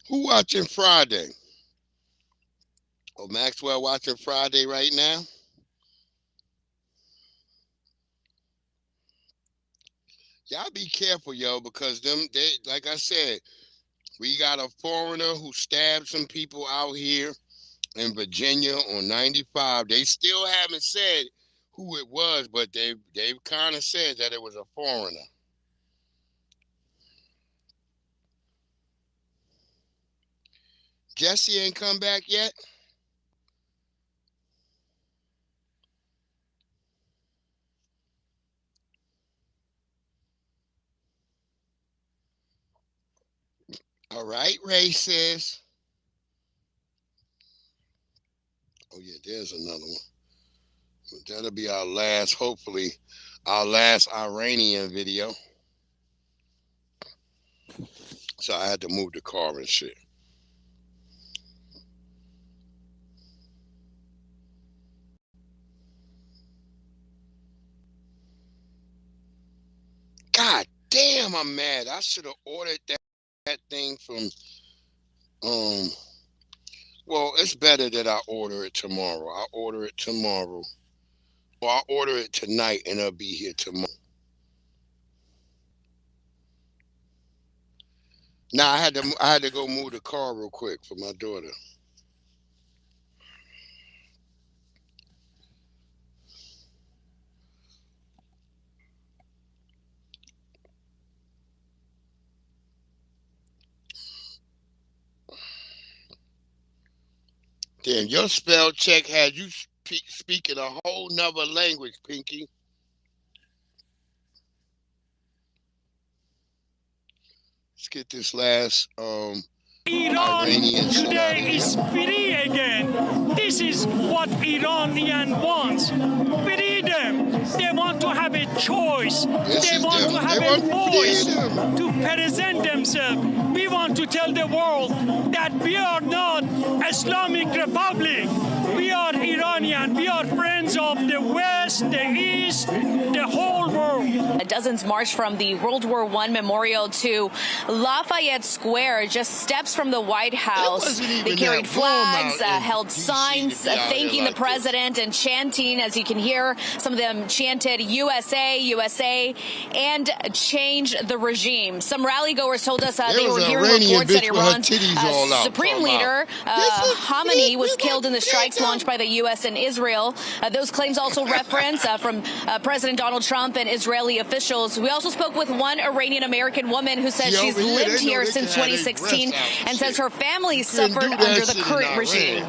Who watching Friday? Oh, Maxwell watching Friday right now? Y'all be careful, yo, because they, like I said, we got a foreigner who stabbed some people out here in Virginia on 95. They still haven't said who it was, but they've kind of said that it was a foreigner. Jesse ain't come back yet? All right, racist. Oh, yeah, there's another one. That'll be our last, hopefully, our last Iranian video. So I had to move the car and shit. God damn, I'm mad. I should have ordered that thing from, well, it's better that I order it tomorrow. I'll order it tomorrow. Or I'll order it tonight and it'll be here tomorrow. Now I had to go move the car real quick for my daughter. Damn, your spell check had you speaking a whole nother language, Pinky. Let's get this last Iran today is free again. This is what Iranian wants. Freedom. They want to have a choice. They want to have a voice to present themselves. We want to tell the world that we are not Islamic Republic. We are Iranian. We are friends of the West, the East, the whole world. Dozens marched from the World War I memorial to Lafayette Square, just steps from the White House. They carried flags, held signs thanking the president and chanting, as you can hear, some of them chanted USA, USA, and change the regime. Some rally goers told us they were hearing reports that Iran's supreme leader, Khamenei, was killed in the strikes launched by the U.S. and Israel. Those claims also reference from President Donald Trump and Israeli officials. We also spoke with one Iranian-American woman who says she's lived here since 2016 and says her family suffered under the current regime.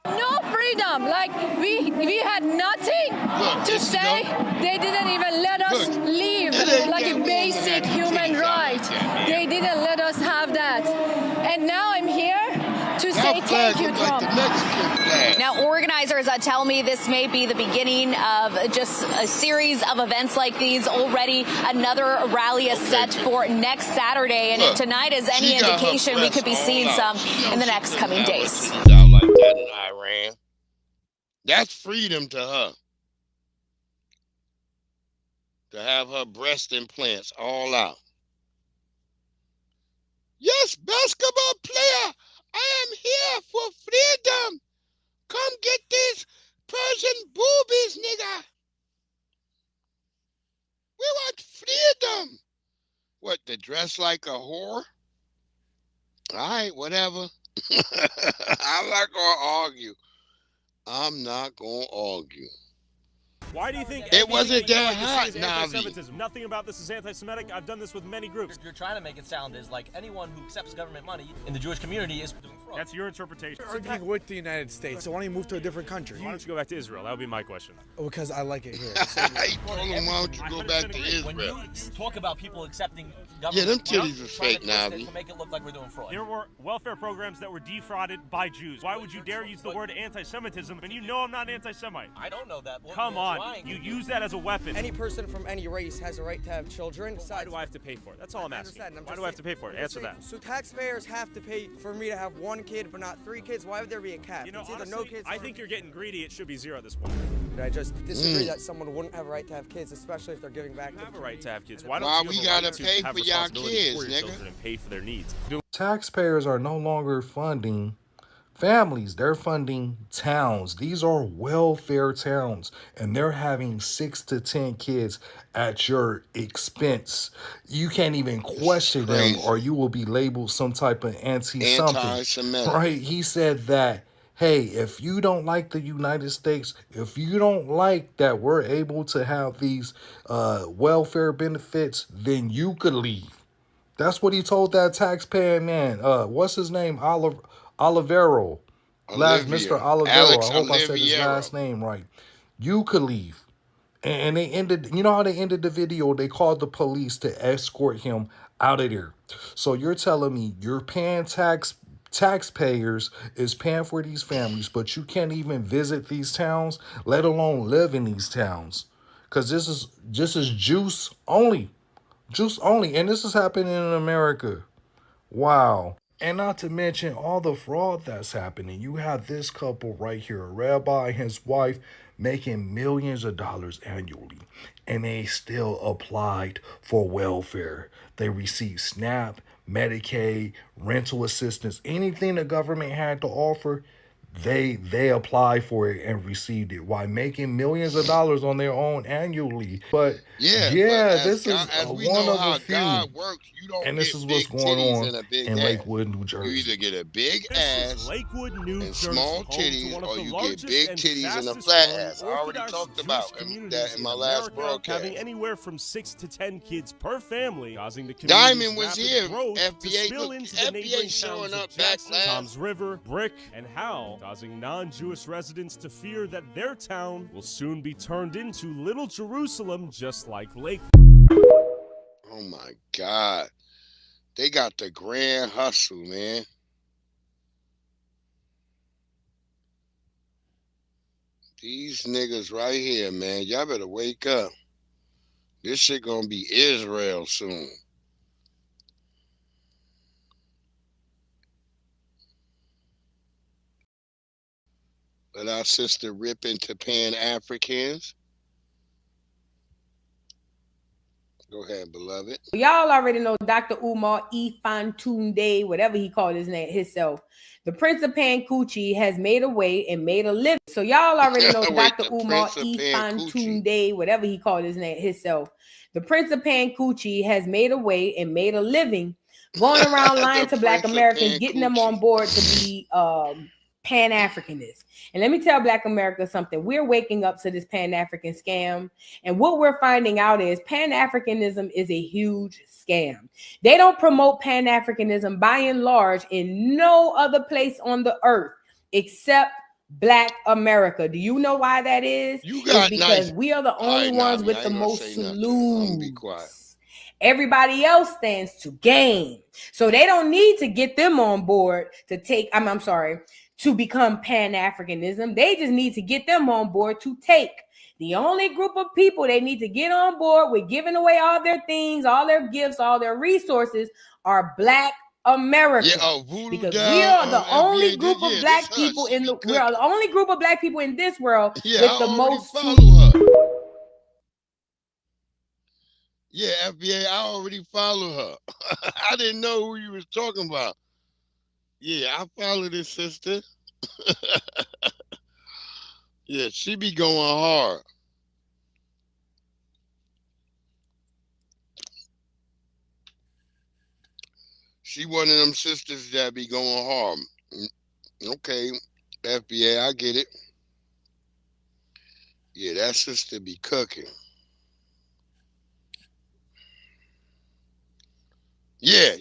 No freedom. Like we had nothing to say. They didn't even let us leave, like a basic human right. They didn't let us have that. And now I'm here to say thank you, Trump. Now, organizers tell me this may be the beginning of just a series of events like these. Already another rally is set for next Saturday, and if tonight is any indication, we could be seeing some in the next coming days. Out like that in Iran. That's freedom to her. To have her breast implants all out. Yes, basketball player, I am here for freedom. Come get this Persian boobies, nigga. We want freedom. What, to dress like a whore? All right, whatever. I'm not going to argue. I'm not going to argue. Why do you think it wasn't that hot, Navi? Nothing about this is anti-Semitic. I've done this with many groups. You're trying to make it sound as like anyone who accepts government money in the Jewish community is doing fraud. That's your interpretation. You're arguing with the United States, so why don't you move to a different country? Why don't you go back to Israel? That would be my question. Because I like it here. He told him, why don't you go back to Israel? When you talk about people accepting government, yeah, them titties are fake, Navi. To make it look like we're doing fraud. There were welfare programs that were defrauded by Jews. Why would you dare use the word anti-Semitism when you know I'm not anti-Semite? I don't know that. Come on, you use that as a weapon. Any person from any race has a right to have children. Why do I have to pay for it? That's all I'm asking. Why do I have to pay for it? Answer that. So taxpayers have to pay for me to have one kid but not 3 kids? Why would there be a cap? You know, it's either honestly, no kids. I think you're getting greedy. It should be 0 at this point. And I just disagree that someone wouldn't have a right to have kids, especially if they're giving back. You have a right to have kids. Why Why don't we you have a gotta right to pay have for y'all responsibility kids, for your nigga? children and pay for their needs? Taxpayers are no longer funding families, they're funding towns. These are welfare towns, and they're having 6 to 10 kids at your expense. You can't even question them, or you will be labeled some type of anti-something. Anti-Semitic. Right? He said that, hey, if you don't like the United States, if you don't like that we're able to have these welfare benefits, then you could leave. That's what he told that taxpaying man. What's his name? Olivero. Mr. Olivero. Alex I hope I said his Oliviero. last name right. You could leave. And they ended, you know how they ended the video? They called the police to escort him out of there. So you're telling me you're paying taxpayers is paying for these families, but you can't even visit these towns, let alone live in these towns. Because this is juice only. Juice only. And this is happening in America. Wow. And not to mention all the fraud that's happening. You have this couple right here, a rabbi and his wife, making millions of dollars annually. And they still applied for welfare. They received SNAP, Medicaid, rental assistance, anything the government had to offer. They applied for it and received it while making millions of dollars on their own annually. But yeah, this is one of a few. God works, you don't And this get is what's big going titties on and a big in ass. Lakewood, New You Jersey. either get a big This ass is Lakewood, New and Jersey, small home to titties, one of or the you get largest big and titties and a fastest flat growing ass. I already Orthodox talked Jewish about communities that in my last America, broadcast. having anywhere from 6 to 10 kids per family, causing the Diamond community's was rapid here. growth to FBA, spill look, into the FBA neighboring showing towns up of Jackson, backlash. Toms River, Brick, and Howell, causing non-Jewish residents to fear that their town will soon be turned into Little Jerusalem, just like Lake. Oh my God. They got the grand hustle, man. These niggas right here, man. Y'all better wake up. This shit gonna be Israel soon. Let our sister rip into Pan-Africans. Go ahead, beloved. Y'all already know Dr. Umar Ifantunde, whatever he called his name, himself. The Prince of Pancoochie has made a way and made a living. So y'all already know Dr. Umar Ifantunde, whatever he called his name, himself. The Prince of Pancoochie has made a way and made a living, going around lying to Black Americans, getting them on board to be Pan-Africanists. And let me tell Black America something. We're waking up to this Pan-African scam. And what we're finding out is Pan-Africanism is a huge scam. They don't promote Pan-Africanism by and large in no other place on the earth except Black America. Do you know why that is? It's because we are the only ones with the most saloons. Everybody else stands to gain. So they don't need to get them on board to take, I'm sorry, to become Pan-Africanism. They just need to get them on board to take. The only group of people they need to get on board with giving away all their things, all their gifts, all their resources are Black America. Because we are the only group of Black people in the we're the only group of Black people in this world with the most. Yeah, FBA, I already follow her. I didn't know who you was talking about. Yeah, I follow this sister. Yeah, she be going hard. She one of them sisters that be going hard. Okay, FBA, I get it. Yeah, that sister be cooking. Yeah.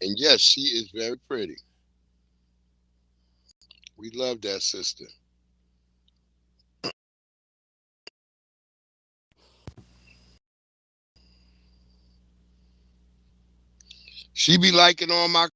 And yes, she is very pretty. We love that sister. She be liking all my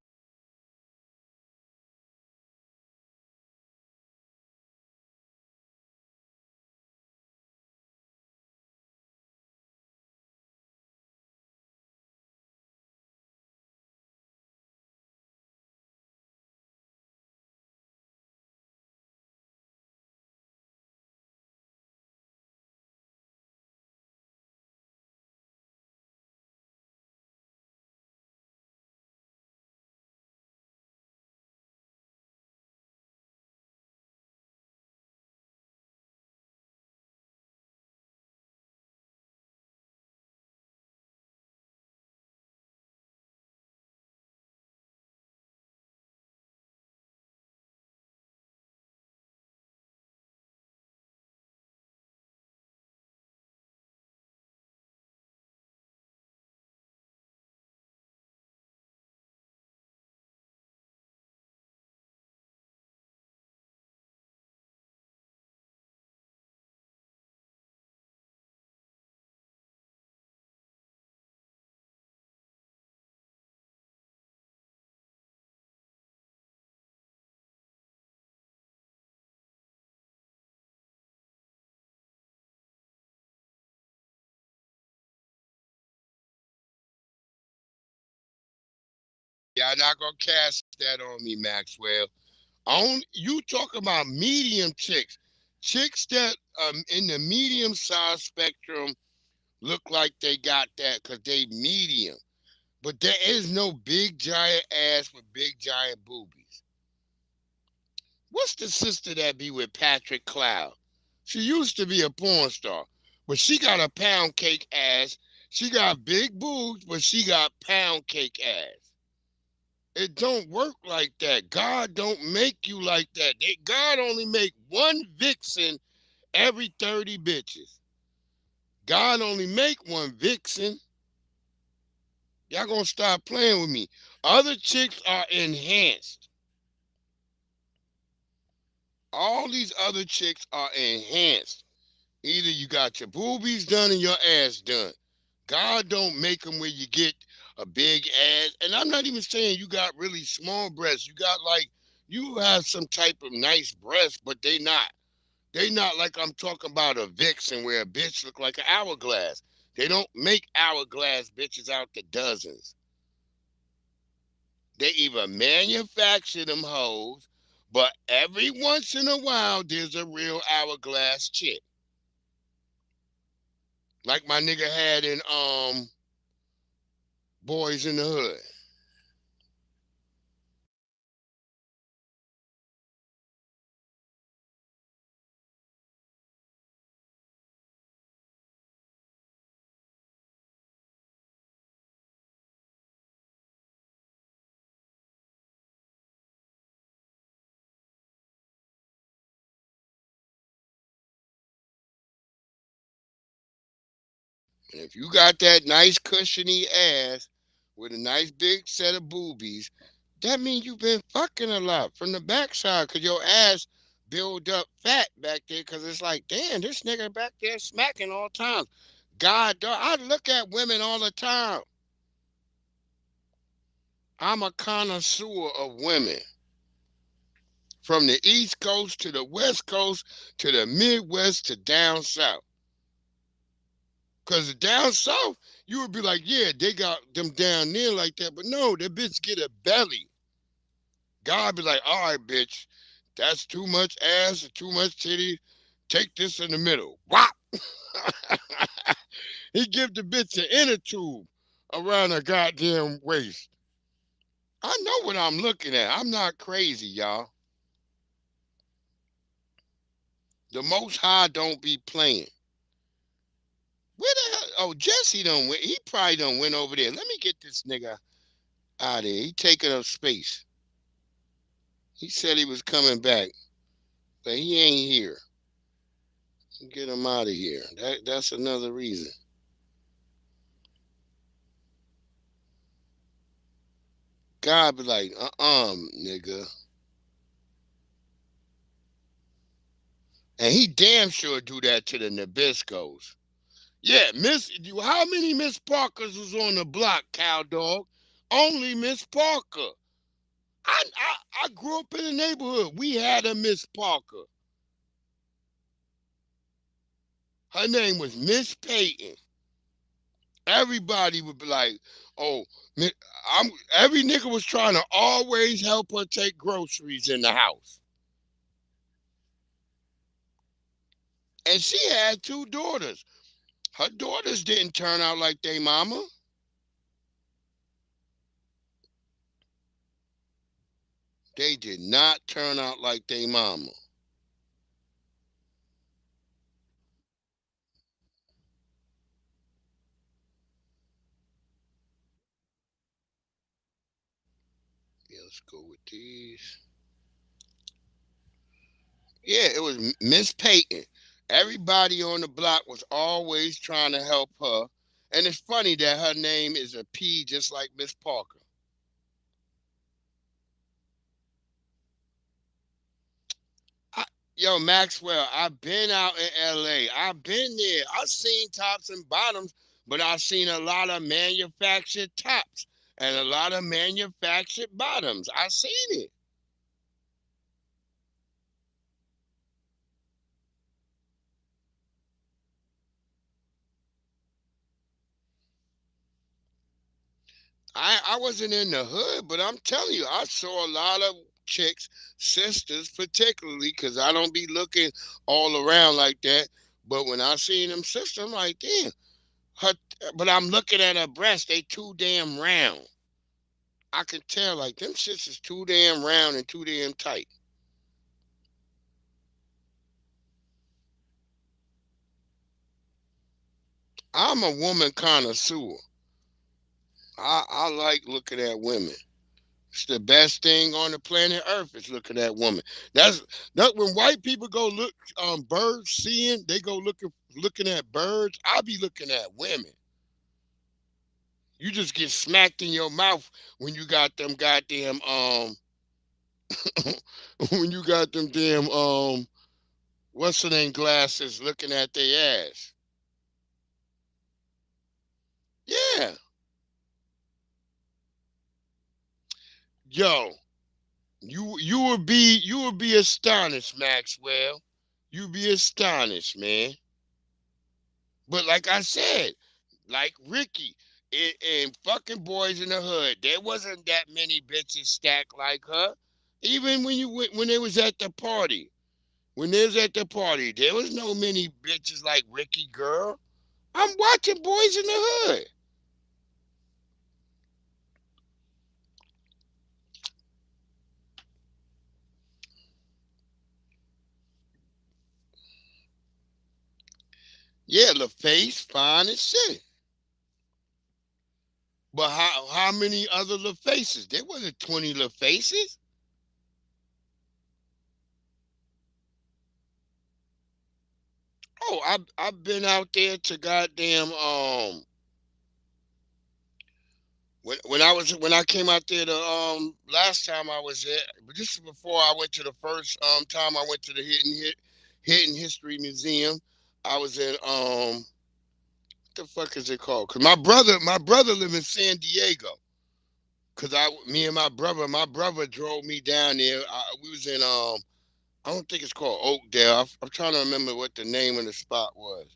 Y'all not gonna cast that on me, Maxwell. You talk about medium chicks. Chicks that in the medium size spectrum look like they got that because they medium. But there is no big giant ass with big giant boobies. What's the sister that be with Patrick Cloud? She used to be a porn star, but she got a pound cake ass. She got big boobs, but she got pound cake ass. It don't work like that. God don't make you like that. God only make one vixen every 30 bitches. God only make one vixen. Y'all gonna stop playing with me. Other chicks are enhanced. All these other chicks are enhanced. Either you got your boobies done and your ass done. God don't make them where you get a big ass. And I'm not even saying you got really small breasts. You got like, you have some type of nice breasts, but they not. They not like I'm talking about a vixen where a bitch look like an hourglass. They don't make hourglass bitches out to dozens. They either manufacture them hoes, but every once in a while there's a real hourglass chick. Like my nigga had in Boys in the Hood. And if you got that nice cushiony ass with a nice big set of boobies, that means you've been fucking a lot from the backside because your ass build up fat back there because it's like, damn, this nigga back there smacking all the time. God, dog, I look at women all the time. I'm a connoisseur of women. From the East Coast to the West Coast to the Midwest to down south. Because down south, you would be like, yeah, they got them down there like that. But no, that bitch get a belly. God be like, all right, bitch, that's too much ass and too much titty. Take this in the middle. Whop! He give the bitch an inner tube around her goddamn waist. I know what I'm looking at. I'm not crazy, y'all. The Most High don't be playing. Where the hell? Oh, Jesse done went. He probably done went over there. Let me get this nigga out of here. He taking up space. He said he was coming back, but he ain't here. Get him out of here. That's another reason. God be like, nigga. And he damn sure do that to the Nabiscos. Yeah, how many Miss Parkers was on the block, cow dog? Only Miss Parker. I grew up in the neighborhood. We had a Miss Parker. Her name was Miss Peyton. Everybody would be like, oh, every nigga was trying to always help her take groceries in the house. And she had two daughters. Her daughters didn't turn out like they mama. They did not turn out like they mama. Yeah, let's go with these. Yeah, it was Miss Peyton. Everybody on the block was always trying to help her. And it's funny that her name is a P just like Miss Parker. Yo, Maxwell, I've been out in LA. I've been there. I've seen tops and bottoms, but I've seen a lot of manufactured tops and a lot of manufactured bottoms. I've seen it. I wasn't in the hood, but I'm telling you, I saw a lot of chicks, sisters particularly, because I don't be looking all around like that. But when I seen them sisters, I'm like, damn. Her, but I'm looking at her breasts, they too damn round. I can tell, like, them shits is too damn round and too damn tight. I'm a woman connoisseur. I like looking at women. It's the best thing on the planet Earth is looking at women. That when white people go look birds seeing, they go looking at birds. I be looking at women. You just get smacked in your mouth when you got them goddamn when you got them damn what's the name glasses looking at their ass. Yeah. Yo, you would be astonished, Maxwell. You'd be astonished, man. But like I said, like Ricky and fucking Boys in the Hood, there wasn't that many bitches stacked like her. Even when they was at the party, when they was at the party, there was no many bitches like Ricky girl. I'm watching Boys in the Hood. Yeah, LaFace, fine as shit. But how many other LaFaces? There wasn't 20 LaFaces. Oh, I've been out there to goddamn when I came out there the last time I was there, but this is before I went to the first time I went to the Hidden History Museum. I was in what the fuck is it called? Cause my brother live in San Diego. Cause me and my brother drove me down there. We was in I don't think it's called Oakdale. I'm trying to remember what the name of the spot was.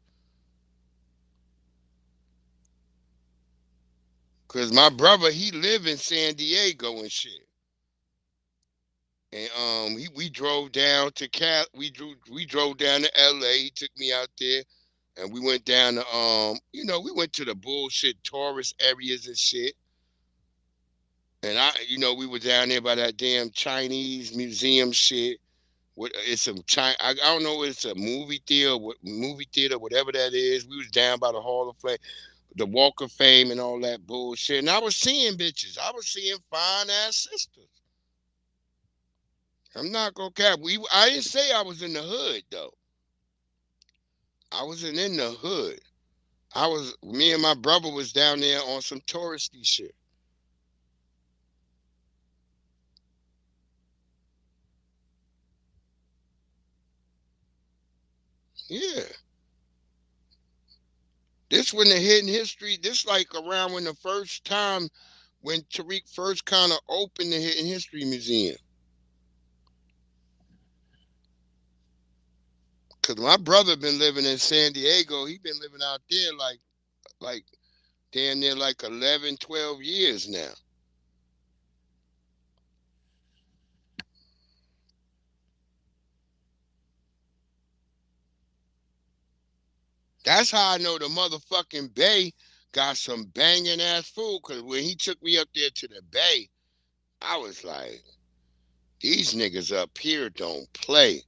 Cause my brother he live in San Diego and shit. And we drove down to we drove down to LA. He took me out there and we went down to we went to the bullshit tourist areas and shit. And we were down there by that damn Chinese museum shit. It's some China. I don't know if it's a movie theater, whatever that is. We was down by the Hall of Fame, the Walk of Fame, and all that bullshit. And I was seeing bitches. I was seeing fine ass sisters. I'm not gonna cap. I didn't say I was in the hood though. I wasn't in the hood. Me and my brother was down there on some touristy shit. Yeah. This when the hidden history, this like around when the first time when Tariq first kind of opened the Hidden History Museum. Cause my brother been living in San Diego. He been living out there like damn near like 11, 12 years now. That's how I know the motherfucking Bay got some banging ass food. Cause when he took me up there to the Bay, I was like, these niggas up here don't play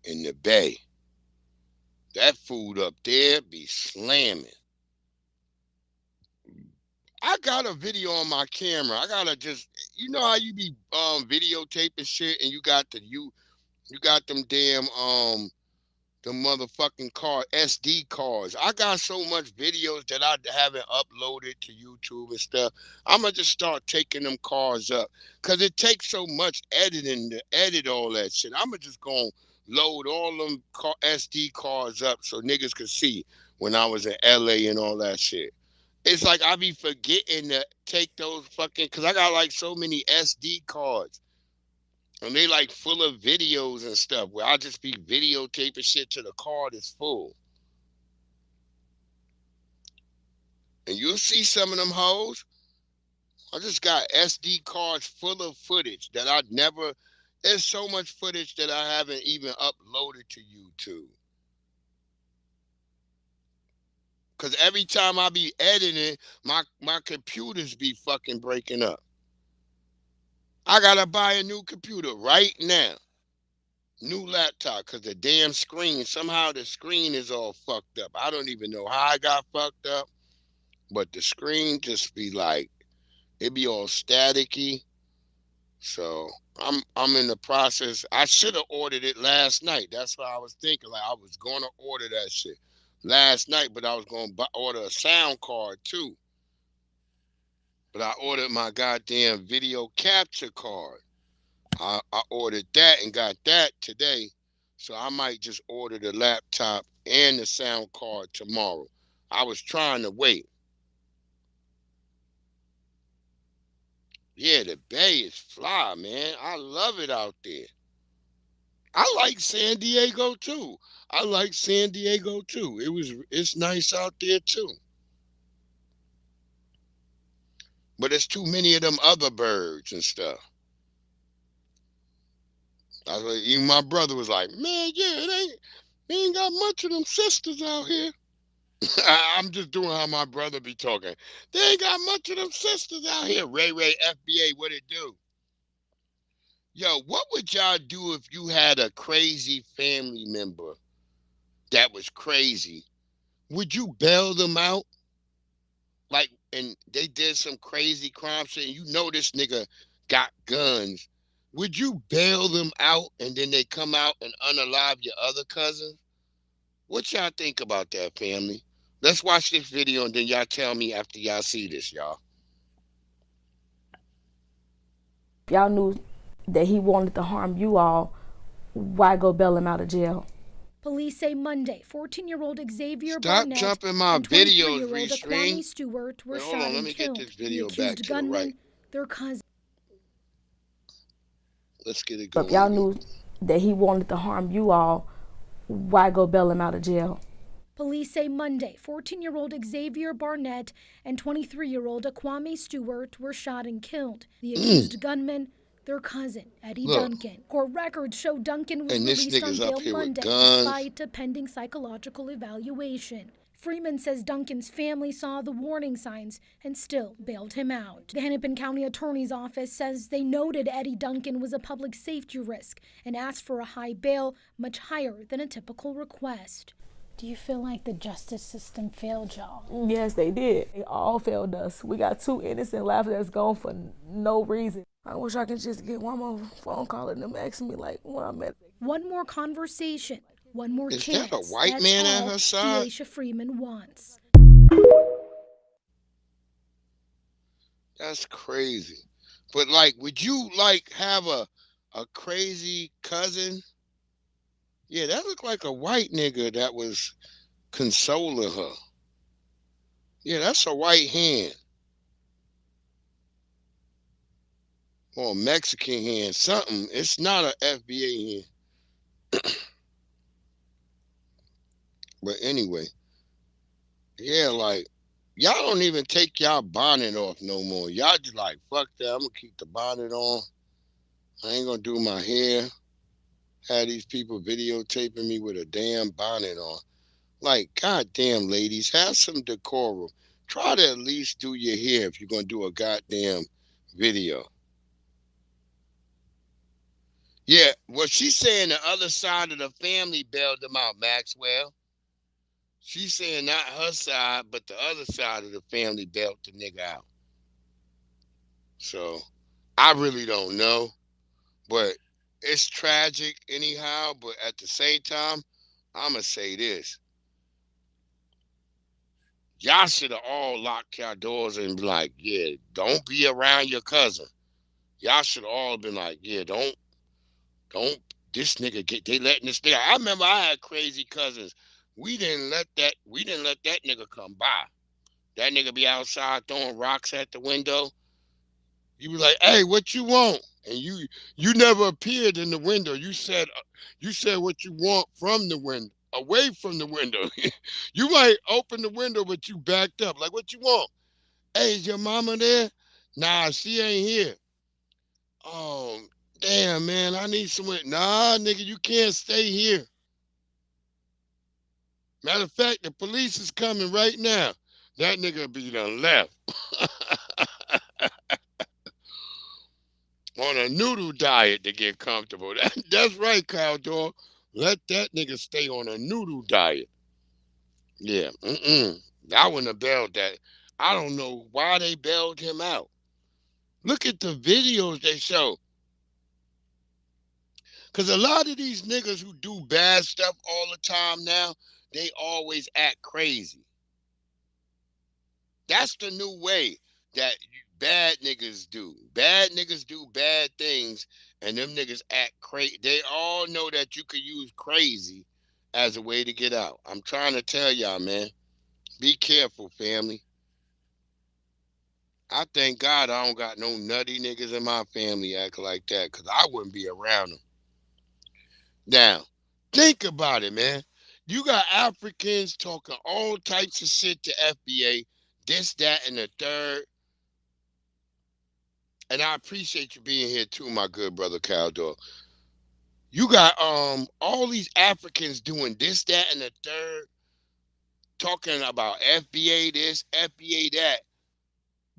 in the Bay. That food up there be slamming. I got a video on my camera. I gotta just, how you be videotaping shit and you got them damn the motherfucking SD cards. I got so much videos that I haven't uploaded to YouTube and stuff. I'ma just start taking them cards up. Cause it takes so much editing to edit all that shit. I'ma just gonna load all them SD cards up so niggas could see when I was in LA and all that shit. It's like I be forgetting to take those fucking, cause I got like so many SD cards. And they like full of videos and stuff where I just be videotaping shit till the card is full. And you'll see some of them hoes. I just got SD cards full of footage that I never. There's so much footage that I haven't even uploaded to YouTube. Cause every time I be editing, my computers be fucking breaking up. I gotta buy a new computer right now. New laptop, cause the damn screen, somehow the screen is all fucked up. I don't even know how I got fucked up, but the screen just be like, it be all staticky. So I'm in the process. I should have ordered it last night. That's what I was thinking. Like I was gonna order that shit last night, but I was gonna order a sound card too. But I ordered my goddamn video capture card. I ordered that and got that today. So I might just order the laptop and the sound card tomorrow. I was trying to wait. Yeah, the Bay is fly, man. I love it out there. I like San Diego too. It's nice out there too. But there's too many of them other birds and stuff. Even my brother was like, man, yeah, they ain't got much of them sisters out here. I'm just doing how my brother be talking. They ain't got much of them sisters out here. Ray FBA, what it do? Yo, what would y'all do if you had a crazy family member that was crazy? Would you bail them out? Like, and they did some crazy crime shit, and you know this nigga got guns. Would you bail them out and then they come out and unalive your other cousin? What y'all think about that, family? Let's watch this video and then y'all tell me after y'all see this, y'all. If y'all knew that he wanted to harm you all, why go bail him out of jail? Police say Monday, 14-year-old Xavier Stop Barnett jumping my and videos, 23-year-old Restream. Kwame Stewart were Wait, hold shot on, and let me killed. get this video the back accused to the gunman, right. their cousin. Let's get it But going. if y'all knew that he wanted to harm you all, why go bail him out of jail? Police say Monday, 14-year-old Xavier Barnett and 23-year-old Kwame Stewart were shot and killed. The accused gunman, their cousin, Eddie Duncan. Court records show Duncan was released on bail Monday despite a pending psychological evaluation. Freeman says Duncan's family saw the warning signs and still bailed him out. The Hennepin County Attorney's Office says they noted Eddie Duncan was a public safety risk and asked for a high bail, much higher than a typical request. Do you feel like the justice system failed y'all? Yes, they did. They all failed us. We got 2 innocent lives that's gone for no reason. I wish I could just get one more phone call and them asking me like where I'm at. One more conversation, one more chance. Is that a white man at her side? Deasia Freeman wants. That's crazy. But like, would you like have a crazy cousin? Yeah, that looked like a white nigga that was consoling her. Yeah, that's a white hand. Or a Mexican hand. Something. It's not a FBA hand. But anyway. Yeah, like, y'all don't even take y'all bonnet off no more. Y'all just like, fuck that. I'm going to keep the bonnet on. I ain't going to do my hair. Had these people videotaping me with a damn bonnet on. Like, goddamn, ladies, have some decorum. Try to at least do your hair if you're going to do a goddamn video. Yeah, well, she's saying the other side of the family bailed them out, Maxwell. She's saying not her side, but the other side of the family bailed the nigga out. So, I really don't know. But it's tragic anyhow, but at the same time, I'm going to say this. Y'all should have all locked your doors and be like, yeah, don't be around your cousin. Y'all should have all been like, yeah, don't, this nigga they letting this nigga. I remember I had crazy cousins. We didn't let that nigga come by. That nigga be outside throwing rocks at the window. You be like, hey, what you want? And you never appeared in the window. You said what you want from the window, away from the window. You might open the window, but you backed up. Like, what you want? Hey, is your mama there? Nah, she ain't here. Oh, damn, man. I need someone. Nah, nigga, you can't stay here. Matter of fact, the police is coming right now. That nigga be done left. On a noodle diet to get comfortable. That's right, Kyle Dog. Let that nigga stay on a noodle diet. Yeah, I wouldn't have bailed that. I don't know why they bailed him out. Look at the videos they show. Because a lot of these niggas who do bad stuff all the time now, they always act crazy. That's the new way that bad niggas do. Bad niggas do bad things, and them niggas act crazy. They all know that you could use crazy as a way to get out. I'm trying to tell y'all, man. Be careful, family. I thank God I don't got no nutty niggas in my family acting like that, because I wouldn't be around them. Now, think about it, man. You got Africans talking all types of shit to FBA, this, that, and the third. And I appreciate you being here too, my good brother Caldor. You got all these Africans doing this, that, and the third, talking about FBA this, FBA that.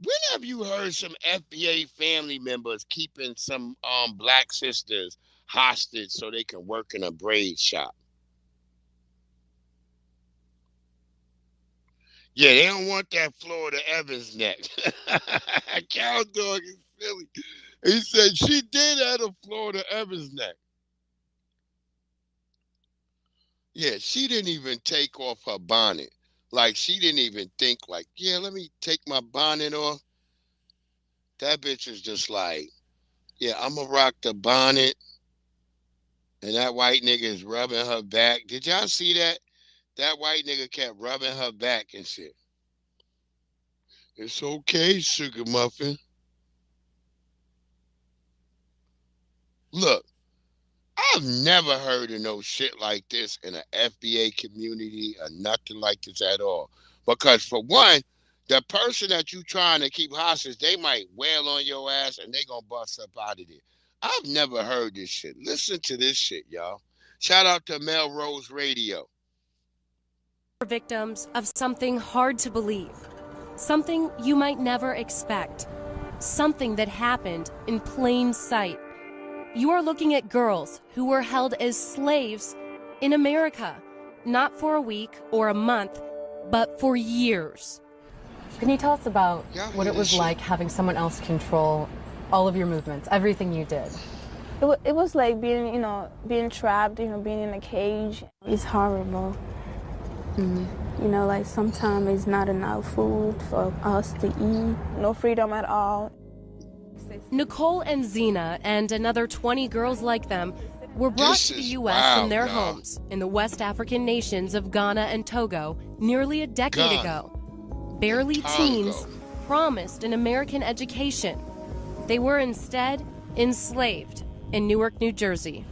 When have you heard some FBA family members keeping some black sisters hostage so they can work in a braid shop? Yeah, they don't want that Florida Evans neck. Cow Dog is silly. He said she did have a Florida Evans neck. Yeah, she didn't even take off her bonnet. Like, she didn't even think like, yeah, let me take my bonnet off. That bitch is just like, yeah, I'm going to rock the bonnet. And that white nigga is rubbing her back. Did y'all see that? That white nigga kept rubbing her back and shit. It's okay, sugar muffin. Look, I've never heard of no shit like this in an FBA community or nothing like this at all. Because for one, the person that you trying to keep hostage, they might wail on your ass and they gonna bust up out of there. I've never heard this shit. Listen to this shit, y'all. Shout out to Melrose Radio. Victims of something hard to believe, something you might never expect, something that happened in plain sight. You are looking at girls who were held as slaves in America, not for a week or a month, but for years. Can you tell us about what it was like having someone else control all of your movements, everything you did? It was like being, being trapped, being in a cage. It's horrible. Mm-hmm. Like sometimes it's not enough food for us to eat. No freedom at all. Nicole and Zena and another 20 girls like them were brought to the U.S. from their homes in the West African nations of Ghana and Togo nearly a decade ago. Barely teens, promised an American education. They were instead enslaved in Newark, New Jersey.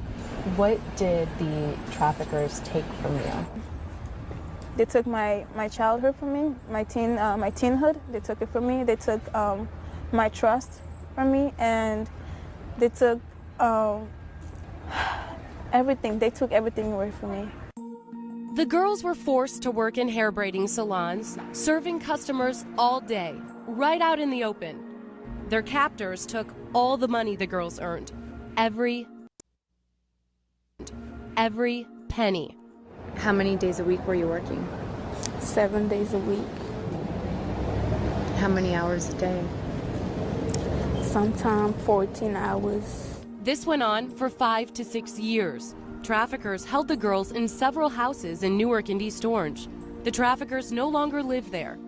What did the traffickers take from you? They took my childhood from me, my teenhood. They took it from me. They took my trust from me, and they took everything. They took everything away from me. The girls were forced to work in hair braiding salons, serving customers all day, right out in the open. Their captors took all the money the girls earned, every penny. How many days a week were you working? 7 days a week. How many hours a day? Sometimes 14 hours. This went on for 5 to 6 years. Traffickers held the girls in several houses in Newark and East Orange. The traffickers no longer live there.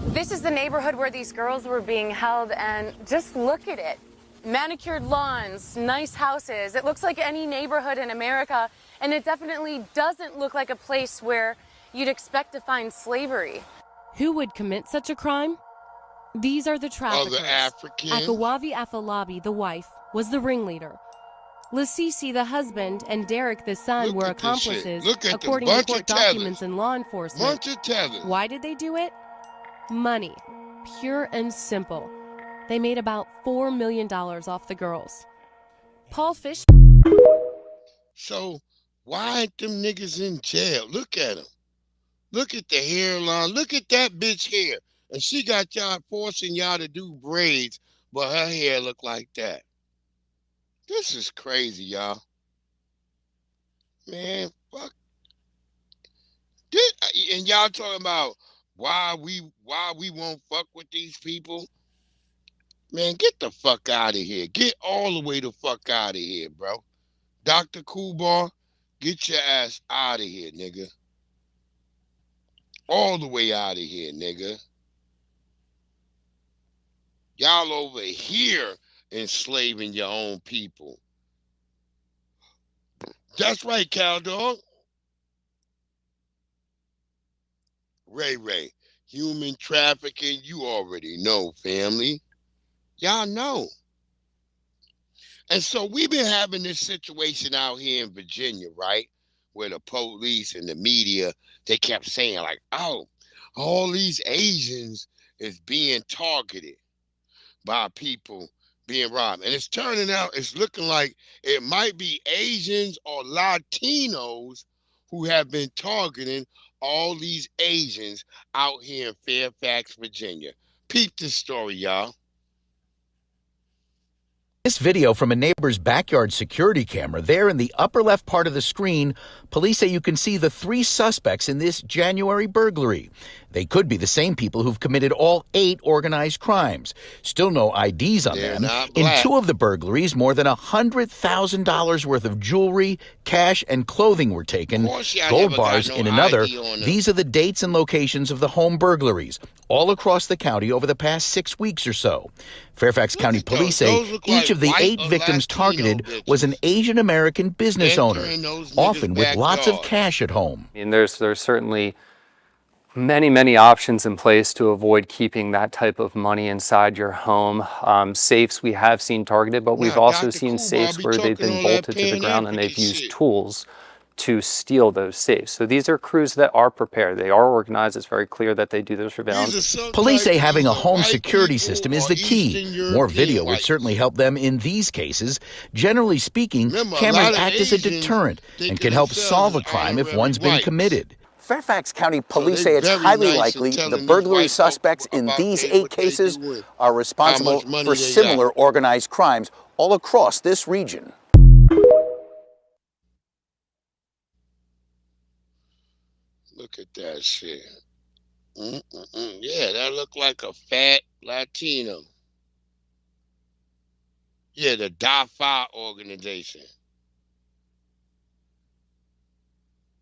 This is the neighborhood where these girls were being held, and just look at it. Manicured lawns, nice houses. It looks like any neighborhood in America, and it definitely doesn't look like a place where you'd expect to find slavery. Who would commit such a crime? These are the traffickers. The Africans. Akawavi Afalabi, the wife, was the ringleader. Lasisi, the husband, and Derek, the son, were accomplices, according to court documents and law enforcement. Why did they do it? Money. Pure and simple. They made about $4 million off the girls. Paul Fish. So why ain't them niggas in jail? Look at them. Look at the hairline. Look at that bitch hair. And she got y'all forcing y'all to do braids, but her hair look like that. This is crazy, y'all. Man, fuck. And y'all talking about why we won't fuck with these people? Man, get the fuck out of here. Get all the way the fuck out of here, bro. Dr. Kubar, get your ass out of here, nigga. All the way out of here, nigga. Y'all over here enslaving your own people. That's right, Cal Dog. Ray, human trafficking, you already know, family. Y'all know. And so we've been having this situation out here in Virginia, right? Where the police and the media, they kept saying like, oh, all these Asians is being targeted by people being robbed. And it's turning out, it's looking like it might be Asians or Latinos who have been targeting all these Asians out here in Fairfax, Virginia. Peep this story, y'all. This video from a neighbor's backyard security camera. There in the upper left part of the screen, police say you can see the 3 suspects in this January burglary. They could be the same people who've committed all 8 organized crimes. Still no IDs on them. In 2 of the burglaries, more than $100,000 worth of jewelry, cash, and clothing were taken. Gold bars in another. These are the dates and locations of the home burglaries, all across the county over the past 6 weeks or so. Fairfax County Police say each of the 8 victims targeted was an Asian American business owner, often with lots of cash at home. And there's certainly many options in place to avoid keeping that type of money inside your home. Safes we have seen targeted, but we've also seen safes where they've been bolted to the ground and they've used tools to steal those safes. So these are crews that are prepared. They are organized. It's very clear that they do their surveillance. Police say having a home security system is the key. More video would certainly help them in these cases. Generally speaking, cameras act as a deterrent and can help solve a crime if one's been committed. Fairfax County Police say it's highly likely the burglary suspects in these 8 cases are responsible for similar organized crimes all across this region. Look at that shit. Yeah, that looked like a fat Latino. Yeah, the DAFA organization.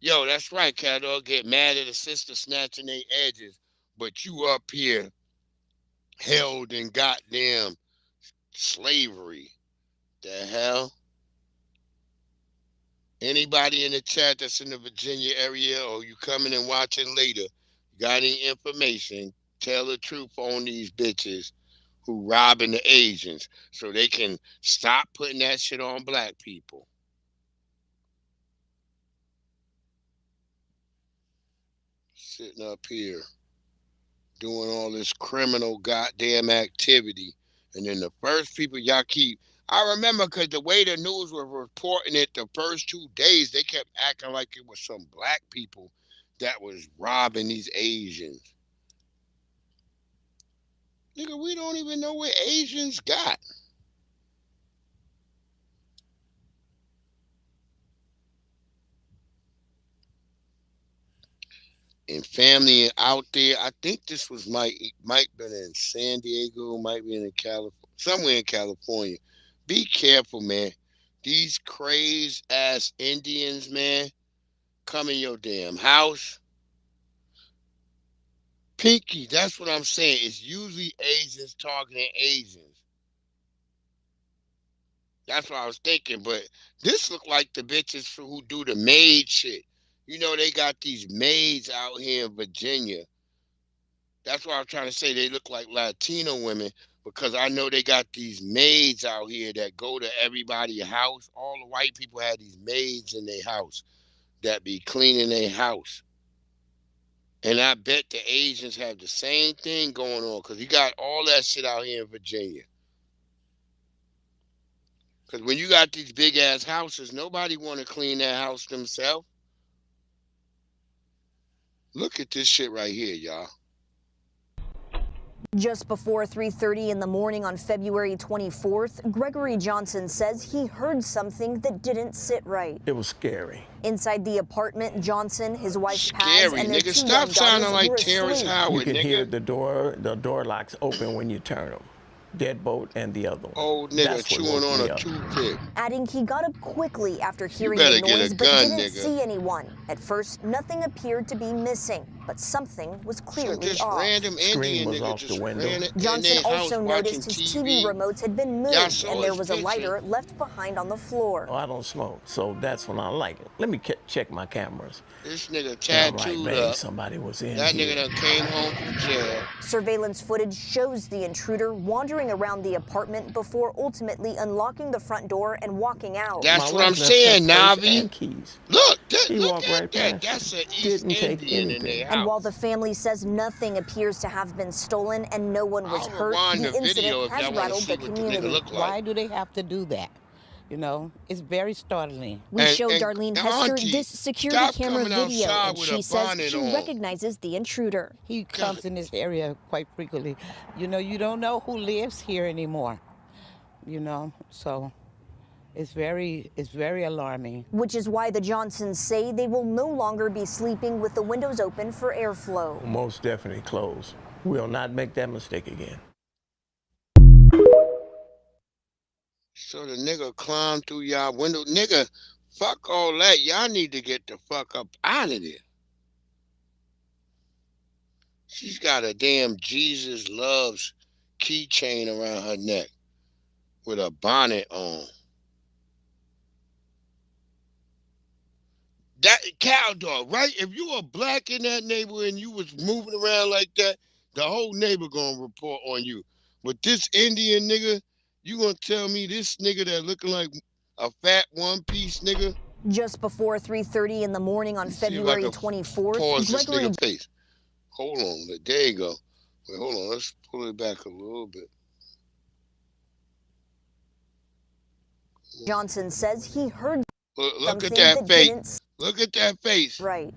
Yo, that's right, Caddo. Get mad at a sister snatching their edges, but you up here held in goddamn slavery. The hell? Anybody in the chat that's in the Virginia area or you coming and watching later, got any information, tell the truth on these bitches who robbing the Asians so they can stop putting that shit on black people. Sitting up here doing all this criminal goddamn activity. And then the first people y'all keep, I remember because the way the news was reporting it the first 2 days, they kept acting like it was some black people that was robbing these Asians. Nigga, we don't even know what Asians got. And family out there, I think this was might been in San Diego, might be in California, somewhere in California. Be careful, man. These crazed ass Indians, man, come in your damn house. Pinky, that's what I'm saying. It's usually Asians targeting Asians. That's what I was thinking, but this looked like the bitches who do the maid shit. You know, they got these maids out here in Virginia. That's what I'm trying to say. They look like Latino women because I know they got these maids out here that go to everybody's house. All the white people have these maids in their house that be cleaning their house. And I bet the Asians have the same thing going on because he got all that shit out here in Virginia. Because when you got these big ass houses, nobody want to clean that house themselves. Look at this shit right here, y'all. Just before 3:30 in the morning on February 24th, Gregory Johnson says he heard something that didn't sit right. It was scary. Inside the apartment, Johnson, his wife Scary, Paz, and their nigga. two Stop young sounding daughters like were Terrence asleep. Howard, You can nigga. hear the door locks open when you turn them. Deadbolt and the other one. Old nigga chewing on a toothpick. Adding he got up quickly after You hearing better the get noise a but gun, didn't nigga. see anyone. At first, nothing appeared to be missing, but something was clearly just off. random Indian was nigga off just the window. ran in Johnson their house also watching noticed his TV. TV remotes had been Y'all moved saw and there his was a picture. lighter left behind on the floor. Oh, I don't smoke, so that's when I like it. Let me check my cameras. This nigga And I'm like, tattooed man, up. somebody was in That here. nigga done came home from jail. Surveillance footage shows the intruder wandering around the apartment before ultimately unlocking the front door and walking out. That's what I'm saying, Navi. Look, look at that. That's an East Indian in their house. And while the family says nothing appears to have been stolen and no one was hurt, rewind the the video incident if has y'all wanna rattled see the what the nigga community. look like. Why do they have to do that? You know, it's very startling. We showed Darlene Hester this security camera video, and she says she recognizes the intruder. He comes in this area quite frequently. You know, you don't know who lives here anymore. You know, so it's very alarming. Which is why the Johnsons say they will no longer be sleeping with the windows open for airflow. Most definitely closed. We'll not make that mistake again. So the nigga climbed through y'all window. Nigga, fuck all that. Y'all need to get the fuck up out of there. She's got a damn Jesus Loves keychain around her neck with a bonnet on. That cow dog, right? If you were black in that neighborhood and you was moving around like that, the whole neighbor gonna report on you. But this Indian nigga, you gonna tell me this nigga that looking like a fat one-piece nigga? Just before 3:30 in the morning on February 24th, pause this Gregory nigga face. Hold on, there you go. Wait, hold on, let's pull it back a little bit. Johnson says he heard Look at that face. Look at that face. Right.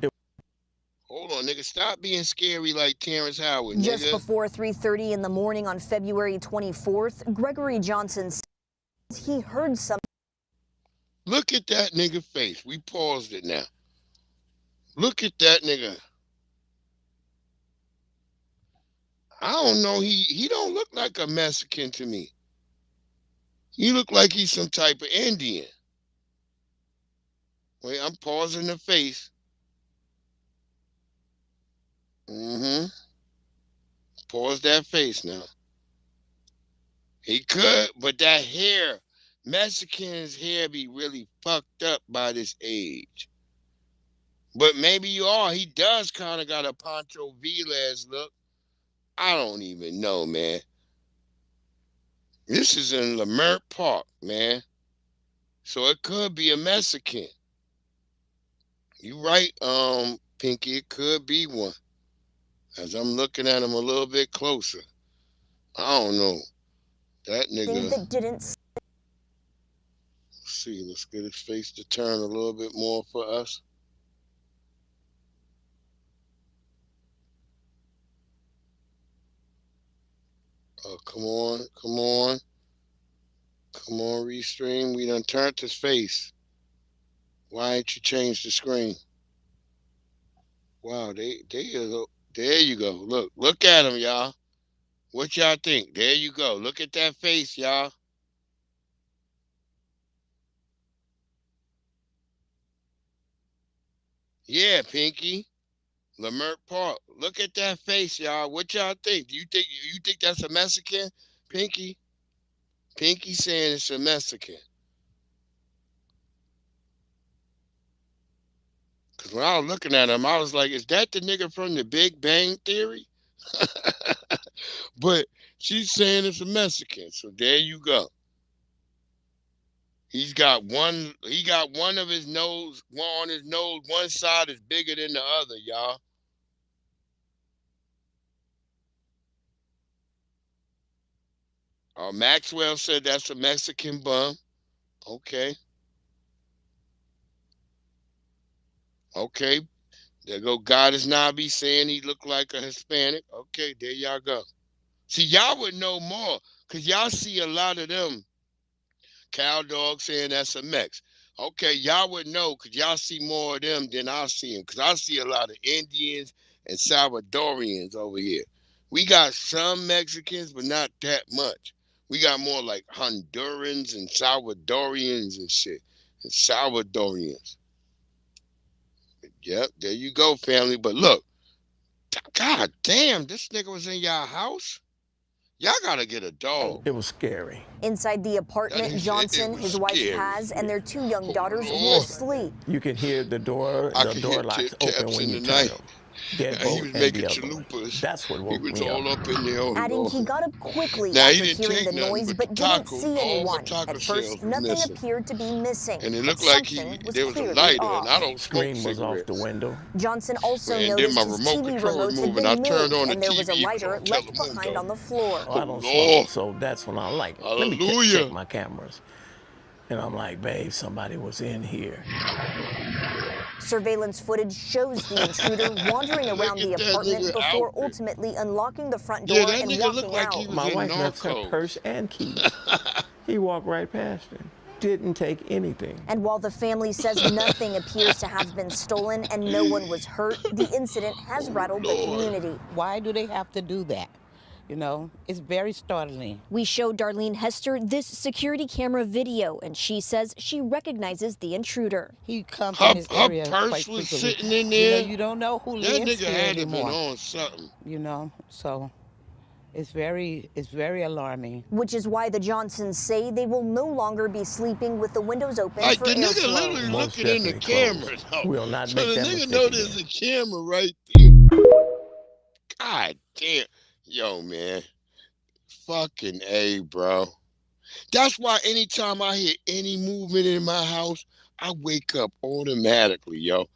Hold on, nigga. Stop being scary like Terrence Howard, nigga. Just before 3:30 in the morning on February 24th, Gregory Johnson says he heard something. Look at that nigga face. We paused it now. Look at that nigga. I don't know. He don't look like a Mexican to me. He look like he's some type of Indian. Wait, I'm pausing the face. Pause that face now. He could, but that hair, Mexicans' hair be really fucked up by this age. But maybe you are. He does kind of got a Pancho Villas look. I don't even know, man. This is in Lemert Park, man. So it could be a Mexican. You right, Pinky, it could be one. As I'm looking at him a little bit closer. I don't know. That nigga. That didn't. Let's see, let's get his face to turn a little bit more for us. Oh, come on, come on. Come on, Restream. We done turned his face. Why ain't you change the screen? Wow, there you go. Look at him, y'all. What y'all think? There you go. Look at that face, y'all. Yeah, Pinky. Lemert Park. Look at that face, y'all. What y'all think? Do you think that's a Mexican, Pinky? Pinky saying it's a Mexican. Because when I was looking at him, I was like, is that the nigga from the Big Bang Theory? But she's saying it's a Mexican. So there you go. He got one of his nose, one on his nose, one side is bigger than the other, y'all. Maxwell said that's a Mexican bum. Okay. Okay. There go Goddess Nabi saying he looked like a Hispanic. Okay, there y'all go. See, y'all would know more because y'all see a lot of them. Cow Dog saying that's a Mex. Okay, y'all would know because y'all see more of them than I see them because I see a lot of Indians and Salvadorians over here. We got some Mexicans, but not that much. We got more like Hondurans and Salvadorians and shit. And Salvadorians. Yep, there you go, family. But look, God damn, this nigga was in y'all house? Y'all gotta get a dog. It was scary. Inside the apartment, Johnson, his wife Paz, and their 2 young daughters were asleep. You can hear the door locks open when you turn them. He was making chalupas. That's what woke me up. He was me all up in there on Adding he got up quickly now, after hearing the noise, but didn't see anyone. At first, nothing appeared to be missing. And it looked like there was a lighter, and I don't smoke cigarettes. Was off the window. Johnson also noticed his TV remote had been moved, and there was a lighter left behind on the floor. I don't smoke, so that's when I like it. Let me check my cameras. And I'm like, babe, somebody was in here. Surveillance footage shows the intruder wandering around the apartment before ultimately unlocking the front door and walking out. My wife left her purse and keys. He walked right past her. Didn't take anything. And while the family says nothing appears to have been stolen and no one was hurt, the incident has rattled the community. Why do they have to do that? You know, it's very startling. We showed Darlene Hester this security camera video, and she says she recognizes the intruder. He comes in this area purse quite was quickly. sitting in there. You don't know who lives That nigga here had anymore. been on something. You know, so it's very alarming. Which is why the Johnsons say they will no longer be sleeping with the windows open Like for the nigga airflow. literally looking in the camera. We'll not so make the that nigga mistake know again. there's a camera right there. God damn. Yo, man. Fucking A, bro. That's why anytime I hear any movement in my house, I wake up automatically, yo.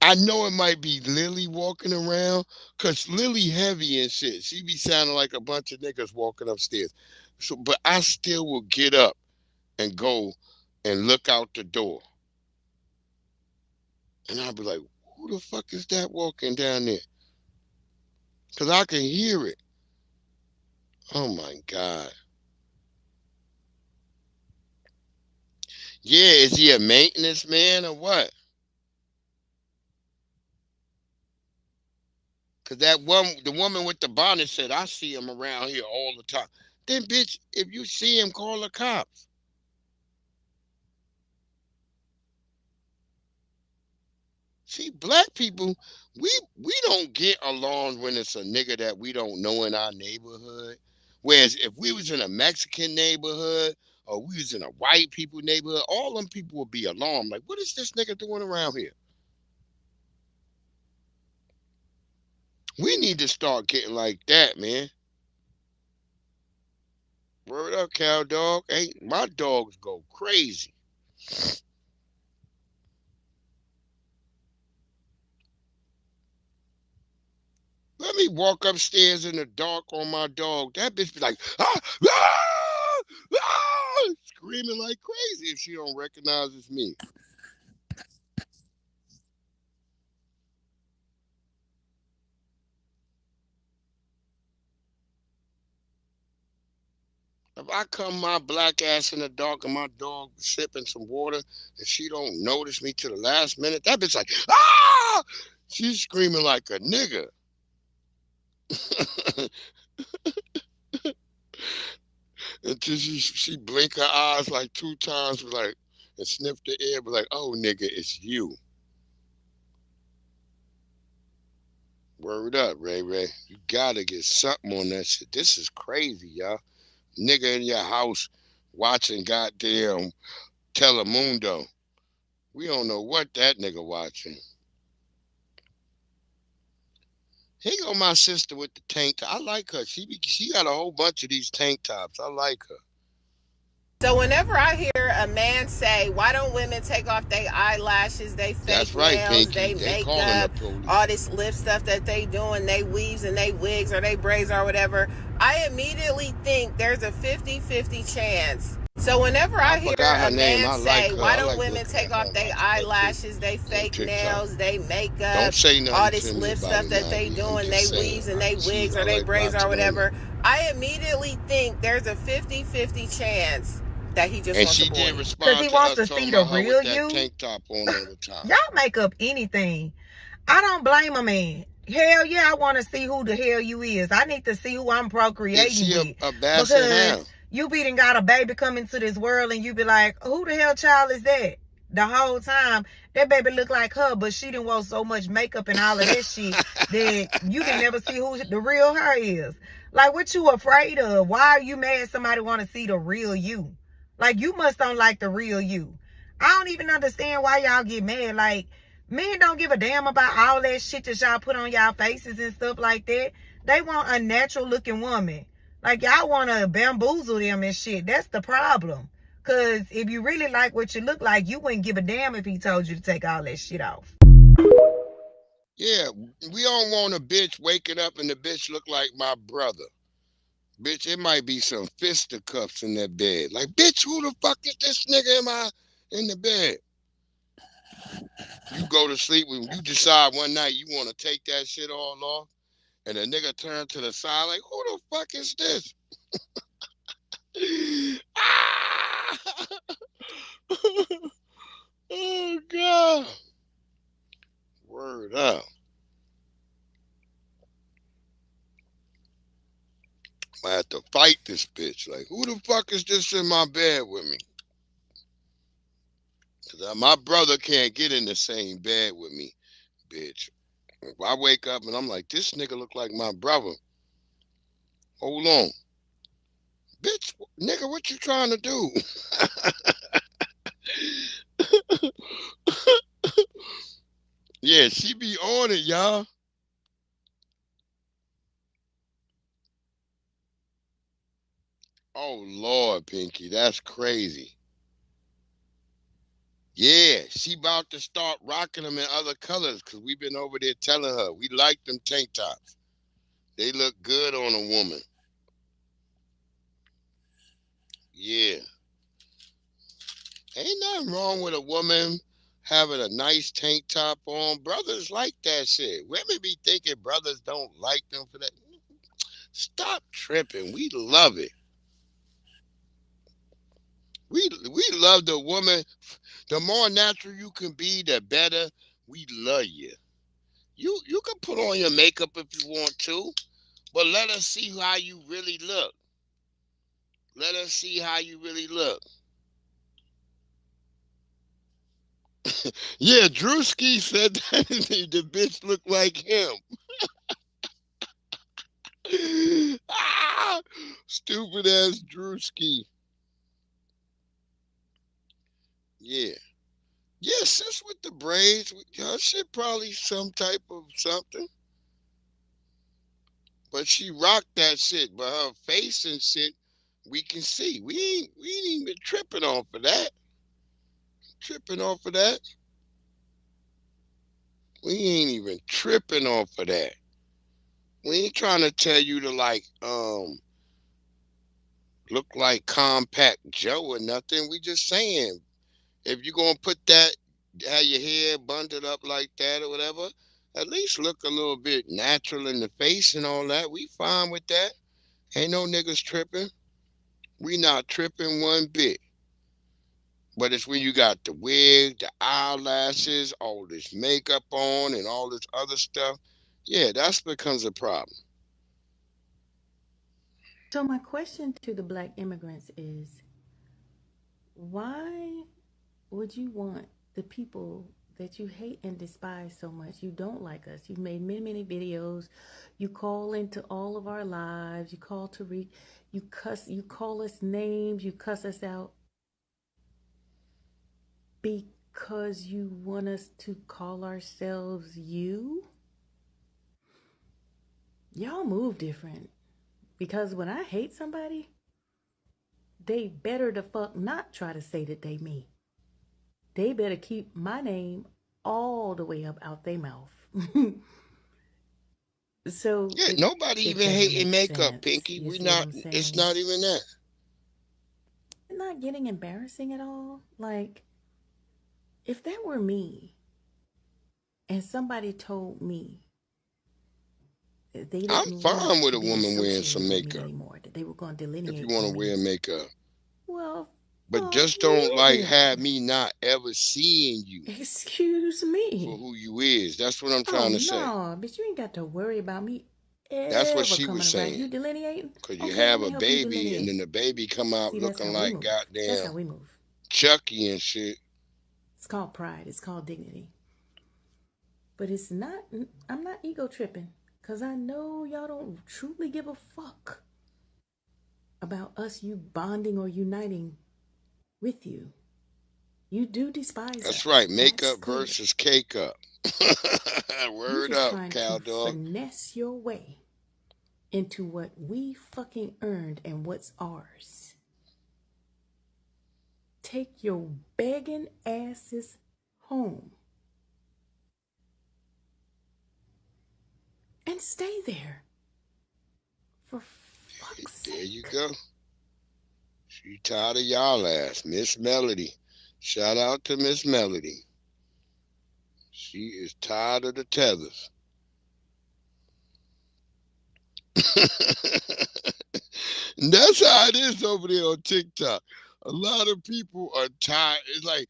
I know it might be Lily walking around, because Lily heavy and shit. She be sounding like a bunch of niggas walking upstairs. So, but I still will get up and go and look out the door. And I'll be like, who the fuck is that walking down there? Because I can hear it. Oh, my God. Yeah, is he a maintenance man or what? Because the woman with the bonnet said, I see him around here all the time. Then, bitch, if you see him, call the cops. See, black people, we don't get along when it's a nigga that we don't know in our neighborhood. Whereas if we was in a Mexican neighborhood or we was in a white people neighborhood, all them people would be alarmed. Like, what is this nigga doing around here? We need to start getting like that, man. Word up, cow dog. Ain't my dogs go crazy. Let me walk upstairs in the dark on my dog. That bitch be like, ah, ah, ah, screaming like crazy if she don't recognize it's me. If I come my black ass in the dark and my dog sipping some water and she don't notice me to the last minute, that bitch like, ah! She's screaming like a nigga. Until she blink her eyes like 2 times, like, and sniff the air, be like, oh nigga, it's you. Word up, Ray Ray. You gotta get something on that shit. This is crazy, y'all. Nigga in your house watching goddamn Telemundo. We don't know what that nigga watching. Here go my sister with the tank top. I like her. She got a whole bunch of these tank tops. I like her. So whenever I hear a man say, why don't women take off their eyelashes, they fake nails, they makeup, all this lip stuff that they doing, they weaves and they wigs or they braids or whatever, I immediately think there's a 50-50 chance. So whenever I hear a man say, why don't women take off their eyelashes, they fake nails, they makeup, all this lip stuff that they doing, they weaves and they wigs or they braids or whatever, I immediately think there's a 50-50 chance that he just wants a boy. Because he wants to see the real you. Tank top on all the time. Y'all make up anything. I don't blame a man. Hell yeah, I want to see who the hell you is. I need to see who I'm procreating with. Because you done got a baby come into this world and you be like, who the hell child is that? The whole time, that baby look like her, but she didn't want so much makeup and all of that shit that you can never see who the real her is. Like, what you afraid of? Why are you mad somebody want to see the real you? Like, you must don't like the real you. I don't even understand why y'all get mad. Like, men don't give a damn about all that shit that y'all put on y'all faces and stuff like that. They want a natural looking woman. Like, y'all want to bamboozle them and shit. That's the problem. Because if you really like what you look like, you wouldn't give a damn if he told you to take all that shit off. Yeah, we don't want a bitch waking up and the bitch look like my brother. Bitch, it might be some fisticuffs in that bed. Like, bitch, who the fuck is this nigga in the bed? You go to sleep when you decide one night you want to take that shit all off, and a nigga turn to the side like, who the fuck is this? Oh, God. Word up. I have to fight this bitch. Like, who the fuck is this in my bed with me? Because my brother can't get in the same bed with me, bitch. If I wake up and I'm like, this nigga look like my brother. Hold on. Bitch, nigga, what you trying to do? Yeah, she be on it, y'all. Oh, Lord, Pinky, that's crazy. Yeah, she about to start rocking them in other colors because we've been over there telling her we like them tank tops. They look good on a woman. Yeah. Ain't nothing wrong with a woman having a nice tank top on. Brothers like that shit. Women be thinking brothers don't like them for that. Stop tripping. We love it. We love the woman. The more natural you can be, the better. We love you. You can put on your makeup if you want to, but let us see how you really look. Let us see how you really look. Yeah, Drewski said that the bitch looked like him. Stupid ass Drewski. Yeah. Yeah, sis with the braids. Her shit probably some type of something. But she rocked that shit. But her face and shit, we can see. We ain't even tripping off of that. Tripping off of that. We ain't even tripping off of that. We ain't trying to tell you to like look like Compact Joe or nothing. We just saying if you're gonna put that, have your hair bundled up like that or whatever, at least look a little bit natural in the face and all that. We fine with that. Ain't no niggas tripping. We not tripping one bit. But it's when you got the wig, the eyelashes, all this makeup on and all this other stuff. Yeah, that becomes a problem. So my question to the black immigrants is, why would you want the people that you hate and despise so much? You don't like us. You've made many, many videos. You call into all of our lives. You call Tariq. You cuss. You call us names. You cuss us out because you want us to call ourselves you. Y'all move different. Because when I hate somebody, they better the fuck not try to say that they me. They better keep my name all the way up out their mouth. So yeah, nobody even hating makeup, Pinky. We not. It's not even that. It's not getting embarrassing at all. Like, if that were me, and somebody told me that they didn't I'm fine with a woman wearing some makeup anymore, that they were going to delineate. If you want to wear makeup, but just don't like have me not ever seeing you. Excuse me. For who you is. That's what I'm trying to say. No, but you ain't got to worry about me. That's what she was saying. You delineating? Because you have a baby, and then the baby come out looking like goddamn that's how we move. Chucky and shit. It's called pride. It's called dignity. But it's not. I'm not ego tripping. Because I know y'all don't truly give a fuck about us, you bonding or uniting with you. You do despise us. That's right. Makeup versus cake up. Word up, cow dog. Finesse your way into what we fucking earned and what's ours. Take your begging asses home. And stay there. For fuck's sake. There you go. She tired of y'all ass. Miss Melody. Shout out to Miss Melody. She is tired of the Tethers. And that's how it is over there on TikTok. A lot of people are tired. It's like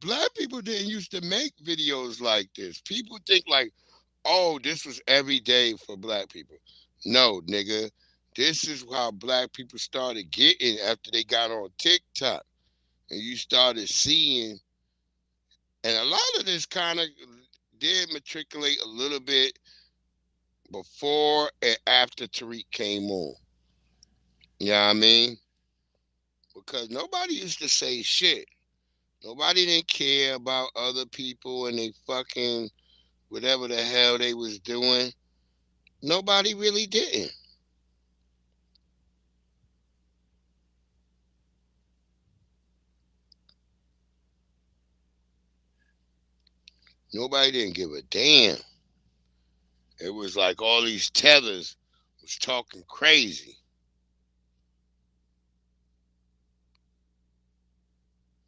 black people didn't used to make videos like this. People think like, oh, this was every day for black people. No, nigga. This is how black people started getting after they got on TikTok. And you started seeing, and a lot of this kind of did matriculate a little bit before and after Tariq came on. You know what I mean? Because nobody used to say shit. Nobody didn't care about other people and they fucking whatever the hell they was doing. Nobody really didn't. Nobody didn't give a damn. It was like all these Tethers was talking crazy.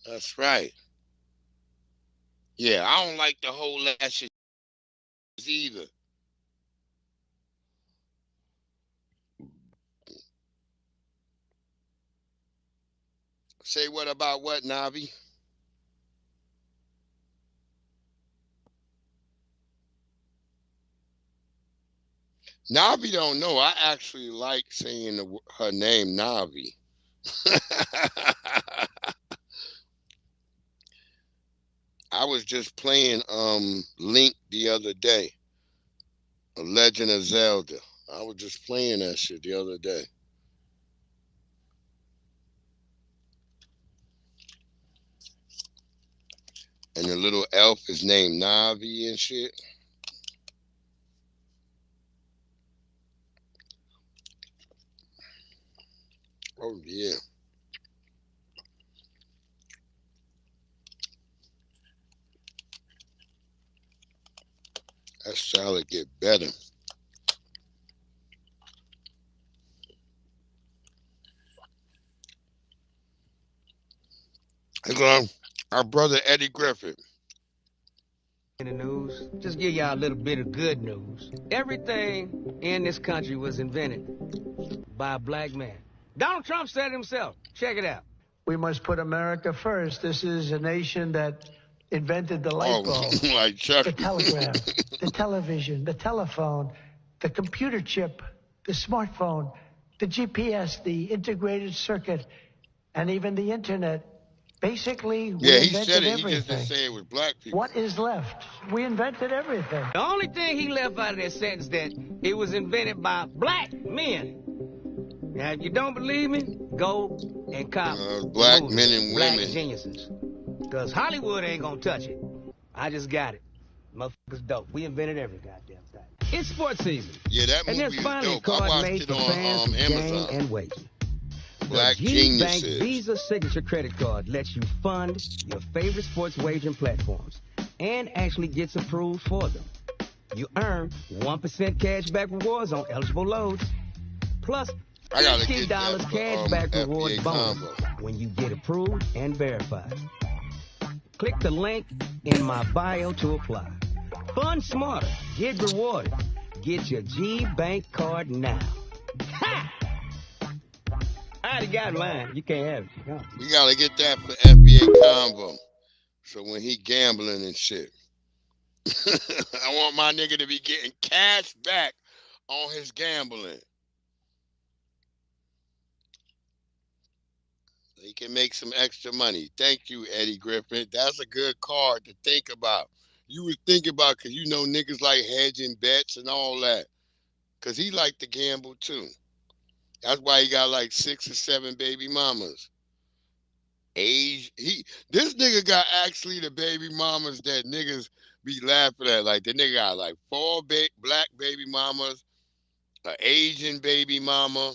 That's right. Yeah, I don't like the whole last shit either. Say what about what, Navi? Navi don't know. I actually like saying her name, Navi. I was just playing Link the other day. A Legend of Zelda. I was just playing that shit the other day. And the little elf is named Navi and shit. Oh, yeah. That salad get better. Hello, our brother Eddie Griffith. In the news, just give y'all a little bit of good news. Everything in this country was invented by a black man. Donald Trump said it himself. Check it out. We must put America first. This is a nation that invented the light bulb, like Chuck. the telegraph, the television, the telephone, the computer chip, the smartphone, the GPS, the integrated circuit, and even the internet. Basically, we invented everything. He just didn't say it was black people. What is left? We invented everything. The only thing he left out of that sentence that it was invented by black men. Now, if you don't believe me, go and cop black men and Black women. Geniuses. Because Hollywood ain't gonna touch it. I just got it. Motherfuckers dope. We invented every goddamn thing. It's sports season. Yeah, that movie and there's is finally dope. a I card watched made it for fans on of Amazon. gang and wagering. Black the G-Bank geniuses. Visa Signature Credit Card lets you fund your favorite sports wagering platforms and actually gets approved for them. You earn 1% cash back rewards on eligible loads, plus $50 cash back rewards bonus when you get approved and verified. Click the link in my bio to apply. Fun smarter, get rewarded. Get your G-Bank card now. Ha! I already got mine. You can't have it. No. We gotta get that for FBA combo. So when he gambling and shit. I want my nigga to be getting cash back on his gambling. He can make some extra money. Thank you, Eddie Griffin. That's a good card to think about. You would think about, because you know niggas like hedging bets and all that. Because he like to gamble too. That's why he got like 6 or 7 baby mamas. This nigga got actually the baby mamas that niggas be laughing at. Like the nigga got like 4 black baby mamas, an Asian baby mama,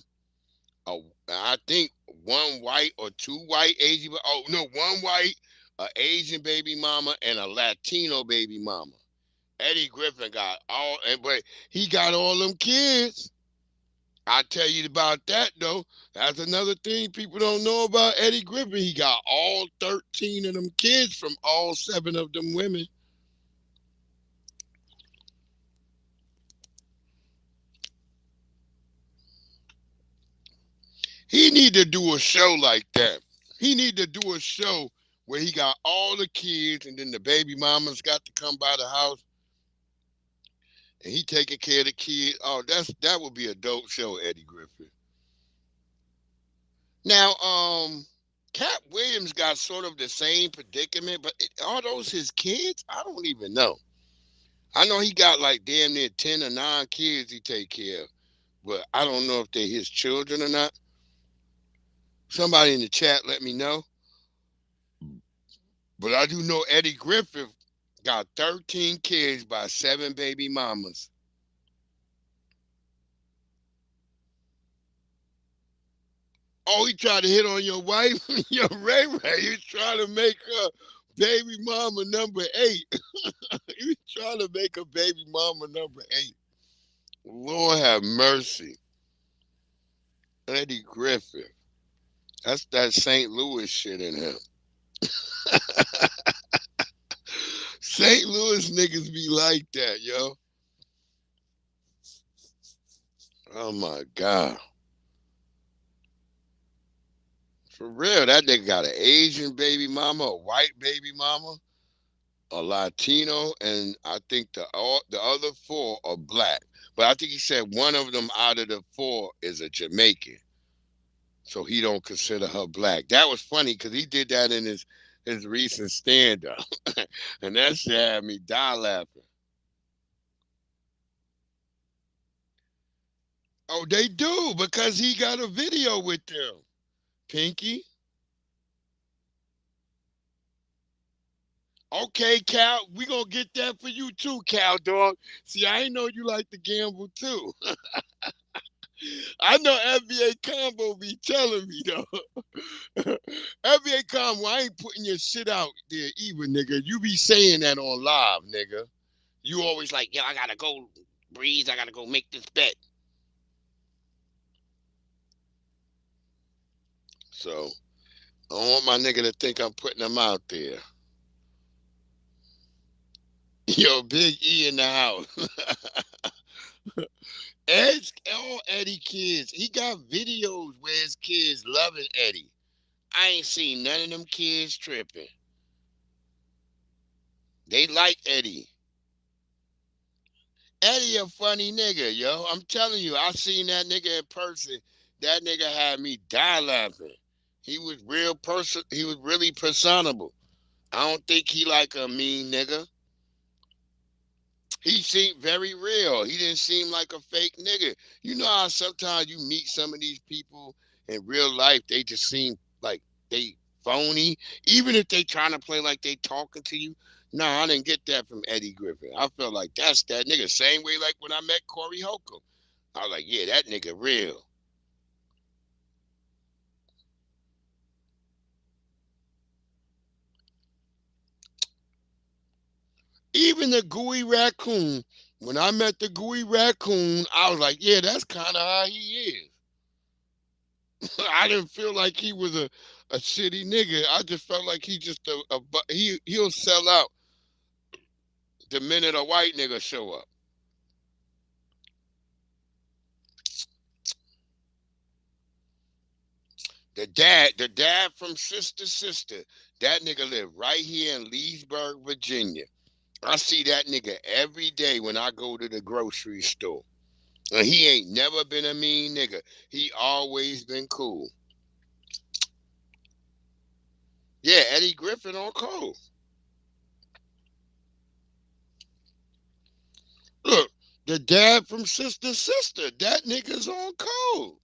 I think 1 white or 2 white Asian. Oh no, 1 white, an Asian baby mama, and a Latino baby mama. Eddie Griffin got but he got all them kids. I'll tell you about that though. That's another thing people don't know about Eddie Griffin. He got all 13 of them kids from all 7 of them women. He need to do a show like that. He need to do a show where he got all the kids and then the baby mamas got to come by the house and he taking care of the kids. Oh, that would be a dope show, Eddie Griffin. Now, Cat Williams got sort of the same predicament, but are those his kids? I don't even know. I know he got like damn near 10 or 9 kids he take care of, but I don't know if they're his children or not. Somebody in the chat let me know. But I do know Eddie Griffin got 13 kids by 7 baby mamas. Oh, he tried to hit on your wife? Your Ray Ray, you trying to make her baby mama number 8. You trying to make a baby mama number 8. Lord have mercy. Eddie Griffin. That's that St. Louis shit in him. St. Louis niggas be like that, yo. Oh my God. For real, that nigga got an Asian baby mama, a white baby mama, a Latino, and I think the other 4 are black. But I think he said one of them out of the 4 is a Jamaican. So he don't consider her black. That was funny because he did that in his recent stand-up. And that shit had me die laughing. Oh, they do, because he got a video with them. Pinky. Okay, Cal, we gonna get that for you too, Cal dog. See, I ain't know you like to gamble too. I know FBA Combo be telling me though. FBA Combo, I ain't putting your shit out there either, nigga. You be saying that on live, nigga. You always like, yo, I gotta go, Breeze, I gotta go make this bet. So, I don't want my nigga to think I'm putting them out there. Yo, Big E in the house. All Eddie kids. He got videos where his kids loving Eddie. I ain't seen none of them kids tripping. They like Eddie. Eddie a funny nigga, yo. I'm telling you, I seen that nigga in person. That nigga had me die laughing. He was he was really personable. I don't think he like a mean nigga. He seemed very real. He didn't seem like a fake nigga. You know how sometimes you meet some of these people in real life, they just seem like they phony, even if they trying to play like they talking to you. No, I didn't get that from Eddie Griffin. I felt like that's that nigga. Same way like when I met Corey Holcomb. I was like, yeah, that nigga real. Even the gooey raccoon, when I met the gooey raccoon, I was like, yeah, that's kind of how he is. I didn't feel like he was a shitty nigga. I just felt like he just he'll sell out the minute a white nigga show up. The dad from Sister, that nigga live right here in Leesburg, Virginia. I see that nigga every day when I go to the grocery store. And he ain't never been a mean nigga. He always been cool. Yeah, Eddie Griffin on Cole. Look, the dad from Sister, that nigga's on Cole.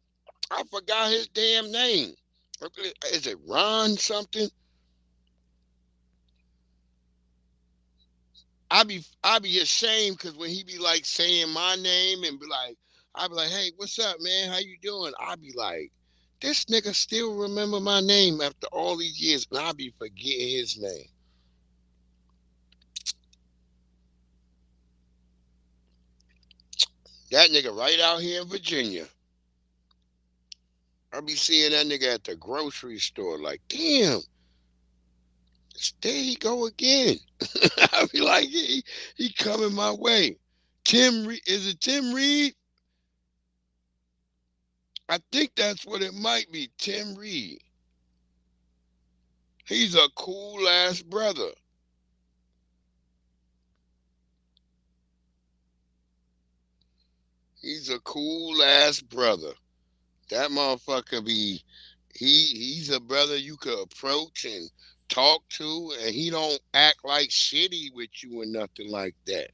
I forgot his damn name. Is it Ron something? I be ashamed because when he be like saying my name and be like, I be like, hey, what's up, man? How you doing? I be like, this nigga still remember my name after all these years, and I be forgetting his name. That nigga right out here in Virginia. I be seeing that nigga at the grocery store like, damn, there he go again. I be like, he coming my way. Is it Tim Reed? I think that's what it might be, Tim Reed. He's a cool ass brother. He's a cool ass brother. That motherfucker he's a brother you could approach and talk to, and he don't act like shitty with you or nothing like that.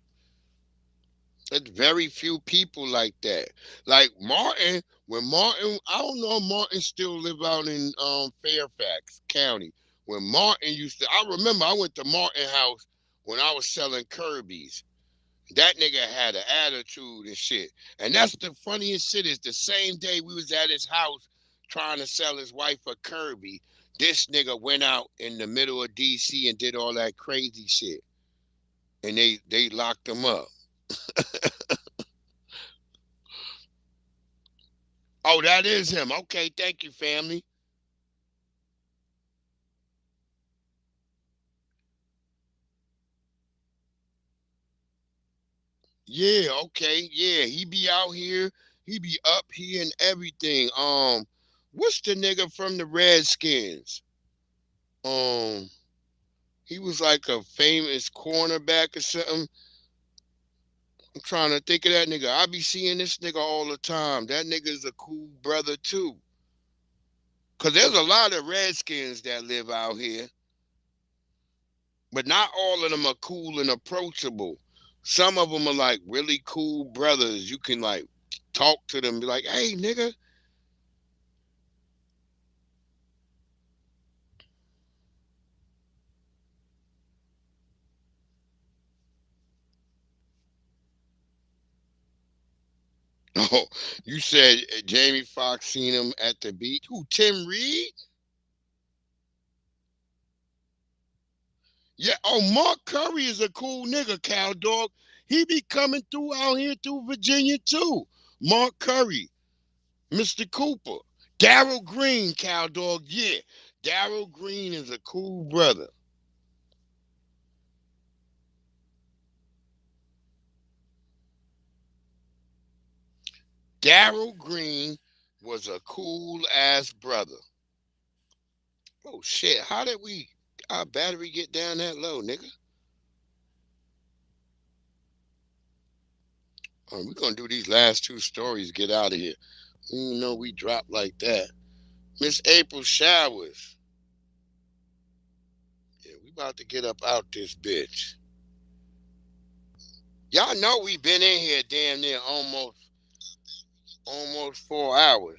There's very few people like that. Like Martin, I don't know if Martin still live out in Fairfax County. When Martin I remember I went to Martin house when I was selling Kirby's. That nigga had an attitude and shit. And that's the funniest shit is the same day we was at his house trying to sell his wife a Kirby, this nigga went out in the middle of DC and did all that crazy shit. And they locked him up. Oh, that is him. Okay, thank you, family. Yeah, okay. Yeah, he be out here. He be up here and everything. What's the nigga from the Redskins? He was like a famous cornerback or something. I'm trying to think of that nigga. I be seeing this nigga all the time. That nigga's a cool brother too. Cause there's a lot of Redskins that live out here. But not all of them are cool and approachable. Some of them are like really cool brothers. You can like talk to them, be like, hey, nigga. Oh, you said Jamie Foxx seen him at the beach. Who, Tim Reed? Yeah. Oh, Mark Curry is a cool nigga, cow dog. He be coming through out here through Virginia too. Mark Curry, Mr. Cooper, Darryl Green, cow dog. Yeah, Darryl Green is a cool brother. Darryl Green was a cool ass brother. Oh shit! How did our battery get down that low, nigga? We're gonna do these last two stories. Get out of here. You know we dropped like that. Miss April Showers. Yeah, we about to get up out this bitch. Y'all know we been in here damn near almost 4 hours.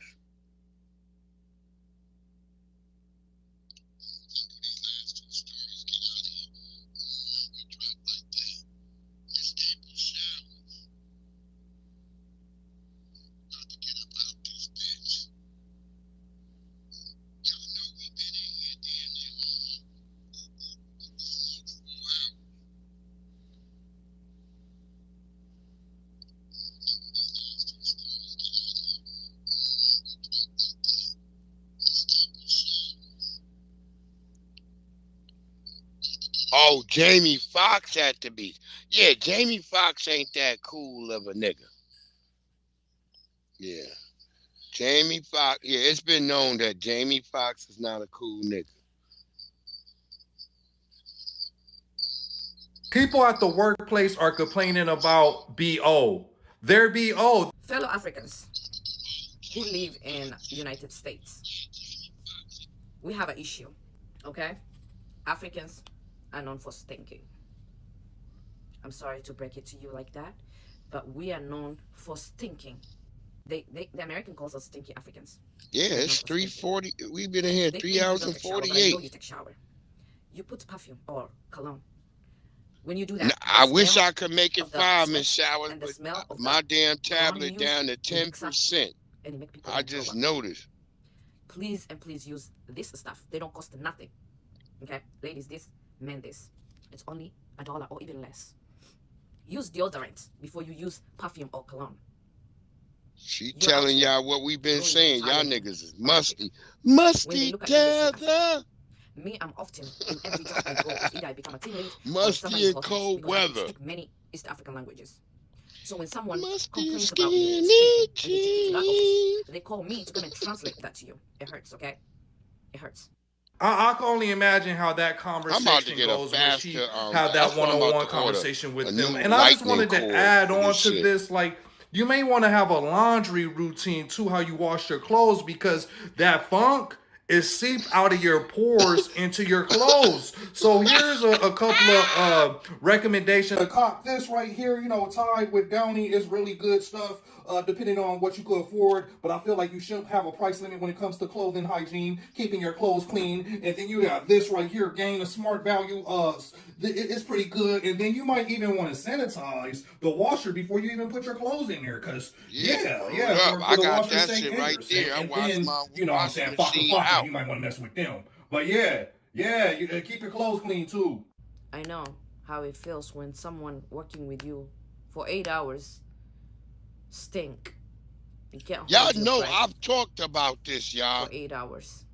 Oh, Jamie Foxx at the beach. Yeah, Jamie Foxx ain't that cool of a nigga. Yeah. Jamie Foxx. Yeah, it's been known that Jamie Foxx is not a cool nigga. People at the workplace are complaining about BO. Their BO. Fellow Africans who live in United States, we have an issue, okay? Africans are known for stinking. I'm sorry to break it to you like that, but we are known for stinking. The American calls us stinky Africans. Yeah, it's 3:40. We've been in here 3 hours and 48. I know you take shower. You put perfume or cologne. When you do that, I wish I could make it 5-minute showers, but my damn tablet down to 10%. I just noticed. Please and please use this stuff. They don't cost nothing. Okay, ladies, this, men, this. It's only $1 or even less. Use deodorant before you use perfume or cologne. She telling y'all what we've been saying. Y'all niggas is musty. Musty tether. Me, I'm often in every job I go, is either I become a team lead musty and cold weather. I speak many East African languages. So when someone complains about me speaking, they call me to come and translate that to you. It hurts, okay? It hurts. I can only imagine how that conversation goes when she had that one-on-one conversation with them. And I just wanted to add on to this, like, you may want to have a laundry routine too, how you wash your clothes, because that funk is seep out of your pores into your clothes. So here's a couple of recommendations. The cock, this right here, you know, tied with Downy is really good stuff, depending on what you could afford. But I feel like you shouldn't have a price limit when it comes to clothing hygiene, keeping your clothes clean. And then you got this right here, Gain a Smart Value. It's pretty good. And then you might even want to sanitize the washer before you even put your clothes in there. Because, I got that shit right there. I wash my you know what I'm saying, out. You might want to mess with them. But you keep your clothes clean too. I know how it feels when someone working with you for 8 hours stink. Y'all know I've talked about this, y'all. For 8 hours.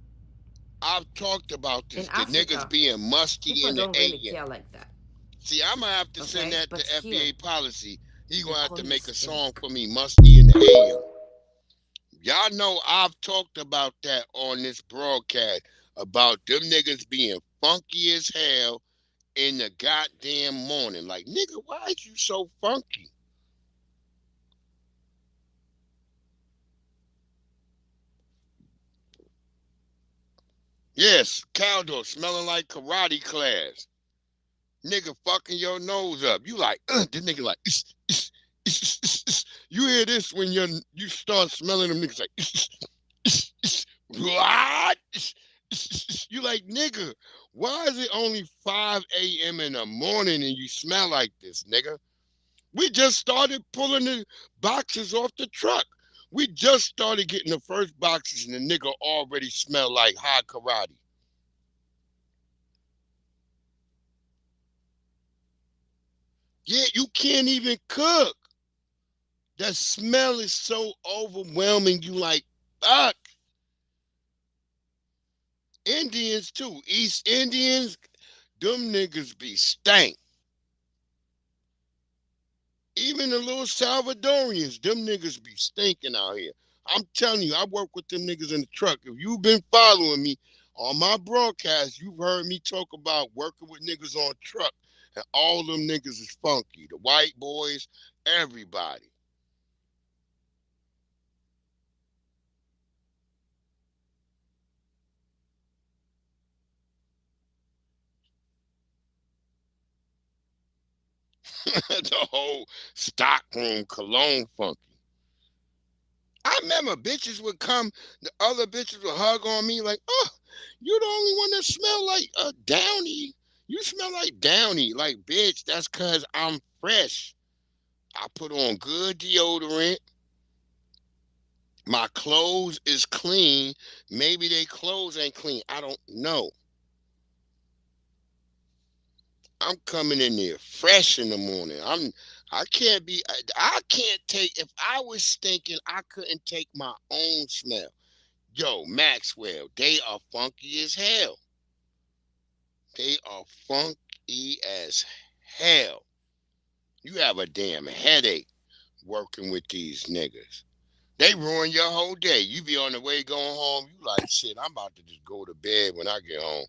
I've talked about this. In the Africa, niggas being musty in the AM. People don't really care like that. See, I'm gonna have to send that to FBA policy. He gonna have to make a song for me, musty in the AM. Y'all know I've talked about that on this broadcast, about them niggas being funky as hell in the goddamn morning. Like, nigga, why is you so funky? Yes, Caldo smelling like karate class. Nigga fucking your nose up. You like, this nigga like, you hear this when you start smelling them niggas like, what? You like, nigga, why is it only 5 a.m. in the morning and you smell like this, nigga? We just started pulling the boxes off the truck. We just started getting the first boxes and the nigga already smelled like hot karate. Yeah, you can't even cook. That smell is so overwhelming. You like, fuck. Indians too. East Indians, them niggas be stank. Even the little Salvadorians, them niggas be stinking out here. I'm telling you, I work with them niggas in the truck. If you've been following me on my broadcast, you've heard me talk about working with niggas on truck. And all them niggas is funky. The white boys, everybody. The whole stockroom cologne funky. I remember bitches would come, the other bitches would hug on me like, oh, you the only one that smell like Downy. You smell like Downy. Like, bitch, that's because I'm fresh. I put on good deodorant. My clothes is clean. Maybe they clothes ain't clean. I don't know. I'm coming in there fresh in the morning. I can't take, if I was stinking, I couldn't take my own smell. Yo, Maxwell, they are funky as hell. They are funky. as hell. You have a damn headache working with these niggas. They ruin your whole day. You be on the way going home. You like, shit, I'm about to just go to bed when I get home.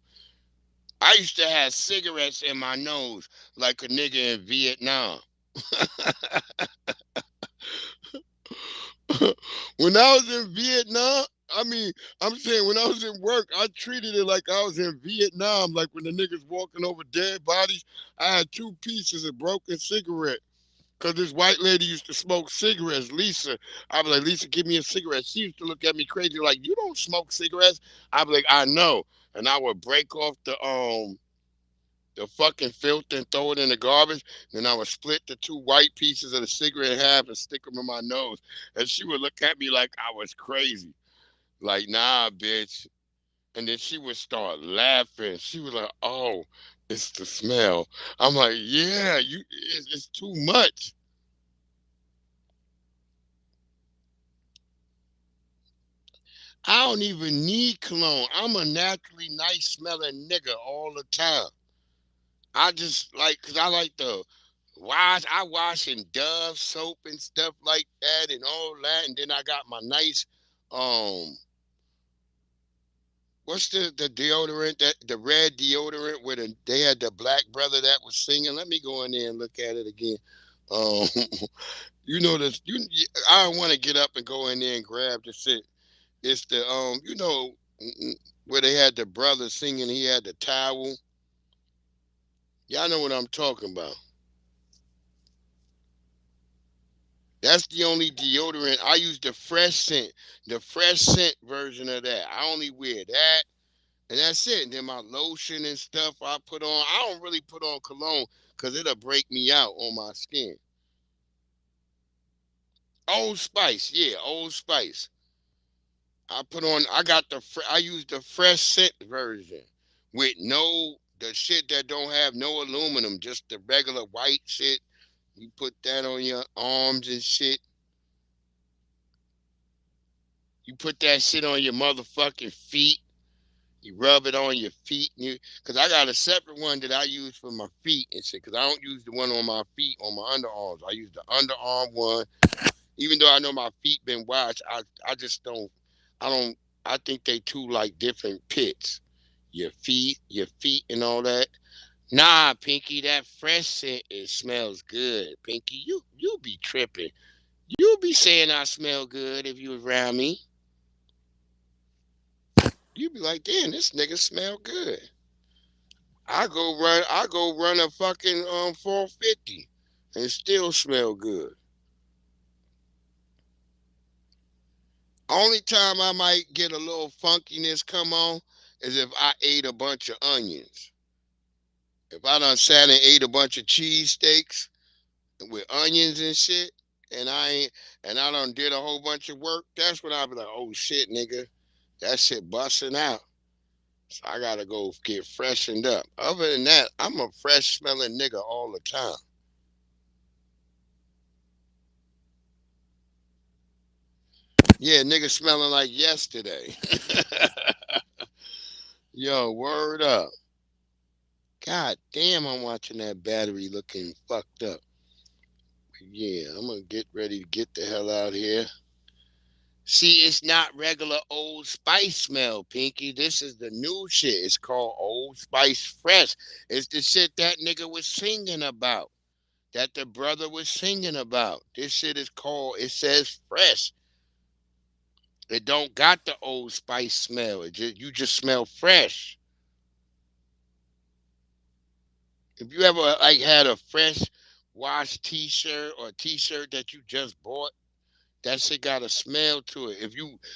I used to have cigarettes in my nose like a nigga in Vietnam. When I was in Vietnam, I mean, I'm saying when I was in work, I treated it like I was in Vietnam. Like when the niggas walking over dead bodies, I had 2 pieces of broken cigarette. Because this white lady used to smoke cigarettes, Lisa. I'd be like, Lisa, give me a cigarette. She used to look at me crazy like, you don't smoke cigarettes? I'd be like, I know. And I would break off the fucking filth and throw it in the garbage. Then I would split the 2 white pieces of the cigarette in half and stick them in my nose. And she would look at me like I was crazy. Like, nah, bitch. And then she would start laughing. She was like, oh, it's the smell. I'm like, yeah, it's too much. I don't even need cologne. I'm a naturally nice smelling nigga all the time. I just like, cause I like to wash. I wash in Dove soap and stuff like that and all that. And then I got my nice, what's the deodorant, that the red deodorant where they had the black brother that was singing. Let me go in there and look at it again. Um, you know this. I don't want to get up and go in there and grab the shit. It's the where they had the brother singing. He had the towel. Y'all know what I'm talking about. That's the only deodorant. I use the fresh scent version of that. I only wear that, and that's it. And then my lotion and stuff I put on. I don't really put on cologne because it'll break me out on my skin. Old Spice, yeah, Old Spice. I use the fresh scent version with the shit that don't have no aluminum, just the regular white shit. You put that on your arms and shit. You put that shit on your motherfucking feet. You rub it on your feet. Because I got a separate one that I use for my feet and shit. Because I don't use the one on my feet, on my underarms. I use the underarm one. Even though I know my feet been washed, I just don't, I think they two like different pits. Your feet and all that. Nah, Pinky, that fresh scent, it smells good. Pinky, you be tripping. You be saying I smell good if you around me. You be like, damn, this nigga smell good. I go run a fucking 450 and still smell good. Only time I might get a little funkiness come on is if I ate a bunch of onions. If I done sat and ate a bunch of cheesesteaks with onions and shit, and I done did a whole bunch of work, that's when I'll be like, oh shit, nigga, that shit busting out. So I gotta go get freshened up. Other than that, I'm a fresh smelling nigga all the time. Yeah, nigga smelling like yesterday. Yo, word up. God damn, I'm watching that battery looking fucked up. Yeah, I'm gonna get ready to get the hell out here. See, it's not regular Old Spice smell, Pinky. This is the new shit. It's called Old Spice Fresh. It's the shit that nigga was singing about. That the brother was singing about. This shit is called, it says fresh. It don't got the Old Spice smell. You just smell fresh. If you ever like had a fresh washed t-shirt or a t-shirt that you just bought, that shit got a smell to it.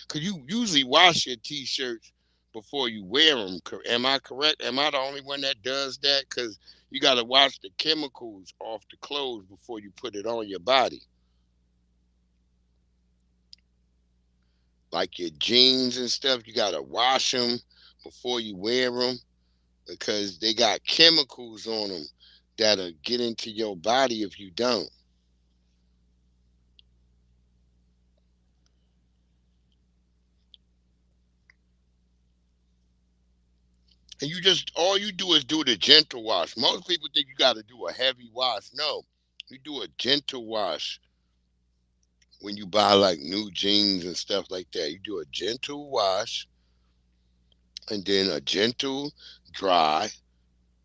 Cause you usually wash your t-shirts before you wear them. Am I correct? Am I the only one that does that? Cause you gotta wash the chemicals off the clothes before you put it on your body. Like your jeans and stuff, you gotta wash them before you wear them because they got chemicals on them that'll get into your body if you don't. And you just, all you do is do the gentle wash. Most people think you got to do a heavy wash. No, you do a gentle wash. When you buy like new jeans and stuff like that, you do a gentle wash and then a gentle dry.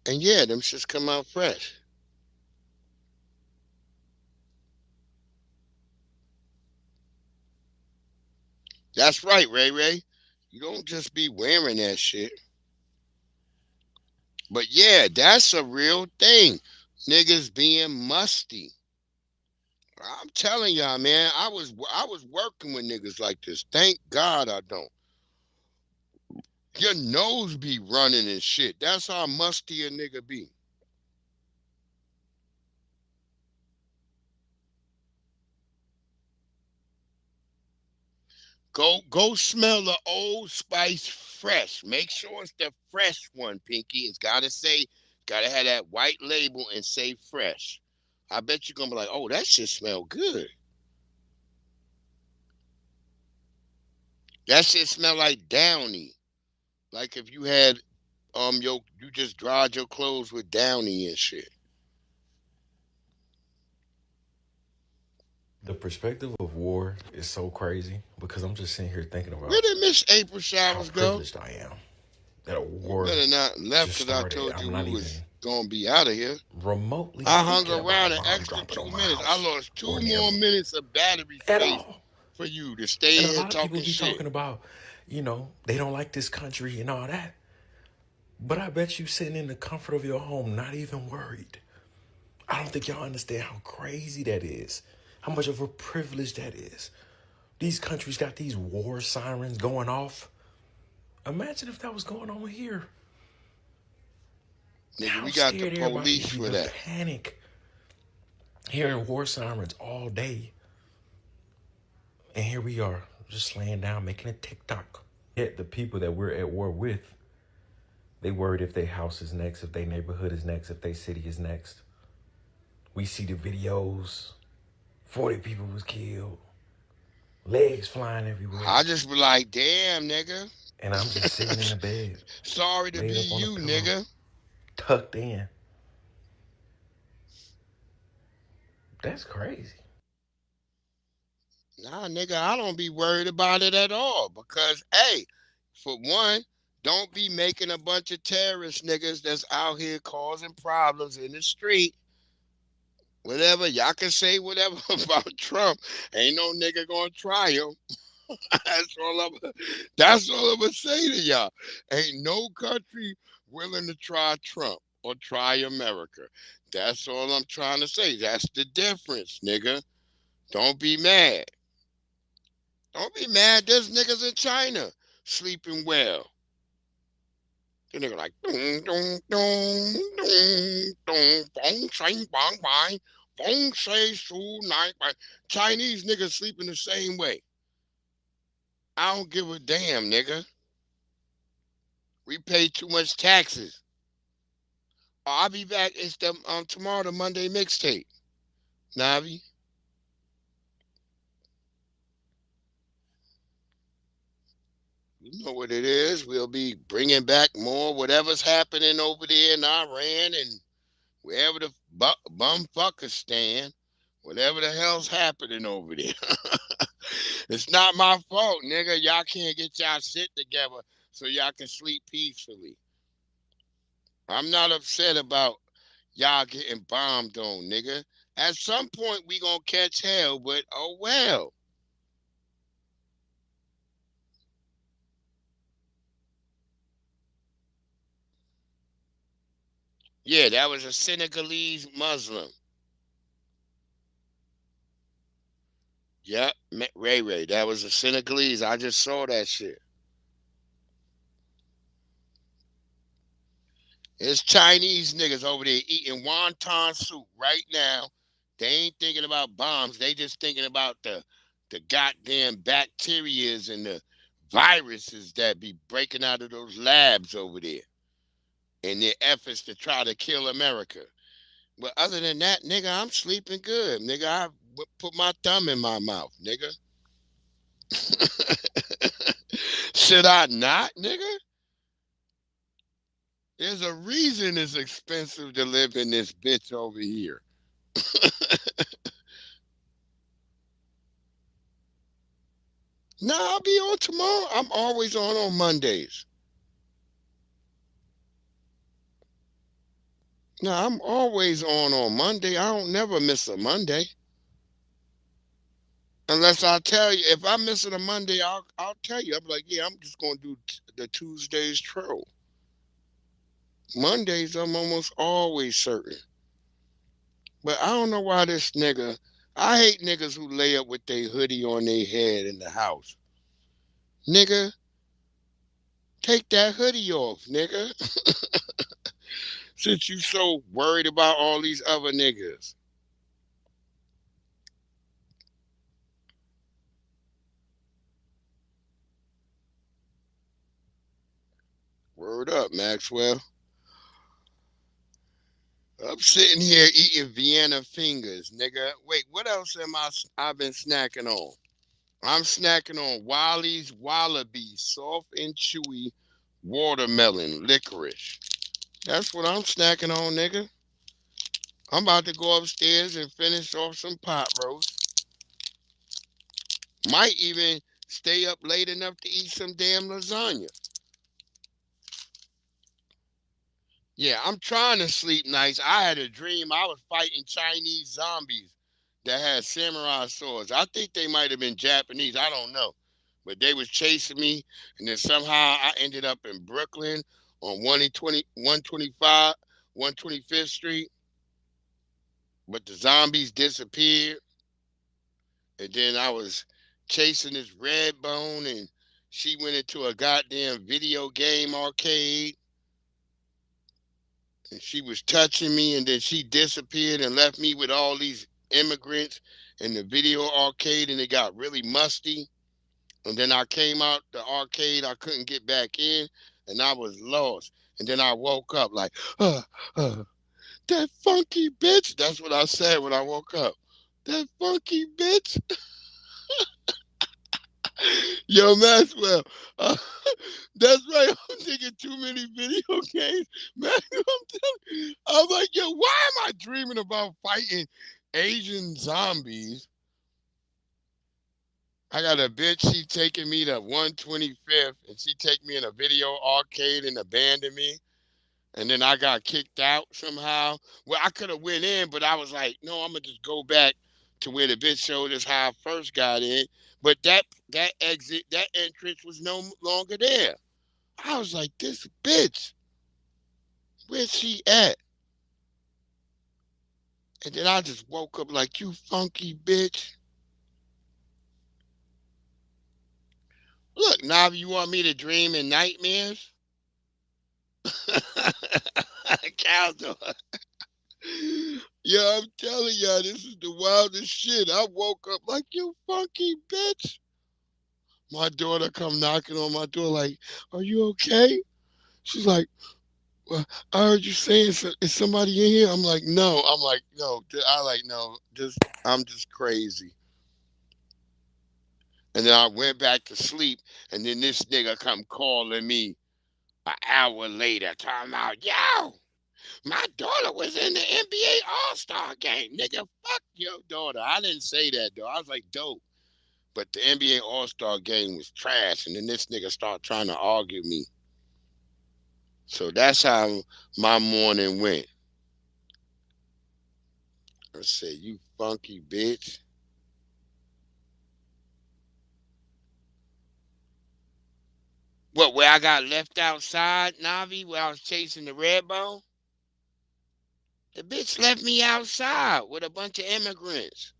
And yeah, them shits come out fresh. That's right, Ray Ray. You don't just be wearing that shit. But yeah, that's a real thing. Niggas being musty. I'm telling y'all, man, I was working with niggas like this. Thank God I don't. Your nose be running and shit. That's how musty a nigga be. Go smell the Old Spice fresh. Make sure it's the fresh one, Pinky. It's gotta have that white label and say fresh. I bet you're gonna be like, oh, that shit smell good. That shit smell like Downy. Like if you had you just dried your clothes with Downy and shit. The perspective of war is so crazy because I'm just sitting here thinking about where did Miss April Showers go? How privileged I am that a war better not left because I told you we was gonna be out of here. Remotely, I hung around an extra 2 minutes. I lost 2 more minutes of battery space for you to stay here talking shit. Talking about, they don't like this country and all that. But I bet you sitting in the comfort of your home, not even worried. I don't think y'all understand how crazy that is. How much of a privilege that is. These countries got these war sirens going off. Imagine if that was going on here. Nigga, we got the police for that. Panic. Hearing war sirens all day. And here we are, just laying down, making a TikTok. Yet the people that we're at war with, they worried if their house is next, if their neighborhood is next, if their city is next. We see the videos. 40 people was killed. Legs flying everywhere. I just be like, damn, nigga. And I'm just sitting in the bed. Sorry to be you, nigga. Tucked in. That's crazy. Nah, nigga, I don't be worried about it at all. Because, hey, for one, don't be making a bunch of terrorist niggas that's out here causing problems in the street. Whatever, y'all can say whatever about Trump. Ain't no nigga gonna try him. That's all I'm gonna say to y'all. Ain't no country willing to try Trump or try America. That's all I'm trying to say. That's the difference, nigga. Don't be mad. Don't be mad. There's niggas in China sleeping well. The nigga like dong dong dong dong dong bong shang bong bang bong say su nine. Chinese niggas sleeping the same way. I don't give a damn, nigga. We pay too much taxes. I'll be back. It's the tomorrow, the Monday mixtape. Navi. You know what it is. We'll be bringing back more whatever's happening over there in Iran and wherever the bumfuckers stand. Whatever the hell's happening over there. It's not my fault, nigga. Y'all can't get y'all shit together so y'all can sleep peacefully. I'm not upset about y'all getting bombed on, nigga. At some point, we gonna catch hell, but oh well. Yeah, that was a Senegalese Muslim. Yep, Ray. That was a Senegalese. I just saw that shit. It's Chinese niggas over there eating wonton soup right now. They ain't thinking about bombs. They just thinking about the goddamn bacterias and the viruses that be breaking out of those labs over there in their efforts to try to kill America. But other than that, nigga, I'm sleeping good. Nigga, I put my thumb in my mouth, nigga. Should I not, nigga? There's a reason it's expensive to live in this bitch over here. Nah, I'll be on tomorrow. I'm always on Mondays. Nah, I'm always on Monday. I don't never miss a Monday. Unless I tell you, if I'm missing a Monday, I'll tell you. I'm like, yeah, I'm just gonna do the Tuesdays troll. Mondays, I'm almost always certain. But I don't know why this nigga. I hate niggas who lay up with their hoodie on their head in the house. Nigga, take that hoodie off, nigga. Since you so worried about all these other niggas. Word up, Maxwell. I'm sitting here eating Vienna fingers, nigga. Wait, what else I've been snacking on? I'm snacking on Wally's Wallaby, soft and chewy watermelon licorice. That's what I'm snacking on, nigga. I'm about to go upstairs and finish off some pot roast. Might even stay up late enough to eat some damn lasagna. Yeah, I'm trying to sleep nice. I had a dream I was fighting Chinese zombies that had samurai swords. I think they might have been Japanese. I don't know. But they was chasing me, and then somehow I ended up in Brooklyn on 125, 125th Street. But the zombies disappeared. And then I was chasing this red bone, and she went into a goddamn video game arcade. And she was touching me, and then she disappeared and left me with all these immigrants in the video arcade, and it got really musty. And then I came out the arcade, I couldn't get back in, and I was lost. And then I woke up like, that funky bitch. That's what I said when I woke up. That funky bitch. Yo, Maxwell, that's right. I'm thinking too many video games. Man, I'm like, yo, why am I dreaming about fighting Asian zombies? I got a bitch, she taking me to 125th, and she take me in a video arcade and abandoned me. And then I got kicked out somehow. Well, I could have went in, but I was like, no, I'm going to just go back to where the bitch showed us how I first got in. But that exit, that entrance was no longer there. I was like, this bitch, where's she at? And then I just woke up like, you funky bitch. Look, Navi, you want me to dream in nightmares? Caldor. Yeah, I'm telling y'all, this is the wildest shit. I woke up like, you funky bitch. My daughter come knocking on my door like, are you okay? She's like, well, I heard you saying, is somebody in here? I'm like, no. I'm like, no. No, I'm just crazy. And then I went back to sleep, and then this nigga come calling me an hour later, talking about, yo, my daughter was in the NBA All-Star game. Nigga, fuck your daughter. I didn't say that, though. I was like, dope. But the NBA All-Star game was trash. And then this nigga started trying to argue me. So that's how my morning went. I said, you funky bitch. What, where I got left outside, Navi, where I was chasing the red bone? The bitch left me outside with a bunch of immigrants.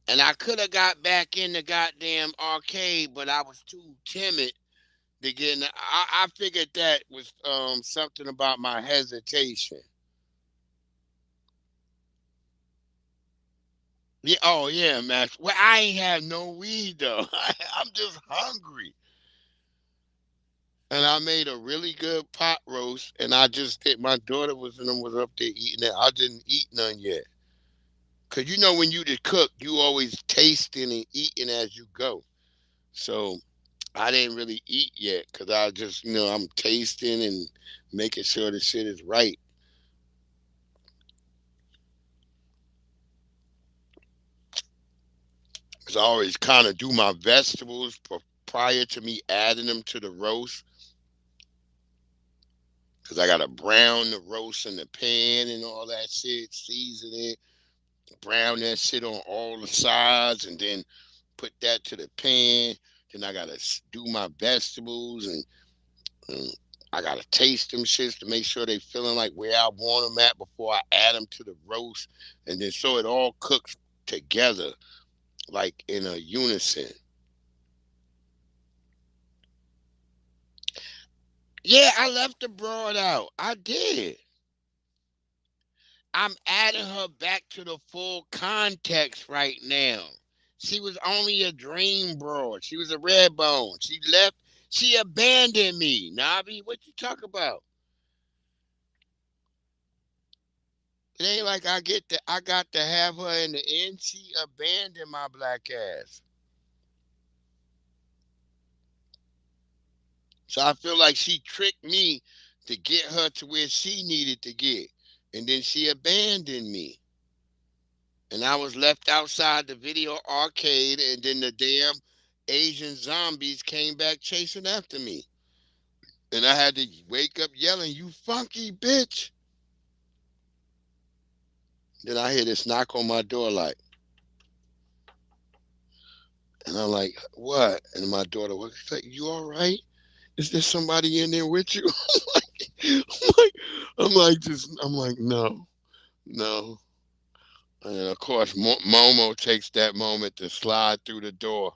And I could have got back in the goddamn arcade, but I was too timid to get in. I figured that was something about my hesitation. Yeah, oh yeah, Max. Well, I ain't have no weed though. I'm just hungry. And I made a really good pot roast, and I just did. My daughter was up there eating it. I didn't eat none yet. Cause you know when you just cook, you always tasting and eating as you go. So I didn't really eat yet because I just, I'm tasting and making sure the shit is right. Because I always kind of do my vegetables prior to me adding them to the roast. Because I got to brown the roast in the pan and all that shit, season it, brown that shit on all the sides, and then put that to the pan. Then I got to do my vegetables and I got to taste them shits to make sure they feeling like where I want them at before I add them to the roast. And then so it all cooks together like in a unison. Yeah, I left the broad out. I did. I'm adding her back to the full context right now. She was only a dream broad. She was a red bone. She left. She abandoned me. Nabi, what you talk about? It ain't like I got to have her in the end. She abandoned my black ass. So I feel like she tricked me to get her to where she needed to get. And then she abandoned me. And I was left outside the video arcade, and then the damn Asian zombies came back chasing after me. And I had to wake up yelling, "You funky bitch." Then I hear this knock on my door like, and I'm like, "What?" And my daughter was like, "You all right? Is there somebody in there with you?" I'm like, no. And of course, Momo takes that moment to slide through the door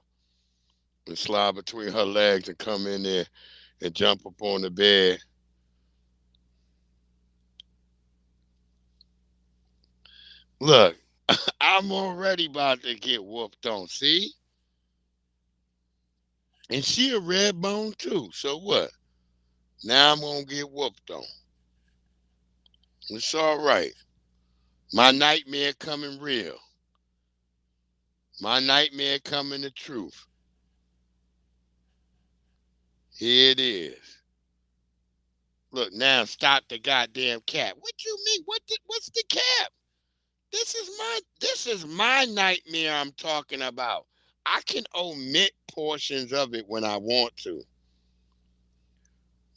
and slide between her legs and come in there and jump up on the bed. Look, I'm already about to get whooped on, see? And she a red bone too, so what? Now I'm gonna get whooped on. It's all right. My nightmare coming real. My nightmare coming the truth. Here it is. Look, now stop the goddamn cap. What you mean? What's the cap? This is my nightmare I'm talking about. I can omit portions of it when I want to.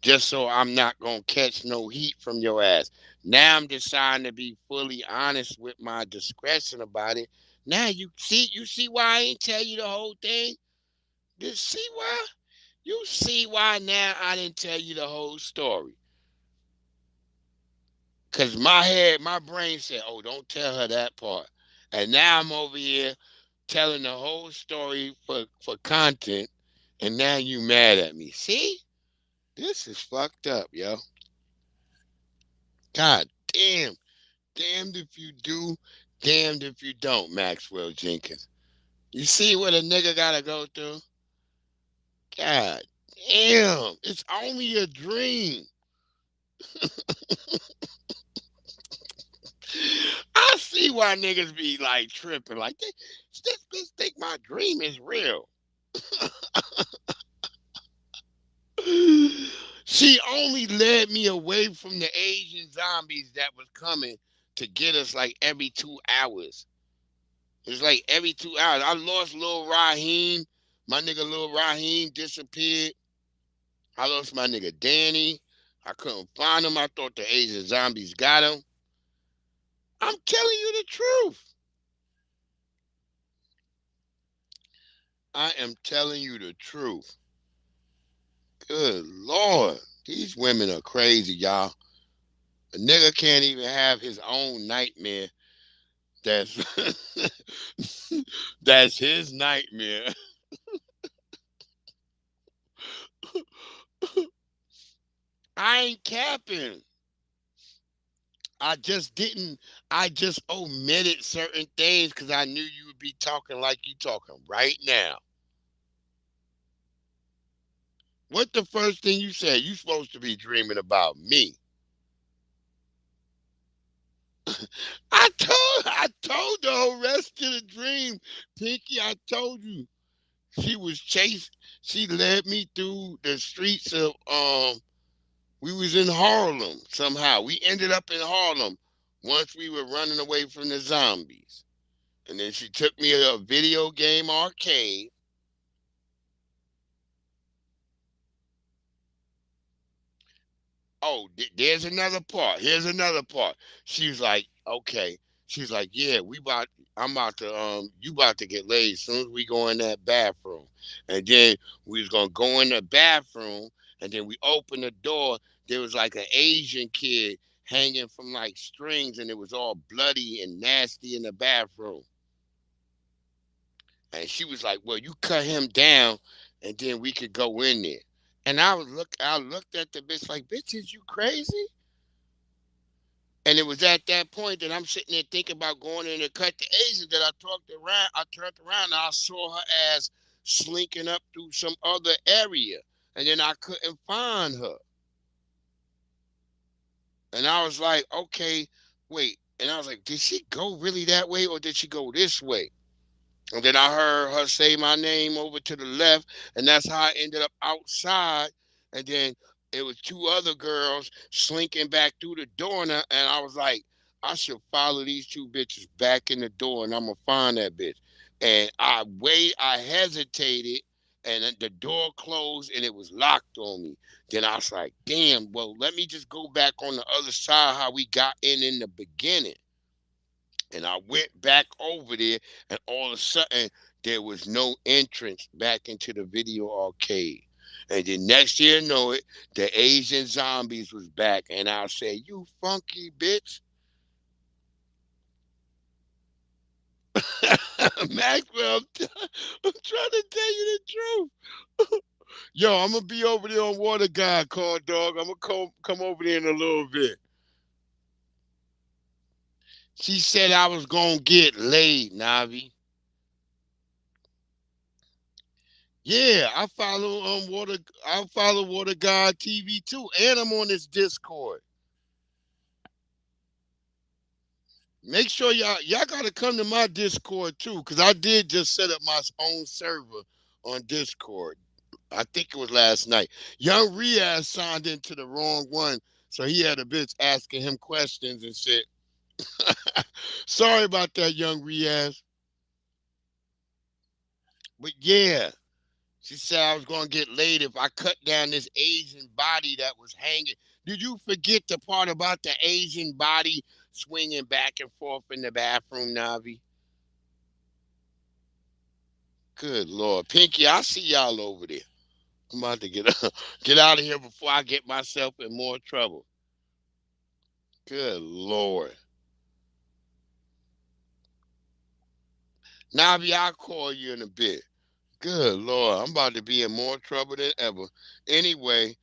Just so I'm not gonna catch no heat from your ass. Now I'm deciding to be fully honest with my discretion about it. Now you see why I ain't tell you the whole thing? You see why now I didn't tell you the whole story. Cause my brain said, "Oh, don't tell her that part." And now I'm over here telling the whole story for content, and now you mad at me. See? This is fucked up, yo. God damn. Damned if you do, damned if you don't, Maxwell Jenkins. You see what a nigga gotta go through? God damn. It's only a dream. I see why niggas be like tripping. Like, this think my dream is real. She only led me away from the Asian zombies that was coming to get us like every 2 hours. It's like every 2 hours. I lost Lil Raheem. My nigga Lil Raheem disappeared. I lost my nigga Danny. I couldn't find him. I thought the Asian zombies got him. I'm telling you the truth. I am telling you the truth. Good Lord. These women are crazy, y'all. A nigga can't even have his own nightmare. That's that's his nightmare. I ain't capping. I just omitted certain things because I knew you would be talking like you talking right now. What the first thing you said? You supposed to be dreaming about me. I told the whole rest of the dream, Pinky. I told you. She was chased. She led me through the streets of we was in Harlem somehow. We ended up in Harlem once we were running away from the zombies. And then she took me to a video game arcade. Oh, there's another part. Here's another part. She was like, okay. She's like, yeah, I'm about to you about to get laid as soon as we go in that bathroom. And then we was gonna go in the bathroom, and then we opened the door. There was like an Asian kid hanging from like strings, and it was all bloody and nasty in the bathroom. And she was like, well, you cut him down, and then we could go in there. And I looked at the bitch like, bitch, is you crazy? And it was at that point that I'm sitting there thinking about going in and cut the Asian that I turned around and I saw her ass slinking up through some other area. And then I couldn't find her. And I was like, okay, wait. And I was like, did she go really that way or did she go this way? And then I heard her say my name over to the left, and that's how I ended up outside. And then it was two other girls slinking back through the door, and I was like, I should follow these two bitches back in the door, and I'm gonna find that bitch. And I hesitated, and then the door closed, and it was locked on me. Then I was like, damn, well, let me just go back on the other side how we got in the beginning. And I went back over there, and all of a sudden, there was no entrance back into the video arcade. And then next year, know it, the Asian zombies was back. And I said, you funky bitch. Maxwell, I'm trying to tell you the truth. Yo, I'm going to be over there on Water God, Call Dog. I'm going to come over there in a little bit. She said I was going to get laid, Navi. Yeah, I follow Water God TV too, and I'm on this Discord. Make sure y'all gotta come to my Discord too, because I did just set up my own server on Discord. I think it was last night. Young Riaz signed into the wrong one, so he had a bitch asking him questions and shit. Sorry about that, Young Riaz. But yeah. She said I was going to get laid if I cut down this Asian body that was hanging. Did you forget the part about the Asian body swinging back and forth in the bathroom, Navi? Good Lord. Pinky, I see y'all over there. I'm about to get out of here before I get myself in more trouble. Good Lord. Navi, I'll call you in a bit. Good Lord. I'm about to be in more trouble than ever. Anyway,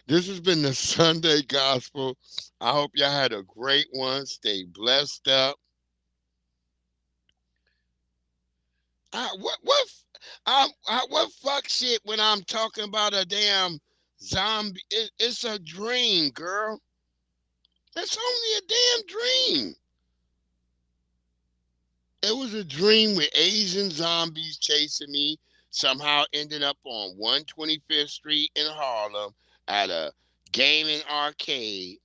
this has been the Sunday Gospel. I hope y'all had a great one. Stay blessed up. What fuck shit when I'm talking about a damn zombie? It's a dream, girl. It's only a damn dream. It was a dream with Asian zombies chasing me. Somehow ended up on 125th Street in Harlem at a gaming arcade.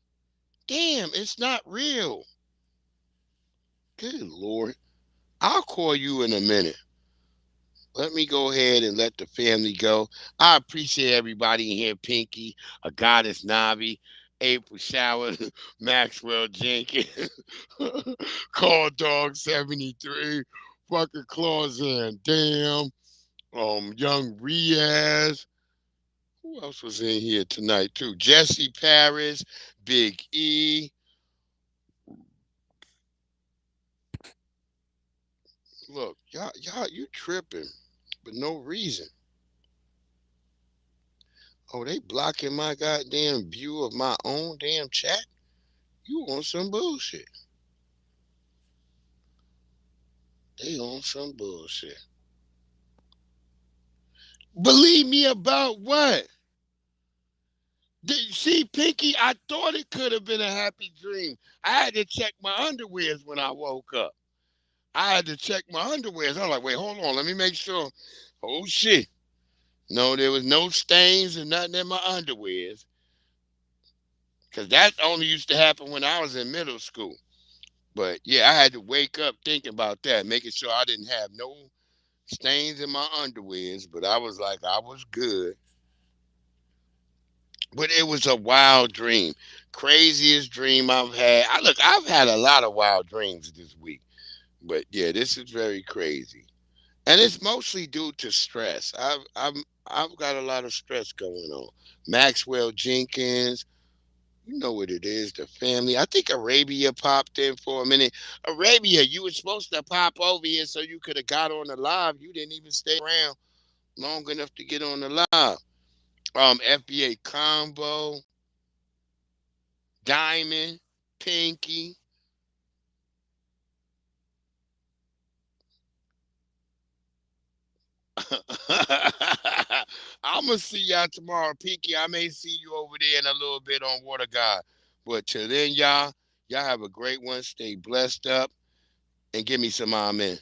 Damn, it's not real. Good Lord. I'll call you in a minute. Let me go ahead and let the family go. I appreciate everybody in here. Pinky, a goddess Navi, April Shower, Maxwell Jenkins, Call Dog 73, fucking Clausen, damn, Young Riaz. Who else was in here tonight too? Jesse Paris, Big E. Look, y'all, you tripping, but no reason. Oh, they blocking my goddamn view of my own damn chat? You on some bullshit. They on some bullshit. Believe me about what? See, Pinky, I thought it could have been a happy dream. I had to check my underwears when I woke up. I had to check my underwears. I was like, wait, hold on, let me make sure. Oh shit. No, there was no stains and nothing in my underwears. Cause that only used to happen when I was in middle school. But yeah, I had to wake up thinking about that, making sure I didn't have no stains in my underwears. But I was like, I was good. But it was a wild dream. Craziest dream I've had. I've had a lot of wild dreams this week. But yeah, this is very crazy. And it's mostly due to stress. I've got a lot of stress going on. Maxwell Jenkins, you know what it is, the family. I think Arabia popped in for a minute. Arabia, you were supposed to pop over here so you could have got on the live. You didn't even stay around long enough to get on the live. FBA Combo, Diamond, Pinky. I'm going to see y'all tomorrow, Pinky. I may see you over there in a little bit on Water God. But till then, y'all have a great one. Stay blessed up and give me some amen.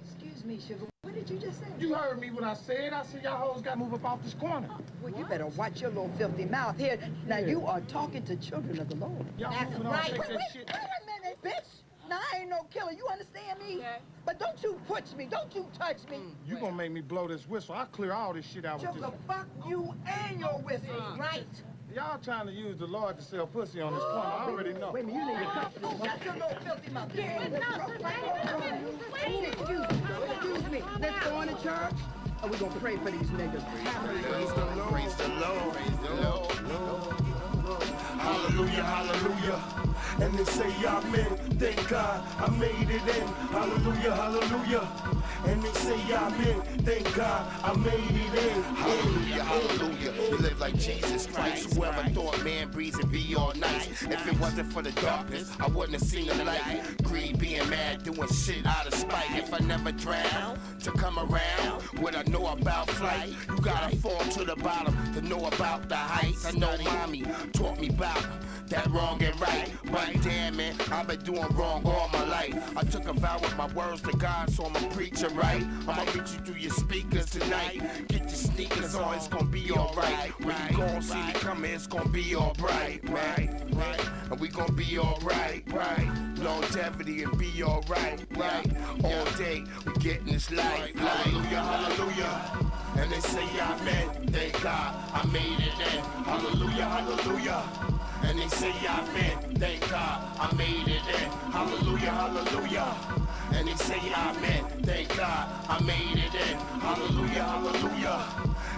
Excuse me, sugar. What did you just say? You heard me when I said y'all hoes got to move up off this corner. Well, you better watch your little filthy mouth here. Now, you are talking to children of the Lord. That's right. Wait a minute, bitch. Now, I ain't no killer. You understand me? Okay. But don't you push me. Don't you touch me. You gonna make me blow this whistle. I'll clear all this shit out with this. Fuck you and your whistle. Right. Y'all trying to use the Lord to sell pussy on this corner. I already know. Wait a minute, you need to touch me. That's your little filthy mouth. Excuse me. Let's go on to church. Or we gonna pray for these niggas. Praise the Lord. Praise the Lord. Praise the Lord. Hallelujah, hallelujah. And they say amen. Thank God I made it in. Hallelujah, hallelujah. And they say amen. Thank God I made it in. Hallelujah, hallelujah. You live like Jesus Christ. Whoever thought man breathes and be all nice. If it wasn't for the darkness, I wouldn't have seen the light. Greed, being mad, doing shit out of spite. If I never drown to come around, what I know about flight, you gotta fall to the bottom to know about the heights. I know mommy taught me about that wrong and right. But damn it, I've been doing wrong all my life. I took a vow with my words to God, so I'ma preach it right. I'ma reach you through your speakers tonight. Get your sneakers on, it's gonna be alright. When you gon' see me coming, it's gonna be alright, right? And we gonna be alright, right? Longevity and be alright, right? All day, we getting this life. Hallelujah, hallelujah. And they say amen, thank God I made it in. Hallelujah, hallelujah. And they say amen, thank God I made it in. Hallelujah, hallelujah. And they say amen, thank God I made it in. Hallelujah, hallelujah.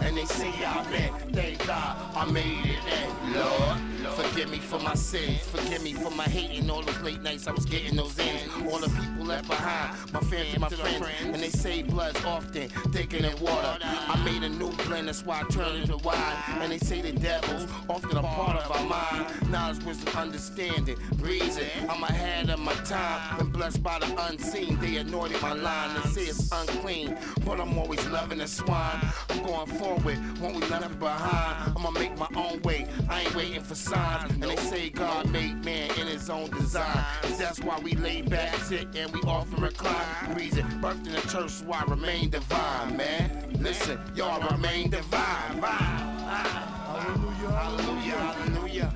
And they say amen, thank God I made it in. Lord, forgive me for my sins. Forgive me for my hating. All those late nights I was getting those in. All the people left behind, my family, my friends. And they say blood's often thicker than water. I made a new blend, that's why I turned into wine. And they say the devil's often a part of our mind. Knowledge, wisdom, understanding, breezing. I'm ahead of my time. Been blessed by the unseen. They anointed my line. They say it's unclean, but I'm always loving the swine. I'm going forward, won't we left behind. I'ma make my own way, I ain't waiting for signs. And they say God made man in his own design. That's why we lay back, sit, and we often recline. Reason, birthed in the church, so I remain divine, man. Listen, y'all remain divine. Hallelujah, hallelujah, hallelujah.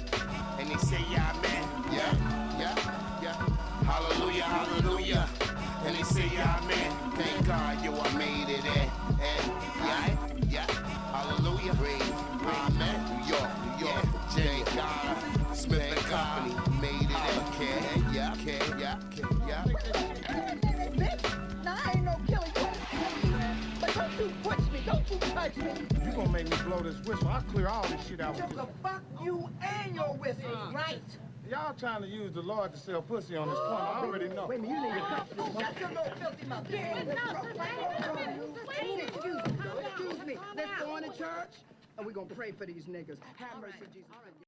And they say amen, yeah. Hallelujah, hallelujah. And they say amen. Thank God, yo, I made it in. And yeah. Hallelujah. Amen. New York, Virginia, Ghana, Smith and Company, made it in. Okay, yeah. Now, I ain't no killer. You understand me? But don't you push me. Don't you touch me. You gonna make me blow this whistle. I'll clear all this shit out with this. Fuck you and your whistle. Right. Y'all trying to use the Lord to sell pussy on this corner. I already know. Wait a minute, you need to touch me. That's your little filthy mouth. Excuse me. Let's go on to church. And we're going to pray for these niggas. Have mercy, Jesus.